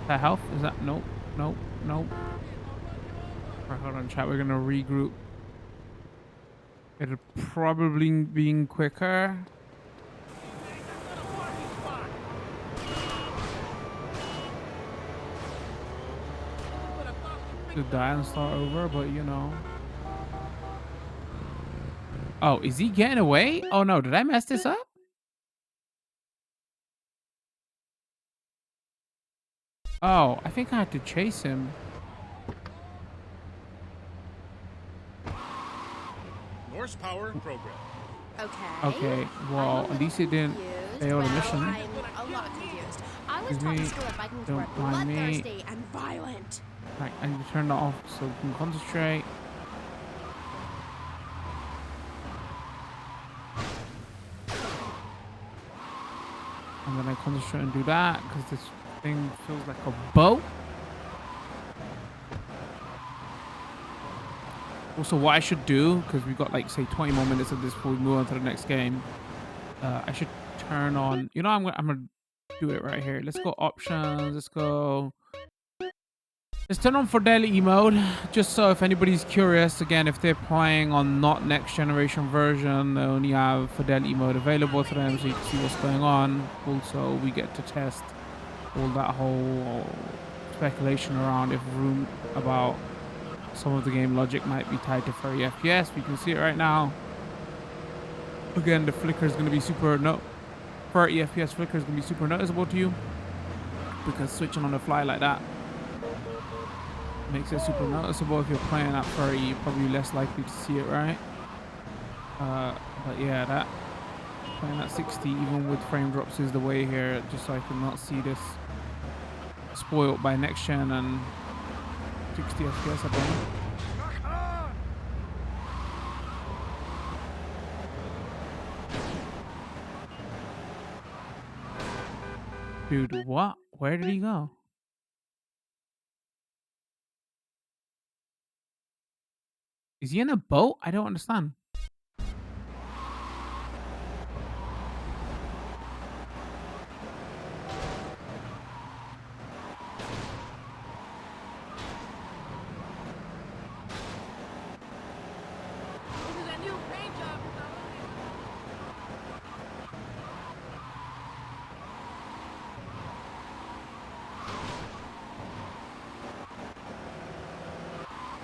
That health? Is that... Nope, nope, nope. Alright, hold on, chat. We're gonna regroup. It'll probably be quicker. To die and start over, but you know. Oh, is he getting away? Oh no, did I mess this up? Oh, I think I had to chase him. Horsepower program. Okay, well, at least it didn't fail the mission. I'm a lot confused. I was Excuse taught me. in school that Vikings were Don't mind me. bloodthirsty and violent. Right, I need to turn that off so we can concentrate. And then I concentrate and do that because this thing feels like a boat. Also, what I should do, because we've got like say 20 more minutes of this before we move on to the next game, I should turn on. You know, I'm gonna do it right here. Let's go options. Let's turn on Fidelity mode, just so if anybody's curious, again, if they're playing on not next generation version, they only have Fidelity mode available to them, so you can see what's going on. Also, we get to test all that whole speculation around if room about some of the game logic might be tied to 30 FPS. We can see it right now. Again, the flicker is going to be 30 FPS flicker is going to be super noticeable to you because switching on the fly like that makes it super noticeable. If you're playing at 30, you're probably less likely to see it, right? But yeah, that playing at 60 even with frame drops is the way here, just so I can not see this spoiled by next gen and 60 FPS, I think. Dude, what? Where did he go? Is he in a boat? I don't understand.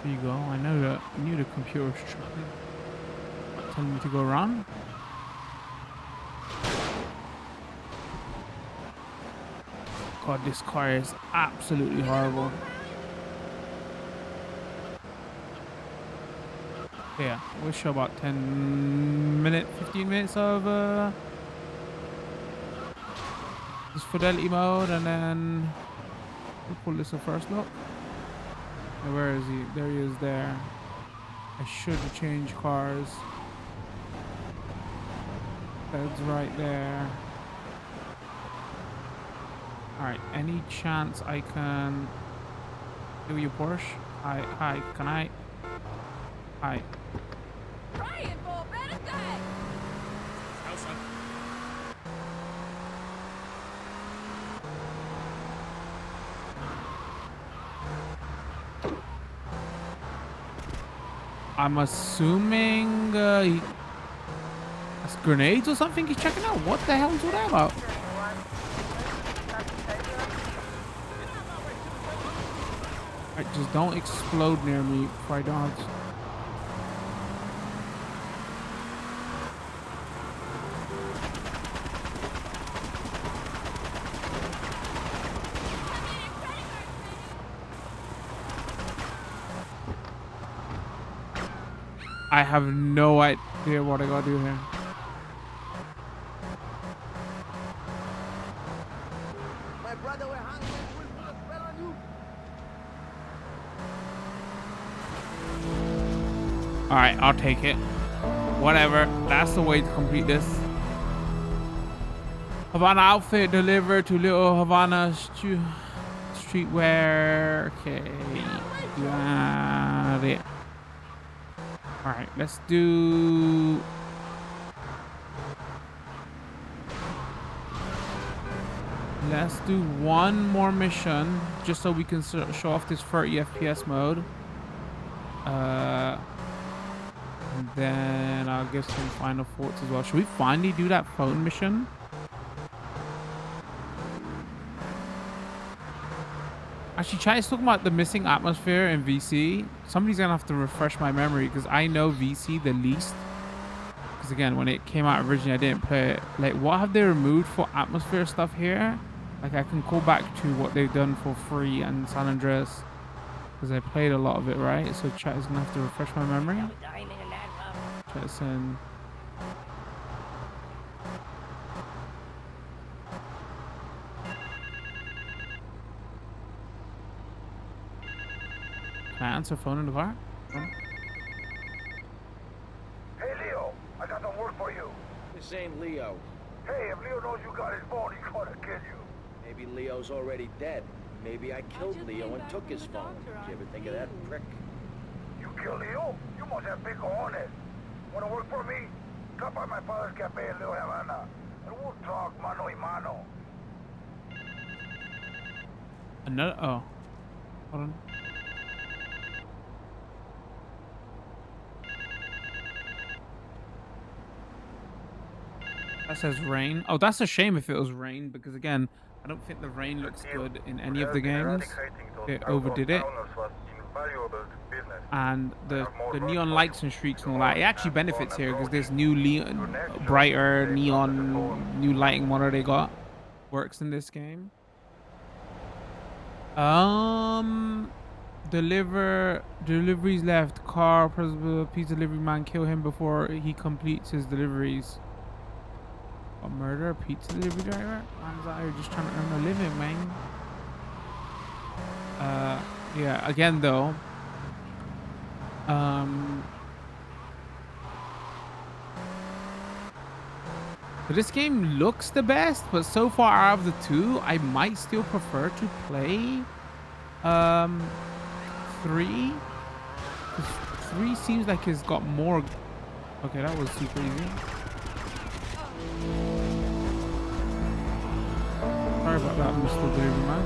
There you go. I knew the computer was telling me to go around. God, this car is absolutely horrible. Yeah, we'll show about 15 minutes of this Fidelity mode, and then we'll pull this up first. Look. Where is he? There he is there. I should change cars. That's right there. Alright, any chance I can do your Porsche? Hi, can I? Hi. Trying for a better day. I'm assuming that's grenades or something he's checking out. What the hell is all that about? Alright, just don't explode near me before I dodge. I have no idea what I gotta do here. My brother were hungry. We'll put a spell on you. Alright, I'll take it. Whatever. That's the way to complete this. Havana outfit delivered to Little Havana streetwear. Okay. Got it. Alright, let's do... Let's do one more mission, just so we can show off this 30 FPS mode. And then I'll give some final thoughts as well. Should we finally do that phone mission? Actually, chat is talking about the missing atmosphere in VC. Somebody's gonna have to refresh my memory because I know VC the least. Because again, when it came out originally, I didn't play it. Like, what have they removed for atmosphere stuff here? Like, I can call back to what they've done for free and San Andreas because I played a lot of it, right? So chat is gonna have to refresh my memory. Chat's in. Can I answer phone in the car? Hey, Leo, I got some work for you. This ain't Leo. Hey, if Leo knows you got his phone, he's gonna kill you. Maybe Leo's already dead. Maybe I killed Leo and took his phone. Did you ever think of that, prick? You killed Leo? You must have big cojones. Wanna work for me? Drop by my father's cafe in Little Havana, and we'll talk mano y mano. Another... Oh. Hold on. That says rain. Oh, that's a shame if it was rain, because again, I don't think the rain looks good in any of the games. It overdid it. And the neon lights and streaks and all that, it actually benefits here because this new brighter neon new lighting motor they got works in this game. Deliveries left. Car, pizza delivery man, kill him before he completes his deliveries. A murder, pizza delivery driver? Man's out here just trying to earn a living, man. Yeah, again though. So this game looks the best, but so far out of the two, I might still prefer to play 3. 3 seems like it's got more. Okay, that was super easy. Sorry about that, Mr. Delivery Man.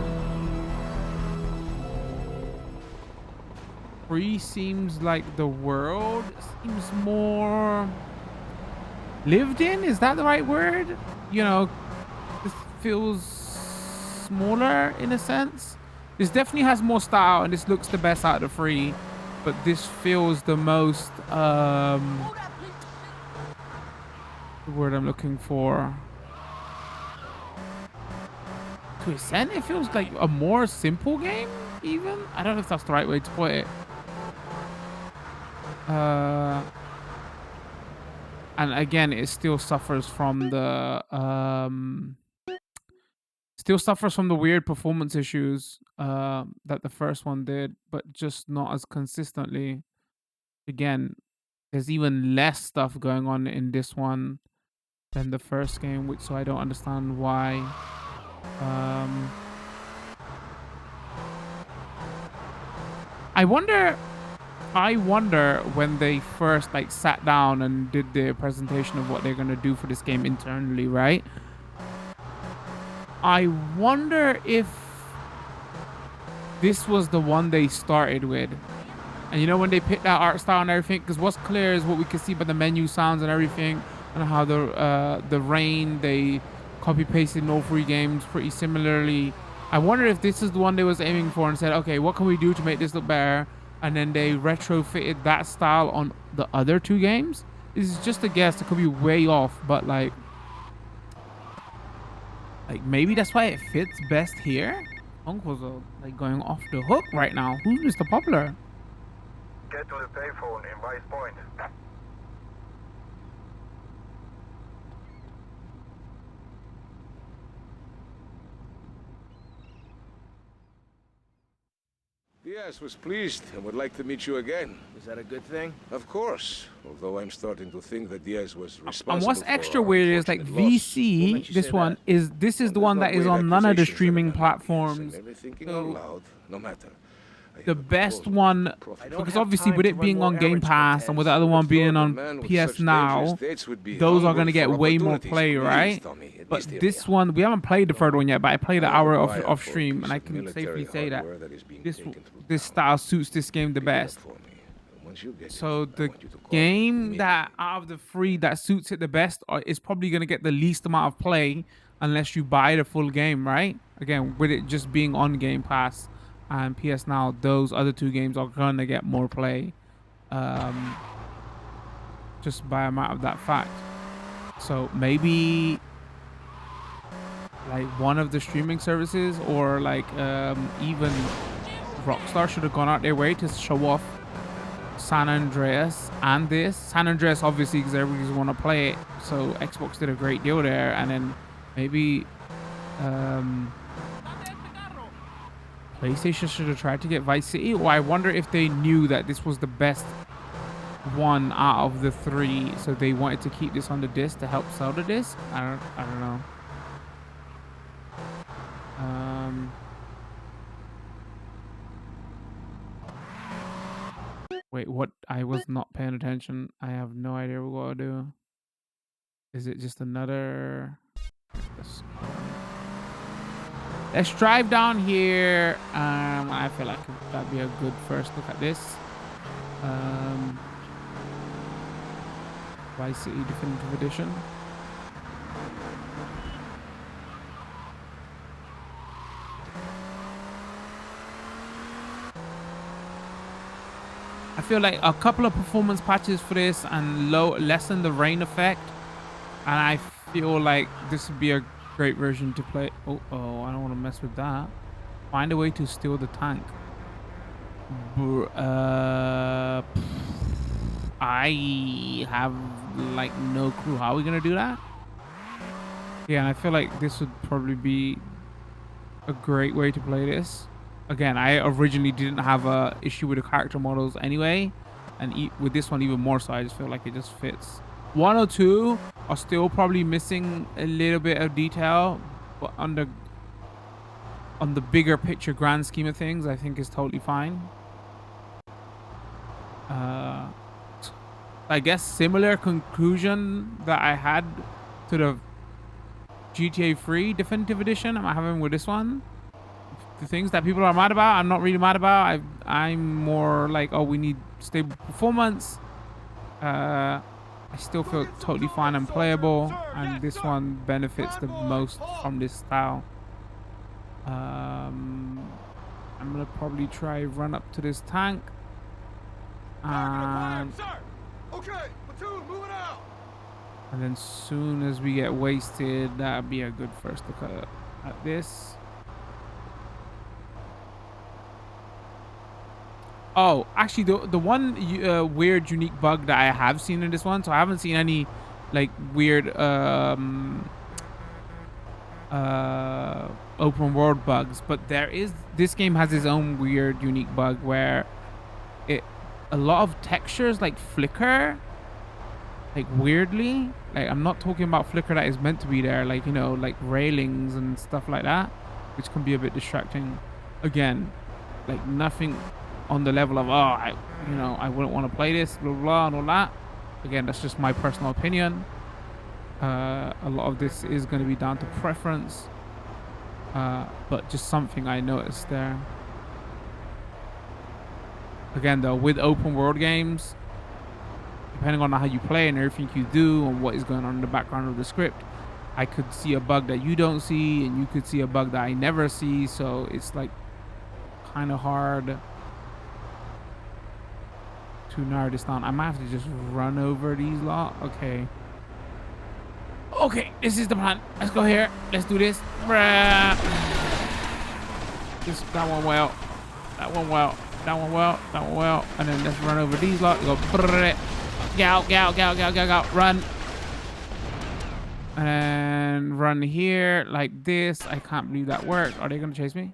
3 seems like the world seems more lived in. Is that the right word? You know, this feels smaller in a sense. This definitely has more style and this looks the best out of the 3, but this feels the most the word I'm looking for. To a extent, it feels like a more simple game, even. I don't know if that's the right way to put it. And again, it still suffers from the weird performance issues that the first one did, but just not as consistently. Again, there's even less stuff going on in this one than the first game, which so I don't understand why. I wonder when they first like sat down and did the presentation of what they're gonna do for this game internally, right? I wonder if this was the one they started with And you know when they pick that art style and everything, because what's clear is what we can see by the menu sounds and everything, and how the rain, they copy pasted in all three games pretty similarly. I wonder if this is the one they was aiming for and said, okay, what can we do to make this look better? And then they retrofitted that style on the other two games. This is just a guess. It could be way off, but like maybe that's why it fits best here. Uncle's like going off the hook right now. Who's Mr. Popular? Get to the payphone in Vice Point. Diaz was pleased and would like to meet you again. Is that a good thing? Of course. Although I'm starting to think that Diaz was responsible. And what's for extra our weird is like unfortunate VC, loss. this one is the one that is on none of the streaming platforms. Thinking out loud, no matter. The best one, because obviously with it being on Game Pass and with the other one being on PS Now, those are going to get way more play, right? But this one, we haven't played the third one yet, but I played an hour off stream, and I can safely say that this style suits this game the best. So the game that out of the three that suits it the best is probably going to get the least amount of play unless you buy the full game, right? Again, with it just being on Game Pass and PS Now, those other two games are going to get more play just by amount of that fact. So maybe like one of the streaming services or like even Rockstar should have gone out their way to show off San Andreas and this. San Andreas obviously because everybody's want to play it, so Xbox did a great deal there, and then maybe PlayStation should have tried to get Vice City, or I wonder if they knew that this was the best one out of the three, so they wanted to keep this on the disc to help sell the disc. I don't know. Wait, what? I was not paying attention. I have no idea what to do. Is it just another? Let's drive down here. I feel like that'd be a good first look at this. Vice City Definitive Edition. I feel like a couple of performance patches for this and lessen the rain effect, and I feel like this would be a great version to play. Oh, I don't want to mess with that. Find a way to steal the tank. I have like no clue how we're gonna do that. Yeah, and I feel like this would probably be a great way to play this. Again, I originally didn't have a issue with the character models anyway, and with this one even more so. I just feel like it just fits. 1 or 2 are still probably missing a little bit of detail, but on the bigger picture grand scheme of things, I think is totally fine. I guess similar conclusion that I had to the GTA 3 Definitive Edition I'm having with this one. The things that people are mad about, I'm not really mad about. I'm more like, oh, we need stable performance. I still feel totally fine and playable, and this one benefits the most from this style. I'm gonna probably try run up to this tank, and then soon as we get wasted, that'd be a good first look at this. Oh, actually, the one weird, unique bug that I have seen in this one, so I haven't seen any like weird open world bugs, but this game has its own weird, unique bug where a lot of textures like flicker, like weirdly. Like I'm not talking about flicker that is meant to be there, like, you know, like railings and stuff like that, which can be a bit distracting. Again, like nothing on the level of, I wouldn't want to play this, blah, blah, and all that. Again, that's just my personal opinion. A lot of this is going to be down to preference, but just something I noticed there. again, though, with open world games, depending on how you play and everything you do and what is going on in the background of the script, I could see a bug that you don't see, and you could see a bug that I never see. So it's like kind of hard to narrow this down. I might have to just run over these lot. Okay. Okay, this is the plan. Let's go here. Let's do this. That one well. That one well. That one well. That one well. And then let's run over these lot. Go. Go. Run. And run here like this. I can't believe that worked. Are they going to chase me?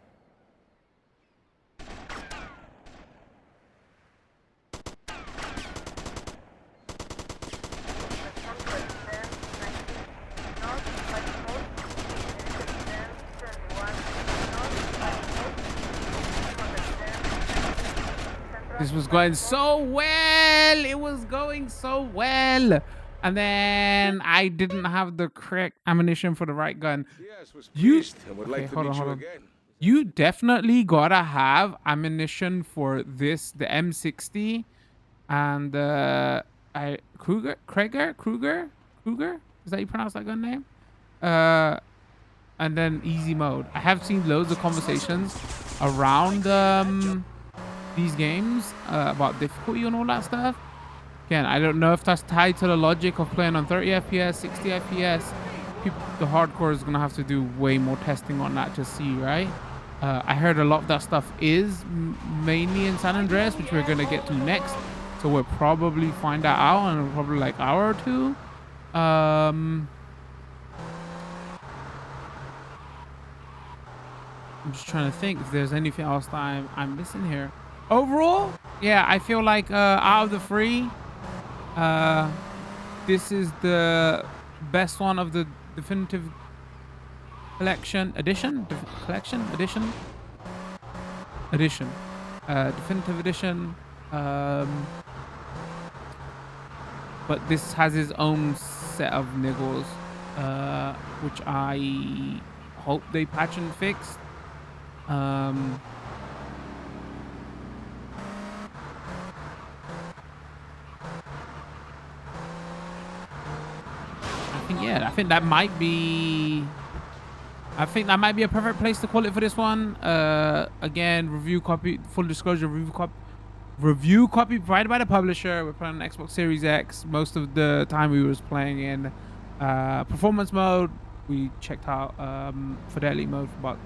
This was going so well. It was going so well. And then I didn't have the correct ammunition for the right gun. Yes, was You pleased and would like to meet you again. You definitely gotta have ammunition for this, the M60 and Kruger? Is that you pronounce that gun name? And then easy mode. I have seen loads of conversations around these games about difficulty and all that stuff. Again, I don't know if that's tied to the logic of playing on 30 FPS, 60 FPS. The hardcore is gonna have to do way more testing on that to see, right? I heard a lot of that stuff is mainly in San Andreas, which we're gonna get to next. So we'll probably find that out in probably like an hour or two. I'm just trying to think if there's anything else that I'm missing here. Overall, yeah, I feel like out of the three, this is the best one of the definitive collection edition. Definitive edition. But this has its own set of niggles, which I hope they patch and fix. I think that might be a perfect place to call it for this one. Again, review copy, full disclosure, review copy provided by the publisher. We're playing on Xbox Series X. Most of the time we was playing in performance mode. We checked out Fidelity mode for about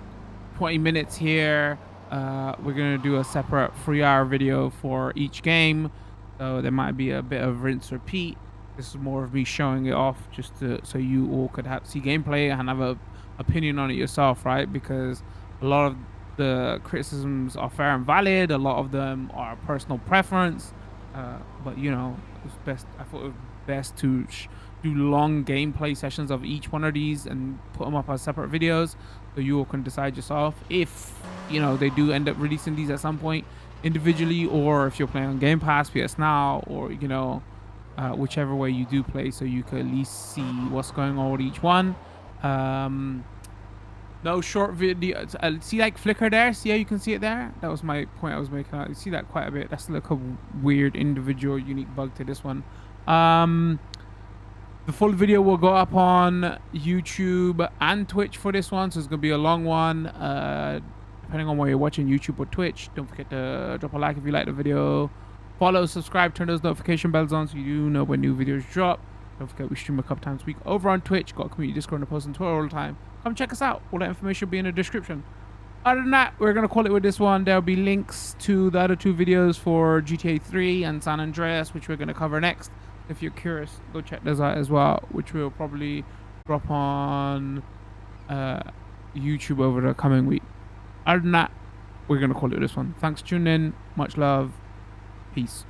20 minutes here. We're gonna do a separate 3-hour video for each game, so there might be a bit of rinse repeat. This is more of me showing it off just so you all could see gameplay and have a opinion on it yourself, right? Because a lot of the criticisms are fair and valid. A lot of them are personal preference. But you know, I thought it was best to do long gameplay sessions of each one of these and put them up as separate videos, so you all can decide yourself if, you know, they do end up releasing these at some point individually, or if you're playing on Game Pass, PS Now, or, you know, whichever way you do play, so you can at least see what's going on with each one. No short video. See, like, flicker there? See how you can see it there? That was my point I was making out. You see that quite a bit. That's like a weird individual unique bug to this one. The full video will go up on YouTube and Twitch for this one, so it's gonna be a long one. Depending on where you're watching, YouTube or Twitch. Don't forget to drop a like if you like the video. Follow, subscribe, turn those notification bells on so you know when new videos drop. Don't forget we stream a couple times a week over on Twitch. Got a community Discord and a post on Twitter all the time. Come check us out. All that information will be in the description. Other than that, we're going to call it with this one. There'll be links to the other two videos for GTA 3 and San Andreas, which we're going to cover next. If you're curious, go check those out as well, which we'll probably drop on YouTube over the coming week. Other than that, we're going to call it with this one. Thanks for tuning in. Much love. Peace.